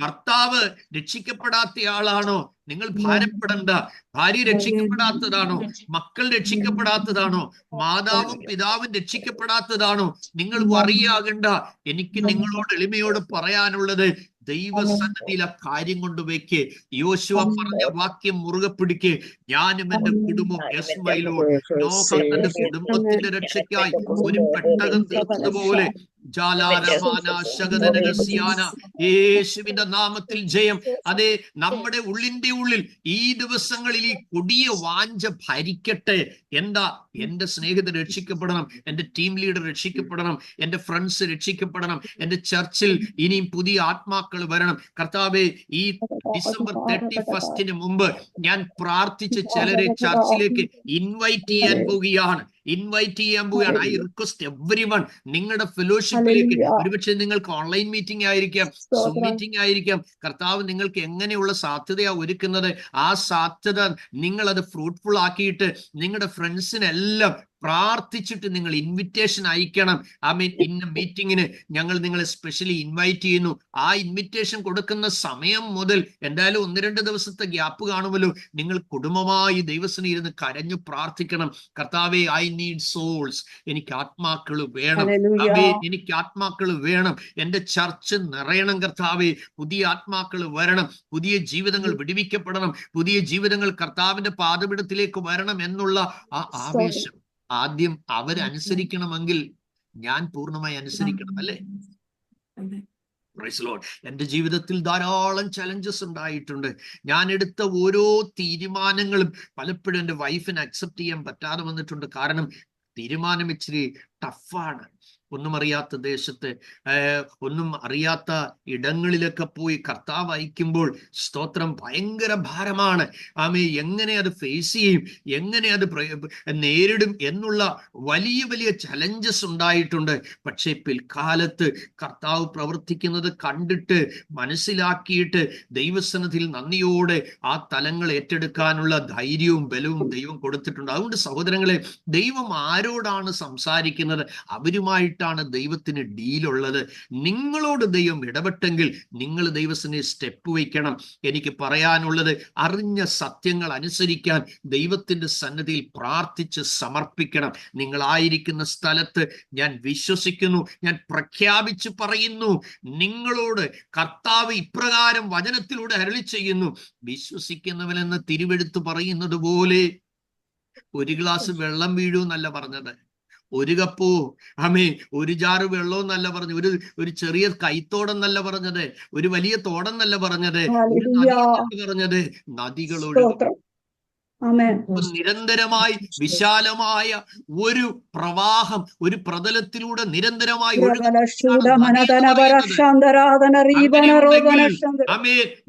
ഭർത്താവ് രക്ഷിക്കപ്പെടാത്ത ആളാണോ? നിങ്ങൾ ഭാരപ്പെടണ്ട. ഭാര്യ രക്ഷിക്കപ്പെടാത്തതാണോ? മക്കൾ രക്ഷിക്കപ്പെടാത്തതാണോ? മാതാവും പിതാവും രക്ഷിക്കപ്പെടാത്തതാണോ? നിങ്ങൾ വറിയാകണ്ട. എനിക്ക് നിങ്ങളോട് എളിമയോട് പറയാനുള്ളത്, ദൈവസന്നിധിയിൽ ആ കാര്യം കൊണ്ട് വെക്ക്. യോശുവ പറഞ്ഞ വാക്യം മുറുകെ പിടിക്ക്. ഞാനും എന്റെ കുടുംബം നോഹ തന്റെ കുടുംബത്തിന്റെ രക്ഷയ്ക്കായി ഒരു പെട്ടകം തീർത്തതുപോലെ യേശുവിന്റെ നാമത്തിൽ ജയം. അതെ, നമ്മുടെ ഉള്ളിന്റെ ഉള്ളിൽ ഈ ദിവസങ്ങളിൽ ഈ കൊടിയ വാഞ്ച ഭരിക്കട്ടെ. എന്താ? എന്റെ സ്നേഹിതർ രക്ഷിക്കപ്പെടണം, എന്റെ ടീം ലീഡർ രക്ഷിക്കപ്പെടണം, എന്റെ ഫ്രണ്ട്സ് രക്ഷിക്കപ്പെടണം, എന്റെ ചർച്ചിൽ ഇനിയും പുതിയ ആത്മാക്കൾ വരണം. കർത്താവേ, ഈ ഡിസംബർ 31 മുമ്പ് ഞാൻ പ്രാർത്ഥിച്ച് ചിലരെ ചർച്ചിലേക്ക് ഇൻവൈറ്റ് ചെയ്യാൻ പോവുകയാണ്. ഐ റിക്വസ്റ്റ് എവരിവൺ, നിങ്ങളുടെ ഫെലോഷിപ്പിലേക്ക്. ഒരുപക്ഷെ നിങ്ങൾക്ക് ഓൺലൈൻ മീറ്റിംഗ് ആയിരിക്കാം, സൂം മീറ്റിംഗ് ആയിരിക്കാം. കർത്താവ് നിങ്ങൾക്ക് എങ്ങനെയുള്ള സാധ്യതയാ ഒരുക്കുന്നത്, ആ സാധ്യത നിങ്ങൾ അത് ഫ്രൂട്ട്ഫുൾ ആക്കിയിട്ട് നിങ്ങളുടെ ഫ്രണ്ട്സിനെല്ലാം പ്രാർത്ഥിച്ചിട്ട് നിങ്ങൾ ഇൻവിറ്റേഷൻ അയക്കണം. ഇന്ന മീറ്റിങ്ങിന് ഞങ്ങൾ നിങ്ങളെ സ്പെഷ്യലി ഇൻവൈറ്റ് ചെയ്യുന്നു. ആ ഇൻവിറ്റേഷൻ കൊടുക്കുന്ന സമയം മുതൽ എന്തായാലും 1-2 ദിവസത്തെ ഗ്യാപ്പ് കാണുമല്ലോ. നിങ്ങൾ കുടുംബമായി ദൈവസന്നിധിയിൽ ഇരുന്ന് കരഞ്ഞു പ്രാർത്ഥിക്കണം. കർത്താവേ, ഐ നീഡ് സോൾസ്. എനിക്ക് ആത്മാക്കൾ വേണം. എനിക്ക് ആത്മാക്കൾ വേണം. എന്റെ ചർച്ച് നിറയണം. കർത്താവേ, പുതിയ ആത്മാക്കൾ വരണം. പുതിയ ജീവിതങ്ങൾ വിടുവിക്കപ്പെടണം. പുതിയ ജീവിതങ്ങൾ കർത്താവിന്റെ പാദപീഠത്തിലേക്ക് വരണം എന്നുള്ള ആ ആവേശം ആദ്യം അവരനുസരിക്കണമെങ്കിൽ ഞാൻ പൂർണ്ണമായി അനുസരിക്കണം, അല്ലേ? Praise lord. എന്റെ ജീവിതത്തിൽ ധാരാളം ചലഞ്ചസ് ഉണ്ടായിട്ടുണ്ട്. ഞാൻ എടുത്ത ഓരോ തീരുമാനങ്ങളും പലപ്പോഴും എൻ്റെ വൈഫിന് അക്സെപ്റ്റ് ചെയ്യാൻ പറ്റാതെ വന്നിട്ടുണ്ട്. കാരണം തീരുമാനം ഇച്ചിരി ടഫാണ്. ഒന്നും അറിയാത്ത ദേശത്ത്, ഒന്നും അറിയാത്ത ഇടങ്ങളിലൊക്കെ പോയി കർത്താവ് അയക്കുമ്പോൾ സ്തോത്രം ഭയങ്കര ഭാരമാണ്. എങ്ങനെ അത് ഫേസ് ചെയ്യും, എങ്ങനെ അത് നേരിടും എന്നുള്ള വലിയ വലിയ ചലഞ്ചസ് ഉണ്ടായിട്ടുണ്ട്. പക്ഷെ പിൽക്കാലത്ത് കർത്താവ് പ്രവർത്തിക്കുന്നത് കണ്ടിട്ട് മനസ്സിലാക്കിയിട്ട് ദൈവസന്നിധിയിൽ നന്ദിയോടെ ആ തലങ്ങൾ ഏറ്റെടുക്കാനുള്ള ധൈര്യവും ബലവും ദൈവം കൊടുത്തിട്ടുണ്ട്. അതുകൊണ്ട് സഹോദരങ്ങളെ, ദൈവം ആരോടാണ് സംസാരിക്കുന്നത് അവരുമായിട്ടാണ് ദൈവത്തിന് ഡീലുള്ളത്. നിങ്ങളോട് ദൈവം ഇടപെട്ടെങ്കിൽ നിങ്ങൾ ദൈവത്തിന് സ്റ്റെപ്പ് വയ്ക്കണം. എനിക്ക് പറയാനുള്ളത്, അറിഞ്ഞ സത്യങ്ങൾ അനുസരിക്കാൻ ദൈവത്തിന്റെ സന്നിധിയിൽ പ്രാർത്ഥിച്ച് സമർപ്പിക്കണം. നിങ്ങളായിരിക്കുന്ന സ്ഥലത്ത് ഞാൻ വിശ്വസിക്കുന്നു, ഞാൻ പ്രഖ്യാപിച്ചു പറയുന്നു, നിങ്ങളോട് കർത്താവ് ഇപ്രകാരം വചനത്തിലൂടെ അരുളി ചെയ്യുന്നു. വിശ്വസിക്കുന്നവനെന്ന് തിരുവെടുത്ത് പറയുന്നത് പോലെ ഒരു ഗ്ലാസ് വെള്ളം വീഴൂ എന്നല്ല പറഞ്ഞത്, ഒരു കപ്പോ ഒരു ജാറ് വെള്ളവും എന്നല്ല പറഞ്ഞു, ഒരു ചെറിയ കൈത്തോടെന്നല്ല പറഞ്ഞത്, ഒരു വലിയ തോടെന്നല്ല പറഞ്ഞത്, ഒരു നദി പറഞ്ഞത്. നദികളൊഴുകും. നിരന്തരമായി വിശാലമായ ഒരു പ്രവാഹം, ഒരു പ്രതലത്തിലൂടെ നിരന്തരമായി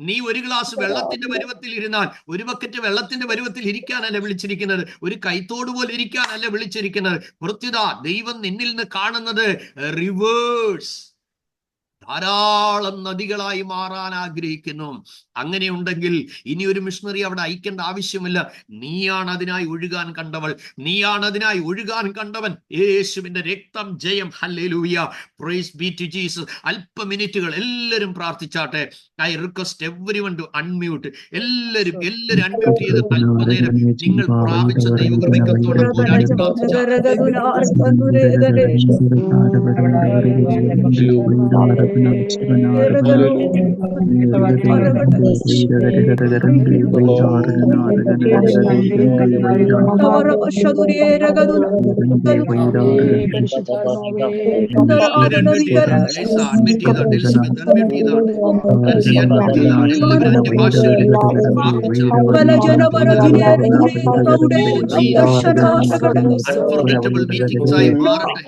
നീ ഒരു ഗ്ലാസ് വെള്ളത്തിന്റെ പരുവത്തിൽ ഇരുന്നാൽ, ഒരു ബക്കറ്റ് വെള്ളത്തിന്റെ പരുവത്തിൽ ഇരിക്കാനല്ല വിളിച്ചിരിക്കുന്നത്, ഒരു കൈത്തോട് പോലെ ഇരിക്കാനല്ല വിളിച്ചിരിക്കുന്നത്. പ്രത്യുത ദൈവം നിന്നിൽ നിന്ന് കാണുന്നത് റിവേഴ്സ്, ധാരാളം നദികളായി മാറാൻ ആഗ്രഹിക്കുന്നു. അങ്ങനെയുണ്ടെങ്കിൽ ഇനി ഒരു മിഷണറി അവിടെ അയക്കേണ്ട ആവശ്യമില്ല. നീയാണ് അതിനായി ഒഴുകാൻ കണ്ടവൾ, നീയാണ് അതിനായി ഒഴുകാൻ കണ്ടവൻ. യേശുവിന്റെ രക്തം ജയം. Hallelujah, praise be to Jesus. അല്പ മിനിറ്റുകൾ എല്ലാവരും പ്രാർത്ഥിച്ചാട്ടെ. I request everyone to unmute. എല്ലാവരും അൺമ്യൂട്ട് ചെയ്ത് അല്പനേരം നിങ്ങൾ പ്രാപിച്ച ദൈവകൃപയ്ക്കത്തോടെ പോരാടി അൺഫോർഗറ്റബിൾ മീറ്റിംഗ്സ് ആയി മാറട്ടെ.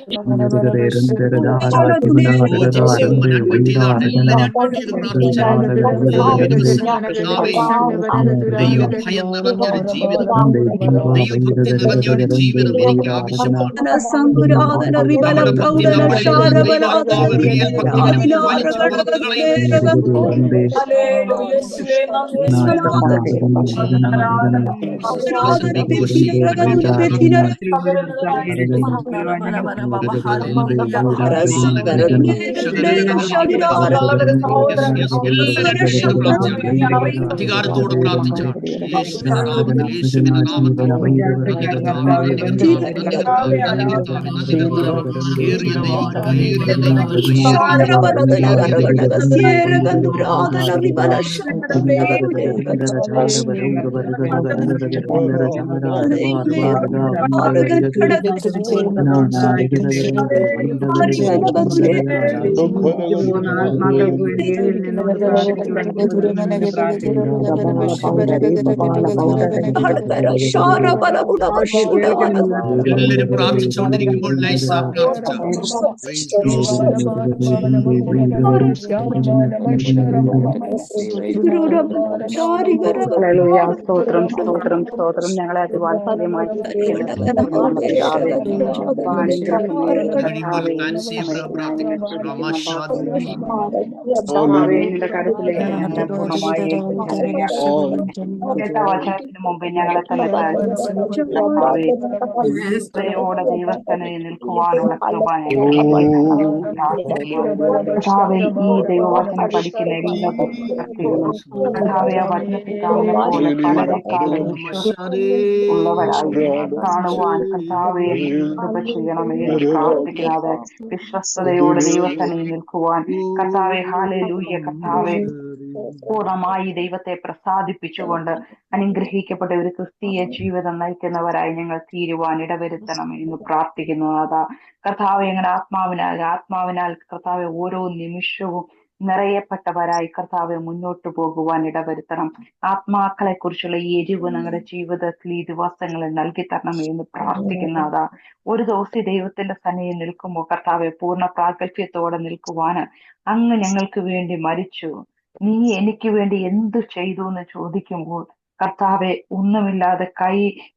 ദൈവഭയം നിറഞ്ഞൊരു ജീവിതം, ദൈവഭക്തി നിറഞ്ഞൊരു ജീവിതം എനിക്ക് ആവശ്യമാണ്. നമ്മുടെ ഭക്തി നമ്മളിൽ നിന്ന് ദൈവാത്മാവ് റിയൽ ഭക്തികരം വലിച്ചു പുറത്തു അധികാരത്തോട് പ്രാർത്ഥിച്ച യേശുവിന്റെ നാമത്തിൽ, യേശുവിന്റെ നാമത്തിൽ എല്ലാവരും പ്രാർത്ഥിച്ചുകൊണ്ടിരിക്കുമ്പോൾ ലൈസ പ്രാർത്ഥിച്ച സ്തോത്രം സ്തോത്രം സ്തോത്രം. ഞങ്ങളെ അതിവാത്സല്യമായി വചനത്തിന് മുമ്പ് ഞങ്ങളെ തന്നെ ദൈവസ്ഥനെ നിൽക്കുവാനുള്ള കൃപ ഈ ദൈവവചനം പഠിക്കുന്ന എല്ലാ ഭക്തികളും ആ വചനത്തിൽ കാണുന്ന പോലെ പലരെക്കാളും ഉള്ളവരായി കാണുവാൻ കർത്താവെ കൃപ ചെയ്യണമേ എന്ന് പ്രാർത്ഥിക്കുന്നത്. വിശ്വസ്തയോടെ ദൈവസ്ഥനെ നിൽക്കുവാൻ കർത്താവെ, ഹല്ലേലൂയ കർത്താവെ, പൂർണ്ണമായി ദൈവത്തെ പ്രസാദിപ്പിച്ചുകൊണ്ട് അനുഗ്രഹിക്കപ്പെട്ട ഒരു ക്രിസ്തീയ ജീവിതം നയിക്കുന്നവരായി ഞങ്ങൾ തീരുവാൻ ഇടവരുത്തണം എന്ന് പ്രാർത്ഥിക്കുന്നു. അതാ കർത്താവെ, ഞങ്ങളുടെ ആത്മാവിനാൽ കർത്താവെ ഓരോ നിമിഷവും നിറയപ്പെട്ടവരായി കർത്താവെ മുന്നോട്ട് പോകുവാൻ ഇടവരുത്തണം. ആത്മാക്കളെ കുറിച്ചുള്ള ഈ എരിവ് ഞങ്ങളുടെ ജീവിതത്തിൽ ഈ ദിവസങ്ങളിൽ നൽകി തരണമേ എന്ന് പ്രാർത്ഥിക്കുന്നതാ. ഒരു ദിവസം ദൈവത്തിന്റെ സന്നിധിയിൽ നിൽക്കുമ്പോൾ കർത്താവെ പൂർണ്ണ പ്രാഗൽഭ്യത്തോടെ നിൽക്കുവാന് അങ്ങ് ഞങ്ങൾക്ക് വേണ്ടി മരിച്ചു, നീ എനിക്ക് വേണ്ടി എന്തു ചെയ്തു എന്ന് ചോദിക്കുമ്പോൾ കർത്താവെ ഒന്നുമില്ലാതെ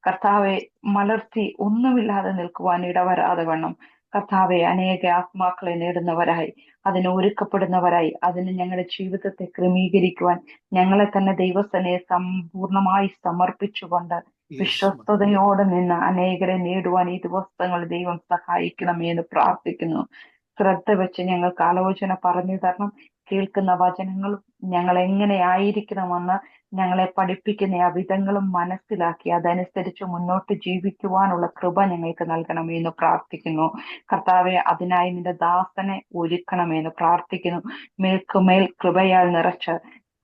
കർത്താവെ മലർത്തി ഒന്നുമില്ലാതെ നിൽക്കുവാൻ ഇടവരാതെ വണ്ണം കർത്താവെ അനേക ആത്മാക്കളെ നേടുന്നവരായി, അതിന് ഒരുക്കപ്പെടുന്നവരായി, അതിന് ഞങ്ങളുടെ ജീവിതത്തെ ക്രമീകരിക്കുവാൻ ഞങ്ങളെ തന്നെ ദൈവസനെ സമ്പൂർണമായി സമർപ്പിച്ചുകൊണ്ട് വിശ്വസ്തയോടെ നിന്ന് അനേകരെ നേടുവാൻ ഈ ദിവസങ്ങളിൽ ദൈവം സഹായിക്കണമേ എന്ന് പ്രാർത്ഥിക്കുന്നു. ശ്രദ്ധ വെച്ച് ഞങ്ങൾക്ക് ആലോചന പറഞ്ഞു തരണം. കേൾക്കുന്ന വചനങ്ങളും ഞങ്ങൾ എങ്ങനെ ആയിരിക്കണമെന്ന് ഞങ്ങളെ പഠിപ്പിക്കുന്ന ആ വിധങ്ങളും മനസ്സിലാക്കി അതനുസരിച്ച് മുന്നോട്ട് ജീവിക്കുവാനുള്ള കൃപ ഞങ്ങൾക്ക് നൽകണമെന്ന് പ്രാർത്ഥിക്കുന്നു. കർത്താവെ, അതിനായി നിന്റെ ദാസനെ ഒരുക്കണമെന്ന് പ്രാർത്ഥിക്കുന്നു. മേൽക്കുമേൽ കൃപയാൽ നിറച്ച്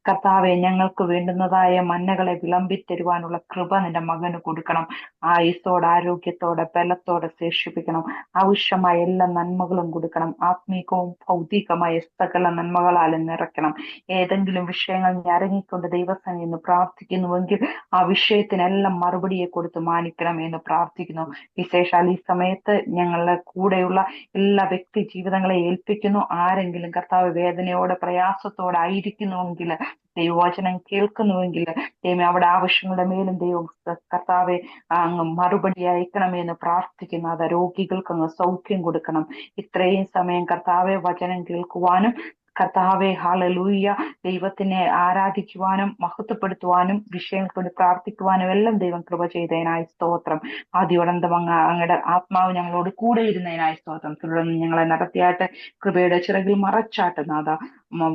കർത്താവെ, ഞങ്ങൾക്ക് വേണ്ടുന്നതായ മന്നകളെ വിളമ്പിത്തരുവാനുള്ള കൃപ നിന്റെ മകന് കൊടുക്കണം. ആയുസ്സോടെ, ആരോഗ്യത്തോടെ, ബലത്തോടെ ശേഷിപ്പിക്കണം. ആവശ്യമായ എല്ലാ നന്മകളും കൊടുക്കണം. ആത്മീകവും ഭൗതികമായ സകല നന്മകളാലും നിറയ്ക്കണം. ഏതെങ്കിലും വിഷയങ്ങൾ ഞരങ്ങിക്കൊണ്ട് ദൈവസന്നിധിയിൽ നിന്ന് പ്രാർത്ഥിക്കുന്നുവെങ്കിൽ ആ വിഷയത്തിനെല്ലാം മറുപടിയെ കൊടുത്ത് മാനിക്കണം എന്ന് പ്രാർത്ഥിക്കുന്നു. വിശേഷാൽ ഈ സമയത്ത് ഞങ്ങളുടെ കൂടെയുള്ള എല്ലാ വ്യക്തി ജീവിതങ്ങളെ ഏൽപ്പിക്കുന്നു. ആരെങ്കിലും കർത്താവ് വേദനയോടെ, പ്രയാസത്തോടെ ആയിരിക്കുന്നുവെങ്കിൽ, ദൈവവചനം കേൾക്കുന്നുവെങ്കിൽ, ദൈവം അവിടെ ആവശ്യങ്ങളുടെ മേലും ദൈവം കർത്താവെ അങ്ങ് മറുപടി അയക്കണമെന്ന് പ്രാർത്ഥിക്കുന്നു. അത് രോഗികൾക്ക് അങ്ങ് സൗഖ്യം കൊടുക്കണം. ഇത്രയും സമയം കർത്താവെ വചനം കേൾക്കുവാനും, കർത്താവെ ഹല്ലേലൂയ ദൈവത്തിനെ ആരാധിക്കുവാനും മഹത്വപ്പെടുത്തുവാനും വിഷയങ്ങൾക്ക് വേണ്ടി പ്രാർത്ഥിക്കുവാനും എല്ലാം ദൈവം കൃപ ചെയ്തതിനായി സ്തോത്രം. ആദ്യോടന്തം അങ്ങയുടെ ആത്മാവ് ഞങ്ങളോട് കൂടെ ഇരുന്നതിനായി സ്തോത്രം. തുടർന്ന് ഞങ്ങളെ നടത്തിയാട്ട് കൃപയുടെ ചിറകിൽ മറച്ചാട്ട് നാഥ,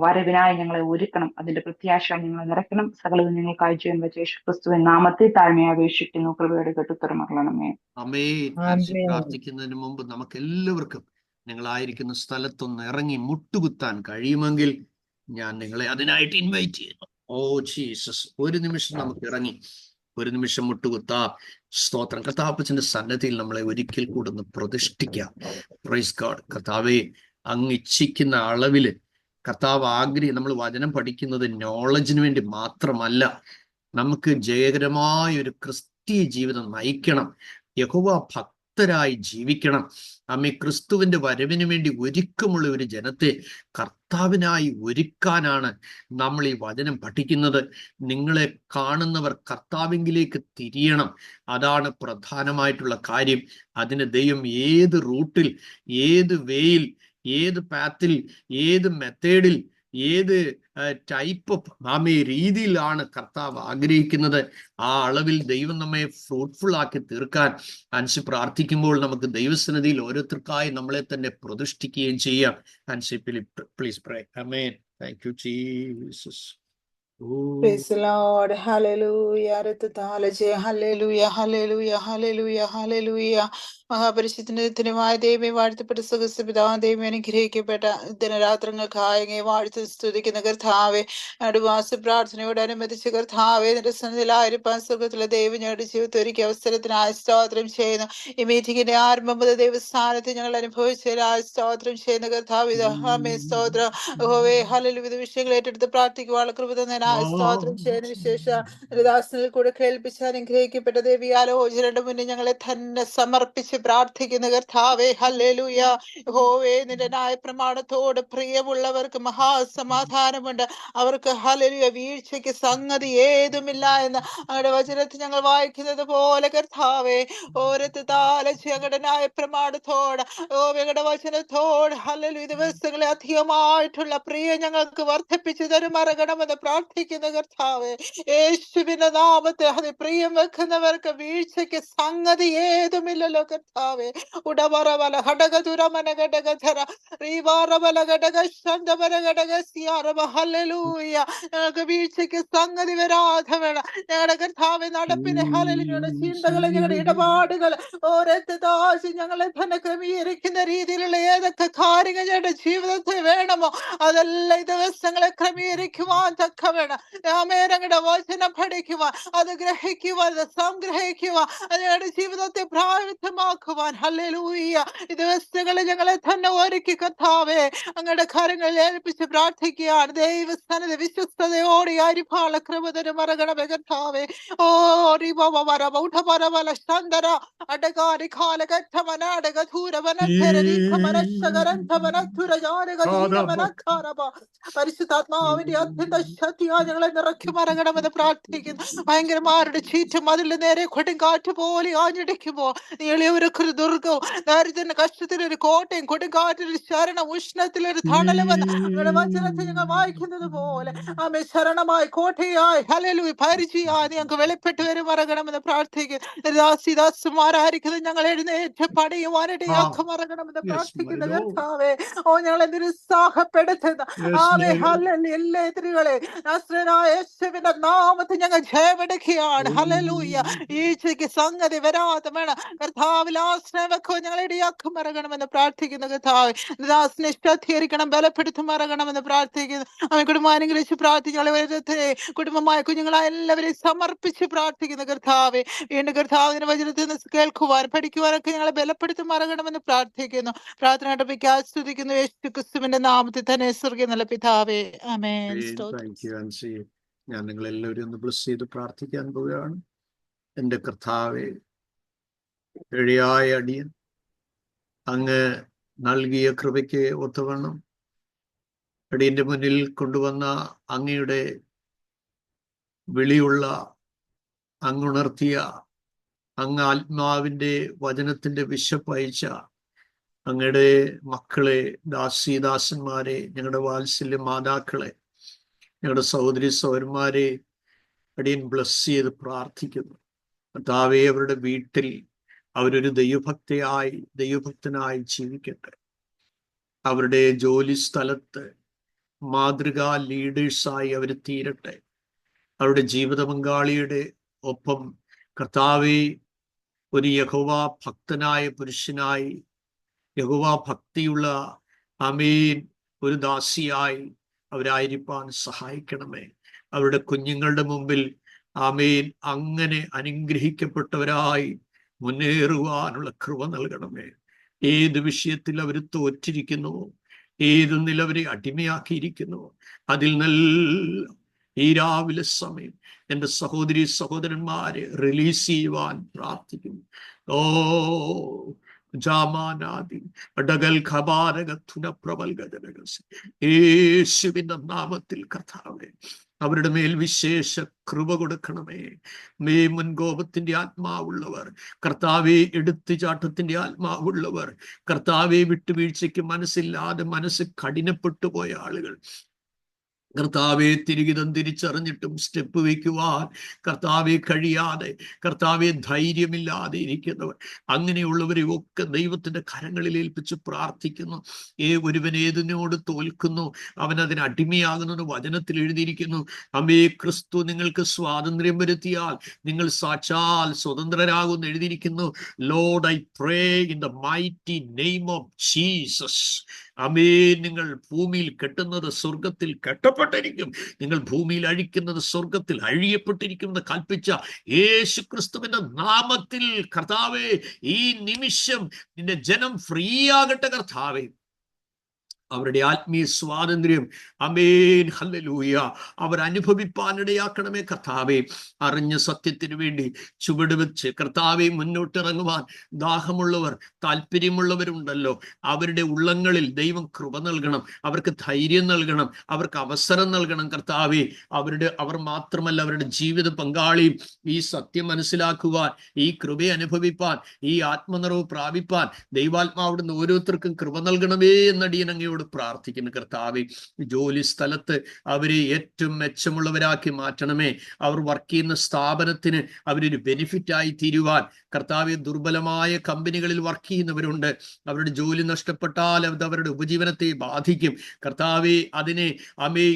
വരവിനായി ഞങ്ങളെ ഒരുക്കണം. അതിന്റെ പ്രത്യാശ ഞങ്ങളെ നിറയ്ക്കണം. സകലവും ഞങ്ങൾക്കായി ചെയ്യാൻ വെച്ച യേശുക്രിസ്തുവിൻ നാമത്തിൽ താഴ്മയെ അപേക്ഷിക്കുന്നു. കൃപയുടെ കെട്ടുത്തരമറണമേ. പ്രാർത്ഥിക്കുന്നതിന് മുമ്പ് നമുക്ക് എല്ലാവർക്കും നിങ്ങളായിരിക്കുന്ന സ്ഥലത്തൊന്ന് ഇറങ്ങി മുട്ടുകുത്താൻ കഴിയുമെങ്കിൽ ഞാൻ നിങ്ങളെ അതിനായിട്ട് ഇൻവൈറ്റ് ചെയ്യുന്നു. ഓ ജീസസ്, ഒരു നിമിഷം നമുക്ക് ഇറങ്ങി ഒരു നിമിഷം മുട്ടുകുത്താം. സ്തോത്രം. കർത്താപ്പച്ചന്റെ സന്നദ്ധിയിൽ നമ്മളെ ഒരിക്കൽ കൂടെ ഒന്ന് പ്രതിഷ്ഠിക്കാം. Praise God. കർത്താവെ, അങ്ങ് ഇച്ഛിക്കുന്ന അളവില് കർത്താവ് നമ്മൾ വചനം പഠിക്കുന്നത് നോളജിന് വേണ്ടി മാത്രമല്ല, നമുക്ക് ജയകരമായ ഒരു ക്രിസ്തീയ ജീവിതം നയിക്കണം. യഹോവ ഭക്തരായി ജീവിക്കണം. അമ്മേ, ക്രിസ്തുവിന്റെ വരവിന് വേണ്ടി ഒരുക്കമുള്ള ഒരു ജനത്തെ കർത്താവിനായി ഒരുക്കാനാണ് നമ്മൾ ഈ വചനം പഠിക്കുന്നത്. നിങ്ങളെ കാണുന്നവർ കർത്താവിലേക്ക് തിരിയണം. അതാണ് പ്രധാനമായിട്ടുള്ള കാര്യം. അതിന് ദൈവം ഏത് റൂട്ടിൽ, ഏത് വേയിൽ, ഏത് പാത്തിൽ, ഏത് മെത്തേഡിൽ, ഏത് ടൈപ്പ് ഓഫ് രീതിയിലാണ് കർത്താവ് ആഗ്രഹിക്കുന്നത്, ആ അളവിൽ ദൈവം നമ്മെ ഫ്രൂട്ട്ഫുൾ ആക്കി തീർക്കാൻ അൻസി പ്രാർത്ഥിക്കുമ്പോൾ നമുക്ക് ദൈവസന്നിധിയിൽ ഓരോരുത്തർക്കായി നമ്മളെ തന്നെ പ്രതിഷ്ഠിക്കുകയും ചെയ്യാം. Ansi, please pray. Amen. Thank you Jesus. Praise the Lord. Hallelujah. Hallelujah. Hallelujah. Hallelujah. Hallelujah. മഹാപരിശുദ്ധമായ ദൈവമേ, വാഴ്ത്തപ്പെട്ട സുഖസുപിതാവാൻ ദൈവമേ, അനുഗ്രഹിക്കപ്പെട്ട ദിനരാത്രങ്ങൾക്കായി വാഴ്ത്തു സ്തുതിക്കുന്ന കർത്താവേ, അടുവാസ പ്രാർത്ഥനയോടനുബന്ധിച്ച് കർത്താവേ, നിന്റെ സന്നിധിയിലായിരിക്കാൻ സുഖത്തിലെ ദൈവം ഞങ്ങളുടെ ജീവിതത്തിൽ ഒരുക്കിയ അവസരത്തിനായി സ്തോത്രം ചെയ്യുന്നു. ഈ മീറ്റിംഗിന്റെ ആരംഭം മുതൽ ദൈവസ്ഥാനത്ത് ഞങ്ങൾ അനുഭവിച്ചതിനായി സ്തോത്രം ചെയ്യുന്ന കർത്താവ്, സ്തോത്രം. ഹല്ലേലൂയ. വിവിധ വിഷയങ്ങൾ ഏറ്റെടുത്ത് പ്രാർത്ഥിക്കുവാനുള്ള കൃപ തന്നതിനായി സ്തോത്രം ചെയ്യുന്ന ശേഷം ദാസനിൽ കൂടെ കേൾപ്പിച്ച് അനുഗ്രഹിക്കപ്പെട്ട ദേവിയാലോചനയുടെ മുന്നിൽ ഞങ്ങളെ തന്നെ സമർപ്പിച്ച് പ്രാർത്ഥിക്കുന്ന കർത്താവേ, ഹല്ലേലൂയ. യഹോവേ, നിന്റെ ന്യായപ്രമാണത്തോട് പ്രിയമുള്ളവർക്ക് മഹാസമാധാനമുണ്ട്. അവർക്ക് ഹല്ലേലൂയ വീഴ്ചയ്ക്ക് സംഗതി ഏതുമില്ല എന്ന് അങ്ങയുടെ വചനത്തിൽ ഞങ്ങൾ വായിക്കുന്നത് പോലെ കർത്താവേ, ഓരത്ത് താലച്ച് ഞങ്ങളുടെ ന്യായപ്രമാണത്തോട്, ഞങ്ങളുടെ വചനത്തോട് ഹല്ലേലൂയ ദിവസങ്ങളെ അധികമായിട്ടുള്ള പ്രിയ ഞങ്ങൾക്ക് വർദ്ധിപ്പിച്ചു തരുമറകണമെന്ന് പ്രാർത്ഥിക്കുന്ന കർത്താവേ, യേശുവിന്റെ നാമത്തെ അത് പ്രിയം വെക്കുന്നവർക്ക് വീഴ്ചയ്ക്ക് സംഗതി ഏതുമില്ലല്ലോ കർത്താവേ. ഉടമറവല ഘടകതുരമന ഘടകധര റീവാറവല ഘടക ശന്തമന ഘടക സിയാറവ. ഹല്ലേലൂയ. ഞങ്ങൾക്ക് വീഴ്ചയ്ക്ക് സംഗതി വരാതെ വേണം. ഞങ്ങളുടെ കർത്താവെ, നടപ്പിനെ ഹല്ലേലൂയ ചിന്തകളെ, ഞങ്ങളുടെ ഇടപാടുകൾ ഓരോരുത്തർ ഞങ്ങളെ തന്നെ ക്രമീകരിക്കുന്ന രീതിയിലുള്ള ഏതൊക്കെ കാര്യങ്ങൾ ഞങ്ങളുടെ ജീവിതത്തിൽ വേണമോ അതെല്ലാം ഈ ദിവസങ്ങളെ ക്രമീകരിക്കുവാൻ തക്ക വേണം. ഞങ്ങളുടെ വചനം പഠിക്കുവാൻ, അത് ഗ്രഹിക്കുവാൻ, അത് സംഗ്രഹിക്കുവാൻ, ഞങ്ങളുടെ ജീവിതത്തെ പ്രാവർത്തികമാക്കുവാൻ ഹല്ലേലൂയ ഈ ദിവസങ്ങളെ ഞങ്ങളെ തന്നെ ഒരുക്കി കർത്താവേ അങ്ങയുടെ കാര്യങ്ങളിൽ ഏൽപ്പിച്ച് പ്രാർത്ഥിക്കുകയാണ്. ദൈവസ്ഥാനത്ത് വിശ്വസ്തയോടെ അരിഭാള കൃപതര മറകണമേ കർത്താവേ. ഓ ൗഠപരവല അടകാരി കാലഘട്ടമനാടക പരിശുദ്ധാത്മാവിന്റെ അത്യന്ത ശക്തിയാ ഞങ്ങളെ നിറയ്ക്ക് മറങ്ങണമെന്ന് പ്രാർത്ഥിക്കുന്നു. ഭയങ്കരമാരുടെ ചീറ്റും അതിന്റെ നേരെ കൊടുങ്കാറ്റ് പോലെ ആഞ്ഞടിക്കുമ്പോ നീളിയൊരു ദുർഗവും ദാരിദ്ര്യ കഷ്ടത്തിലൊരു കോട്ടയും കൊടുങ്കാറ്റിലൊരു ശരണം ഉഷ്ണത്തിലൊരു തണലുമെന്ന് നിങ്ങളുടെ വചനത്തെ ഞങ്ങൾ വായിക്കുന്നത് പോലെ ആമേ ശരണമായി കോട്ടയായി ഹല്ലേലൂയ പരിചയായി ഞങ്ങൾക്ക് വെളിപ്പെട്ട് വരും മറങ്ങണമെന്ന് പ്രാർത്ഥിക്കുന്നു. ദാസിദാസുമാരായിരിക്കുന്നത് ഞങ്ങൾ എഴുന്നേറ്റ് പണിയുവാനിടയാക്കി മറങ്ങണമെന്ന് പ്രാർത്ഥിക്കുന്ന കർത്താവേ, ഓ ഞങ്ങളെ നിരുത്സാഹം സുഖപ്പെടുത്തുന്ന ആമേ ഹല്ലേലൂയ എല്ലാ എതിരുകളെ നസ്രനായ യേശുവിന്റെ നാമത്തിൽ ഞങ്ങൾ ജയമെടുക്കുകയാണ്. ഹല്ലേലൂയ. ഈച്ചയ്ക്ക് സംഗതി വരാതെ വേണം കർത്താവിൽ ആശ്രയം വെക്കുക. ഞങ്ങൾ ഇടിയാക്കും മറകണമെന്ന് പ്രാർത്ഥിക്കുന്നു. കർത്താവ് ദാസിനെ ശക്തീകരിക്കണം, ബലപ്പെടുത്തും മറകണമെന്ന് പ്രാർത്ഥിക്കുന്നു. അവൻ കുടുംബം അനുഗ്രഹിച്ച് പ്രാർത്ഥിക്കുന്നു. ഓരോരുത്തരെ കുടുംബമായ കുഞ്ഞുങ്ങളായ എല്ലാവരെയും സമർപ്പിച്ച് പ്രാർത്ഥിക്കുന്നു. കർത്താവെ വീണ്ടും കർത്താവിന്റെ വചനത്തിൽ നിന്ന് കേൾക്കുവാൻ പഠിക്കുവാനൊക്കെ ഞങ്ങളെ ബലപ്പെടുത്തും മറകണമെന്ന് പ്രാർത്ഥിക്കുന്നു. പ്രാർത്ഥന കേട്ടപ്പോൾ ആസ്വദിക്കുന്നു. യേശു ക്രിസ്തുവിന്റെ നാമത്തിൽ തന്നെ സ്വർഗീയ നല്ല പിതാവേ ആമേൻ. ഞാൻ നിങ്ങളെല്ലാവരും ഒന്ന് ബ്ലസ് ചെയ്ത് പ്രാർത്ഥിക്കാൻ പോവുകയാണ്. എൻ്റെ കർത്താവേ, എളിയായ അടിയൻ അങ്ങ് നൽകിയ കൃപയ്ക്ക് ഒത്തവണ്ണം അടിയന്റെ മുന്നിൽ കൊണ്ടുവന്ന അങ്ങയുടെ വിളിയുള്ള, അങ്ങുണർത്തിയ, അങ്ങ് ആത്മാവിൻ്റെ വചനത്തിൻ്റെ വിശപ്പയച്ച അങ്ങയുടെ മക്കളെ, ദാസീദാസന്മാരെ, ഞങ്ങളുടെ വാത്സല്യ മാതാക്കളെ, ഞങ്ങളുടെ സഹോദരി സഹോദരന്മാരെ അടിയൻ ബ്ലസ് ചെയ്ത് പ്രാർത്ഥിക്കുന്നു. കർത്താവേ, അവരുടെ വീട്ടിൽ അവരൊരു ദൈവഭക്തനായി ജീവിക്കട്ടെ. അവരുടെ ജോലി സ്ഥലത്ത് മാതൃകാ ലീഡേഴ്സായി അവർ തീരട്ടെ. അവരുടെ ജീവിത പങ്കാളിയുടെ ഒപ്പം കർത്താവേ, ഒരു യഹോവ ഭക്തനായ പുരുഷനായി, യഹോവ ഭക്തിയുള്ള ആമേൻ ഒരു ദാസിയായി അവരായിരിക്കാൻ സഹായിക്കണമേ. അവരുടെ കുഞ്ഞുങ്ങളുടെ മുമ്പിൽ ആമേൻ അങ്ങനെ അനുഗ്രഹിക്കപ്പെട്ടവരായി മുന്നേറുവാനുള്ള കൃപ നൽകണമേ. ഏത് വിഷയത്തിൽ അവർ തോറ്റിരിക്കുന്നു, ഏതൊന്നിൽ അവരെ അടിമയാക്കിയിരിക്കുന്നു, അതിൽ നല്ല ഈ രാവിലെ സമയം എൻ്റെ സഹോദരി സഹോദരന്മാരെ റിലീസ് ചെയ്യുവാൻ പ്രാർത്ഥിക്കുന്നു. ഓ ജാമാനാദി അടകൽ ഖബാരകത്തുന പ്രബൽഗജനകസ് യേശുവിന്റെ നാമത്തിൽ കർത്താവേ, അവരുടെ മേൽ വിശേഷ കൃപ കൊടുക്കണമേ. മുൻകോപത്തിന്റെ ആത്മാവുള്ളവർ, കർത്താവെ എടുത്തുചാട്ടത്തിന്റെ ആത്മാവുള്ളവർ, കർത്താവെ വിട്ടുവീഴ്ചയ്ക്ക് മനസ്സില്ലാതെ മനസ്സ് കഠിനപ്പെട്ടു പോയ ആളുകൾ, കർത്താവെ തിരികിതം തിരിച്ചറിഞ്ഞിട്ടും സ്റ്റെപ്പ് വയ്ക്കുവാൻ കർത്താവെ കഴിയാതെ, കർത്താവെ ധൈര്യമില്ലാതെ ഇരിക്കുന്നവർ, അങ്ങനെയുള്ളവരെ ഒക്കെ ദൈവത്തിന്റെ കരങ്ങളിൽ ഏൽപ്പിച്ച് പ്രാർത്ഥിക്കുന്നു. ഒരുവൻ ഏതിനോട് തോൽക്കുന്നു അവൻ അതിന് അടിമയാകുന്നത് വചനത്തിൽ എഴുതിയിരിക്കുന്നു. അമ്മേ, ക്രിസ്തു നിങ്ങൾക്ക് സ്വാതന്ത്ര്യം വരുത്തിയാൽ നിങ്ങൾ സാക്ഷാൽ സ്വതന്ത്രരാകുമെന്ന് എഴുതിയിരിക്കുന്നു. Lord, I pray in the mighty name of Jesus. അമേ, നിങ്ങൾ ഭൂമിയിൽ കെട്ടുന്നത് സ്വർഗത്തിൽ കെട്ടപ്പെട്ടിരിക്കും, നിങ്ങൾ ഭൂമിയിൽ അഴിക്കുന്നത് സ്വർഗത്തിൽ അഴിയപ്പെട്ടിരിക്കുമെന്ന് കൽപ്പിച്ച യേശു ക്രിസ്തുവിന്റെ നാമത്തിൽ കർത്താവേ, ഈ നിമിഷം നിന്റെ ജനം ഫ്രീ ആകട്ടെ കർത്താവേ. അവരുടെ ആത്മീയ സ്വാതന്ത്ര്യം ആമേൻ ഹല്ലേലൂയ അവർ അനുഭവിപ്പാനിടയാക്കണമേ കർത്താവേ. അറിഞ്ഞ സത്യത്തിന് വേണ്ടി ചുവട് വെച്ച് കർത്താവെ മുന്നോട്ടിറങ്ങുവാൻ ദാഹമുള്ളവർ, താല്പര്യമുള്ളവരുണ്ടല്ലോ, അവരുടെ ഉള്ളങ്ങളിൽ ദൈവം കൃപ നൽകണം, അവർക്ക് ധൈര്യം നൽകണം, അവർക്ക് അവസരം നൽകണം കർത്താവെ. അവർ മാത്രമല്ല, അവരുടെ ജീവിത പങ്കാളിയും ഈ സത്യം മനസ്സിലാക്കുവാൻ, ഈ കൃപയെ അനുഭവിപ്പാൻ, ഈ ആത്മനിറവ് പ്രാപിപ്പാൻ ദൈവാത്മാവിടുന്ന് ഓരോരുത്തർക്കും കൃപ നൽകണമേ എന്നടിയൻ അങ്ങയോട് പ്രാർത്ഥിക്കുന്നു കർത്താവെ. ജോലി സ്ഥലത്ത് അവരെ ഏറ്റവും മെച്ചമുള്ളവരാക്കി മാറ്റണമേ. അവർ വർക്ക് ചെയ്യുന്ന സ്ഥാപനത്തിന് അവരൊരു ബെനിഫിറ്റായി തീരുവാൻ കർത്താവെ. ദുർബലമായ കമ്പനികളിൽ വർക്ക് ചെയ്യുന്നവരുണ്ട്, അവരുടെ ജോലി നഷ്ടപ്പെട്ടാൽ അത് അവരുടെ ഉപജീവനത്തെ ബാധിക്കും കർത്താവെ. അതിനെ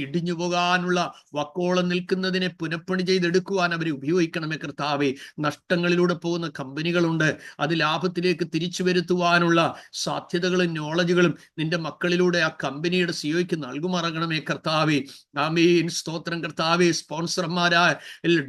ഇടിഞ്ഞു പോകാനുള്ള വക്കോളം നിൽക്കുന്നതിനെ പുനഃപ്പണി ചെയ്തെടുക്കുവാൻ അവരെ ഉപയോഗിക്കണമേ കർത്താവെ. നഷ്ടങ്ങളിലൂടെ പോകുന്ന കമ്പനികളുണ്ട്, അത് ലാഭത്തിലേക്ക് തിരിച്ചു വരുത്തുവാനുള്ള സാധ്യതകളും നോളജുകളും നിന്റെ മക്കളിലൂടെ ആ കമ്പനിയുടെ സിഒയ്ക്ക് നൽകുമാറാകണമേ കർത്താവെ. ആമേൻ, സ്തോത്രം കർത്താവെ. സ്പോൺസർമാരായ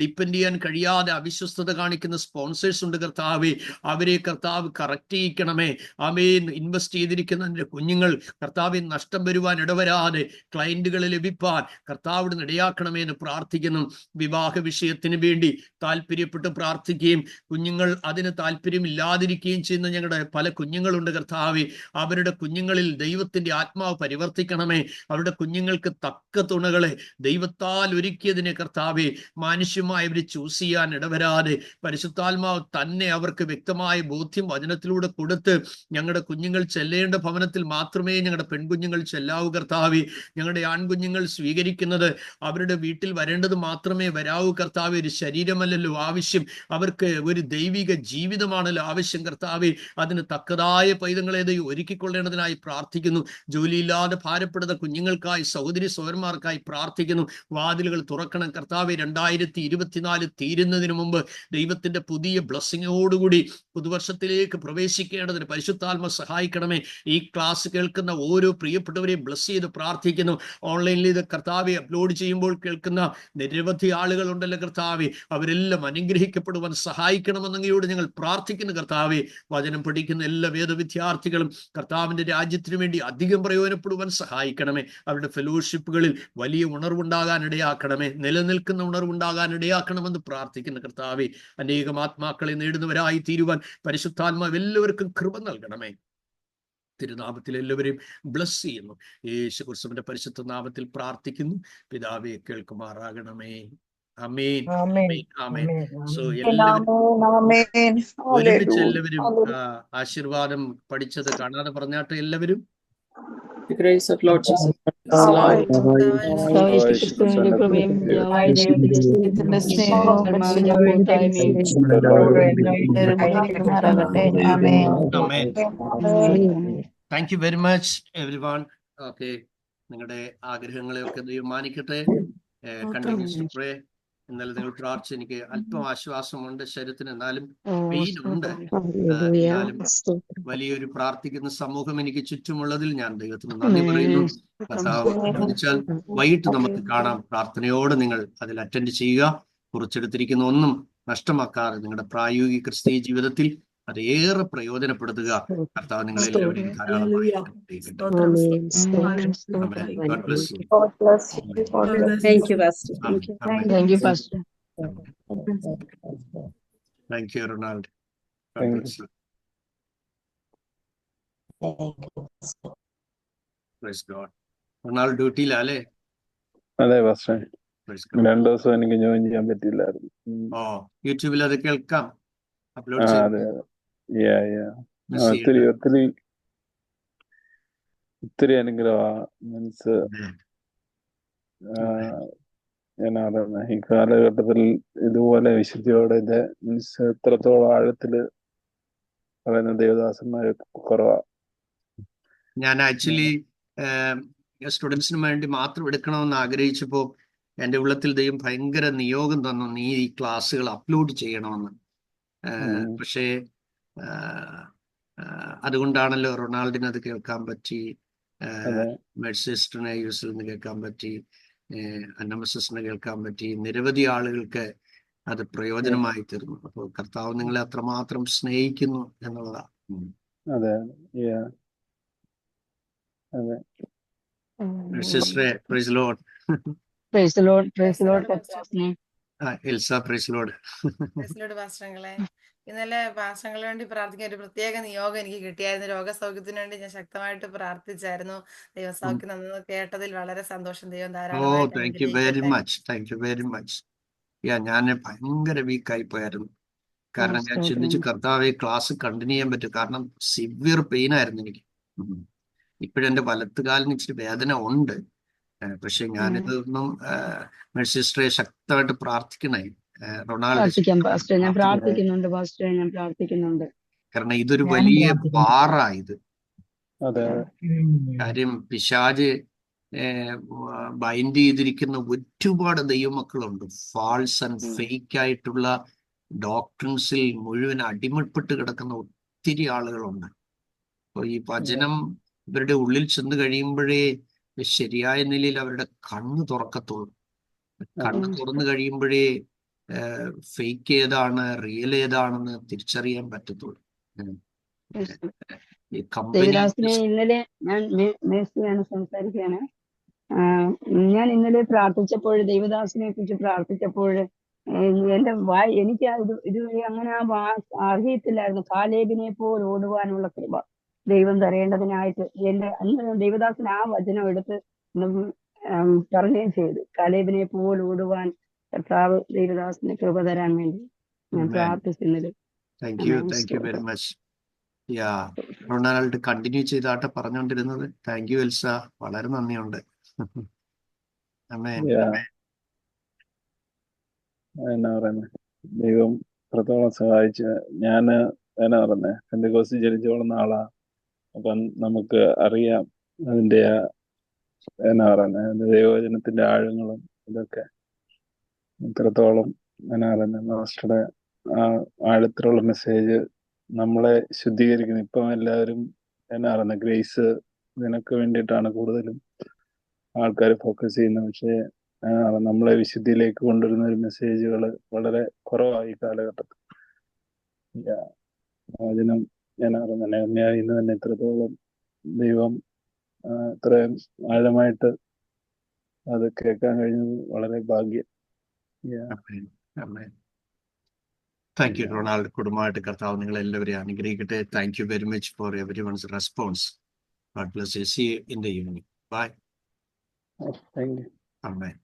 ഡിപ്പെൻഡ് ചെയ്യാൻ കഴിയാതെ അവിശ്വസ്തത കാണിക്കുന്ന സ്പോൺസേഴ്സ് ഉണ്ട് കർത്താവെ, അവരെ കർത്താവ് കറക്റ്റ് ചെയ്യിക്കണമേ. ആമേൻ, ഇൻവെസ്റ്റ് ചെയ്തിരിക്കുന്ന എൻ്റെ കുഞ്ഞുങ്ങൾ കർത്താവെ നഷ്ടം വരുവാൻ ഇടവരാതെ ക്ലയന്റുകളെ ലഭിപ്പാൻ കർത്താവിന് ഇടയാക്കണമേ എന്ന് പ്രാർത്ഥിക്കുന്നു. വിവാഹ വിഷയത്തിന് വേണ്ടി താല്പര്യപ്പെട്ട് പ്രാർത്ഥിക്കുകയും കുഞ്ഞുങ്ങൾ അതിന് താല്പര്യമില്ലാതിരിക്കുകയും ചെയ്യുന്ന ഞങ്ങളുടെ പല കുഞ്ഞുങ്ങളുണ്ട് കർത്താവെ. അവരുടെ കുഞ്ഞുങ്ങളിൽ ദൈവത്തിന്റെ ആത്മാവ് പരിവർത്തിക്കണമേ. അവരുടെ കുഞ്ഞുങ്ങൾക്ക് തക്ക തുണകളെ ദൈവത്താൽ ഒരുക്കിയതിനെ കർത്താവെ മാനുഷ്യമായി അവർ ചൂസ് ചെയ്യാൻ ഇടവരാതെ പരിശുദ്ധാത്മാവ് തന്നെ അവർക്ക് വ്യക്തമായ ബോധ്യം വചനത്തിലൂടെ കൊടുത്ത് ഞങ്ങളുടെ കുഞ്ഞുങ്ങൾ ചെല്ലേണ്ട ഭവനത്തിൽ മാത്രമേ ഞങ്ങളുടെ പെൺകുഞ്ഞുങ്ങൾ ചെല്ലാവൂ കർത്താവെ. ഞങ്ങളുടെ ആൺകുഞ്ഞുങ്ങൾ സ്വീകരിക്കുന്നത് അവരുടെ വീട്ടിൽ വരേണ്ടത് മാത്രമേ വരാവൂ കർത്താവെ. ഒരു ശരീരമല്ലല്ലോ ആവശ്യം, അവർക്ക് ഒരു ദൈവിക ജീവിതമാണല്ലോ ആവശ്യം കർത്താവെ. അതിന് തക്കതായ പൈതങ്ങളെ ഒരുക്കിക്കൊള്ളേണ്ടതിനായി പ്രാർത്ഥിക്കുന്നു. ജോലിയില്ലാതെ ഭാരപ്പെടുന്ന കുഞ്ഞുങ്ങൾക്കായി, സഹോദരി സഹോദരന്മാർക്കായി പ്രാർത്ഥിക്കുന്നു. വാതിലുകൾ തുറക്കണം കർത്താവെ. 2024 തീരുന്നതിന് മുമ്പ് ദൈവത്തിന്റെ പുതിയ ബ്ലെസ്സിങ്ങോടുകൂടി പുതുവർഷത്തിലേക്ക് പ്രവേശിക്കേണ്ടതിന് പരിശുദ്ധാത്മ സഹായിക്കണമേ. ഈ ക്ലാസ് കേൾക്കുന്ന ഓരോ പ്രിയപ്പെട്ടവരെയും ബ്ലസ് ചെയ്ത് പ്രാർത്ഥിക്കുന്നു. ഓൺലൈനിൽ ഇത് കർത്താവെ അപ്ലോഡ് ചെയ്യുമ്പോൾ കേൾക്കുന്ന നിരവധി ആളുകളുണ്ടല്ലോ കർത്താവെ, അവരെല്ലാം അനുഗ്രഹിക്കപ്പെടുവാൻ സഹായിക്കണമെന്നങ്ങയോട് ഞങ്ങൾ പ്രാർത്ഥിക്കുന്നു കർത്താവെ. വചനം പഠിക്കുന്ന എല്ലാ വേദവിദ്യാർത്ഥികളും കർത്താവിന്റെ രാജ്യത്തിനു വേണ്ടി അധികം പ്രയോജനപ്പെടുവാൻ സഹായിക്കണമേ. അവരുടെ ഫെലോഷിപ്പുകളിൽ വലിയ ഉണർവുണ്ടാകാൻ ഇടയാക്കണമേ, നിലനിൽക്കുന്ന ഉണർവുണ്ടാകാൻ ഇടയാക്കണമെന്ന് പ്രാർത്ഥിക്കുന്ന കർത്താവെ. അനേകം ആത്മാക്കളെ നേടുന്നവരായി തീരുവാൻ പരിശുദ്ധാത്മാവ് എല്ലാവർക്കും കൃപ നൽകണമേ. തിരുനാമത്തിൽ എല്ലാവരെയും ബ്ലസ് ചെയ്യുന്നു. യേശു ക്രിസ്തുവിന്റെ പരിശുദ്ധ നാമത്തിൽ പ്രാർത്ഥിക്കുന്നു. പിതാവേ കേൾക്കുമാറാകണമേ. ആമേൻ, ആമേൻ, ആമേൻ. സോ എല്ലാവരും ഒരുമിച്ച് എല്ലാവരും ആശീർവാദം പഠിച്ചത് കാണാതെ പറഞ്ഞാട്ട് എല്ലാവരും. The grace of Lord Jesus Christ, യേശുക്രിസ്തുവിന്റെ കൃപയും പിതാവായ ദൈവത്തിന്റെ സ്നേഹവും ആത്മാവിന്റെ കൂട്ടായ്മയും thank you very much everyone. Okay, നിങ്ങളുടെ ആഗ്രഹങ്ങളെയൊക്കെ ദൈവം മാനിക്കട്ടെ. കണ്ടിന്യൂസ് പ്രേ. ഇന്നലെ നിങ്ങൾ പ്രാർത്ഥിച്ച് എനിക്ക് അല്പം ആശ്വാസമുണ്ട് ശരീരത്തിന്, എന്നാലും പെയിൻ ഉണ്ട്. എന്നാലും വലിയൊരു പ്രാർത്ഥിക്കുന്ന സമൂഹം എനിക്ക് ചുറ്റുമുള്ളതിൽ ഞാൻ ദൈവത്തിന് നന്ദി പറയുന്നു. കർത്താവ് അനുവദിച്ചാൽ വൈകിട്ട് നമുക്ക് കാണാം. പ്രാർത്ഥനയോടെ നിങ്ങൾ അതിൽ അറ്റൻഡ് ചെയ്യുക. കുറിച്ചെടുത്തിരിക്കുന്ന ഒന്നും നഷ്ടമാക്കാതെ നിങ്ങളുടെ പ്രായോഗിക ക്രിസ്തീയ ജീവിതത്തിൽ അതേറെ പ്രയോജനപ്പെടുത്തുക. കർത്താവ് നിങ്ങളെല്ലാവരെയും ധാരാളമായി അനുഗ്രഹിക്കട്ടെ. God bless you. Thank you, Pastor. Thank you pastor. Thank you, Ronald. God bless you. Praise God. Ronald ഡ്യൂട്ടിയിലല്ലേ? അതെ പാസ്റ്റർ, Praise God. 2 ദിവസം എനിക്ക് ജോയിൻ ചെയ്യാൻ പറ്റില്ലായിരുന്നു. യൂട്യൂബിൽ അത് കേൾക്കാം. അപ്ലോഡ് അതെ ചെയ്തു. ഒത്തിരി അനുഗ്രഹമാണ്. മീൻസ് എന്നാ പറയുന്നത്, ഈ കാലഘട്ടത്തിൽ ഇതുപോലെ വിശുദ്ധിയോടെ ഇത് മീൻസ് എത്രത്തോളം ആഴത്തില് പറയുന്ന ദേവദാസന്മാര് കുറവാ. ഞാൻ ആക്ച്വലി സ്റ്റുഡൻസിന് വേണ്ടി മാത്രം എടുക്കണമെന്ന് ആഗ്രഹിച്ചപ്പോൾ എൻ്റെ ഉള്ളത്തിൽ ദൈവം ഭയങ്കര നിയോഗം തന്നു, നീ ഈ ക്ലാസ്സുകൾ അപ്ലോഡ് ചെയ്യണമെന്ന്. പക്ഷേ അതുകൊണ്ടാണല്ലോ റൊണാൾഡിന് അത് കേൾക്കാൻ പറ്റി, മെഴ്സിസ്റ്ററിനെ യൂസിൽ നിന്ന് കേൾക്കാൻ പറ്റി, അന്നമസിന് കേൾക്കാൻ പറ്റി, നിരവധി ആളുകൾക്ക് അത് പ്രയോജനമായി തീർന്നു. അപ്പോൾ കർത്താവ് നിങ്ങളെ അത്രമാത്രം സ്നേഹിക്കുന്നു എന്നുള്ളതാണ്. അതെ അതെ. സിസ്റ്ററെ praise Lord. Praise the Lord. Praise the Lord. Elsa praise Lord. പാസ്റ്റങ്ങളെ, ഇന്നലെ പാസ്റ്റങ്ങൾക്ക് വേണ്ടി പ്രാർത്ഥിക്കാൻ ഒരു പ്രത്യേക നിയോഗം എനിക്ക് കിട്ടിയായിരുന്നു. രോഗസൗഖ്യത്തിന് വേണ്ടി ഞാൻ ശക്തമായിട്ട് പ്രാർത്ഥിച്ചായിരുന്നു. ദൈവസൗഖ്യം നന്ന് കേട്ടതിൽ വളരെ സന്തോഷം. ദൈവം ധാരാളമായിട്ട് thank you very much. Thank you very much. ഞാൻ ഭയങ്കര വീക്കായി പോയായിരുന്നു. കാരണം ഞാൻ ചിന്തിച്ചു കർത്താവെ ക്ലാസ് കണ്ടിന്യൂ ചെയ്യാൻ പറ്റും. കാരണം സിവിയർ പെയിൻ ആയിരുന്നു എനിക്ക്. ഇപ്പോഴെന്റെ വലത്തുകാലിന് ഇച്ചിരി വേദന ഉണ്ട്. പക്ഷെ ഞാനിതൊന്നും സിസ്റ്ററെ ശക്തമായിട്ട് പ്രാർത്ഥിക്കണേ. റൊണാൾഡ്, ഞാൻ പ്രാർത്ഥിക്കുന്നുണ്ട് പാസ്റ്റർ, ഞാൻ പ്രാർത്ഥിക്കുന്നുണ്ട്. കാരണം ഇതൊരു വലിയ പാറായത്. അതെ. കാര്യം പിശാച് ബൈൻഡ് ചെയ്തിരിക്കുന്ന ഒരുപാട് ദൈവമക്കളുണ്ട്. ഫാൾസ് ആൻഡ് ഫേക്ക് ആയിട്ടുള്ള ഡോക്ട്രിൻസിൽ മുഴുവൻ അടിമപ്പെട്ട് കിടക്കുന്ന ഒത്തിരി ആളുകളുണ്ട്. അപ്പോൾ ഈ വചനം ഇവരുടെ ഉള്ളിൽ ചെന്ന് കഴിയുമ്പോഴേ ശരിയായ നിലയിൽ അവരുടെ കണ്ണ് തുറക്കത്തുള്ളൂ. കണ്ണ് തുറന്നു കഴിയുമ്പോഴേ ഫേക്ക് ഏതാണ് റിയൽ ഏതാണെന്ന് തിരിച്ചറിയാൻ പറ്റത്തുള്ളൂ. ഇന്നലെ ഞാൻ മേഴ്സിയാണ് സംസാരിക്കുകയാണ്. ഞാൻ ഇന്നലെ പ്രാർത്ഥിച്ചപ്പോൾ, ദൈവദാസിനെ കുറിച്ച് പ്രാർത്ഥിച്ചപ്പോൾ എന്റെ എനിക്ക് ഇതുവരെ അങ്ങനെ അറിയത്തില്ലായിരുന്നു. കാലേബിനെ പോലെ ഓടുവാനുള്ള കൃപ ദൈവം തരേണ്ടതിനായിട്ട് അന്ന് ദൈവദാസൻ ആ വചനം എടുത്ത് പറയുകയും ചെയ്തു. കാലേബിനെ പോലെ ഓടുവാൻ കർത്താവ് ദൈവദാസന് കൃപ തരാൻ വേണ്ടി ഞാൻ പ്രാർത്ഥിക്കുന്നത്. Thank you very much. Ronald continue ചെയ്താട്ടെ പറഞ്ഞുകൊണ്ടിരുന്നത്. താങ്ക് യു എൽസ, വളരെ നന്ദിയുണ്ട്. എന്നാ പറയുന്നത്, ദൈവം പ്രത്തോളം സഹായിച്ച്. ഞാന് എന്നാ പറയുന്നത്, പെന്തക്കോസ്തിൽ ജനിച്ചു വളർന്ന ആളാ. അപ്പം നമുക്ക് അറിയാം അതിന്റെ എന്നാ പറയുന്നത് ദൈവവചനത്തിന്റെ ആഴങ്ങളും ഇതൊക്കെ ഇത്രത്തോളം എന്നാ പറയുന്നത് മാസ്റ്ററുടെ ആ ആഴത്തിലുള്ള മെസ്സേജ് നമ്മളെ ശുദ്ധീകരിക്കുന്നത്. ഇപ്പം എല്ലാവരും എന്നാ പറയുന്നത് ഗ്രേസ് ഇതിനൊക്കെ വേണ്ടിയിട്ടാണ് കൂടുതലും ആൾക്കാർ ഫോക്കസ് ചെയ്യുന്നത്. പക്ഷേ നമ്മളെ വിശുദ്ധിയിലേക്ക് കൊണ്ടുവരുന്ന ഒരു മെസ്സേജുകൾ വളരെ കുറവായി കാലഘട്ടത്തിൽ. വചനം എന്നാ പറയുന്നത് ഇന്ന് തന്നെ ഇത്രത്തോളം ദൈവം ഇത്രയും ആഴമായിട്ട് അത് കേൾക്കാൻ കഴിഞ്ഞത് വളരെ ഭാഗ്യം. Thank you Ronald. കുടുംബമായിട്ട് കർത്താവ് നിങ്ങൾ എല്ലാവരെയും അനുഗ്രഹിക്കട്ടെ. Thank you very much for everyone's response. God bless you. See you in the evening. Bye. Thank you. Amen.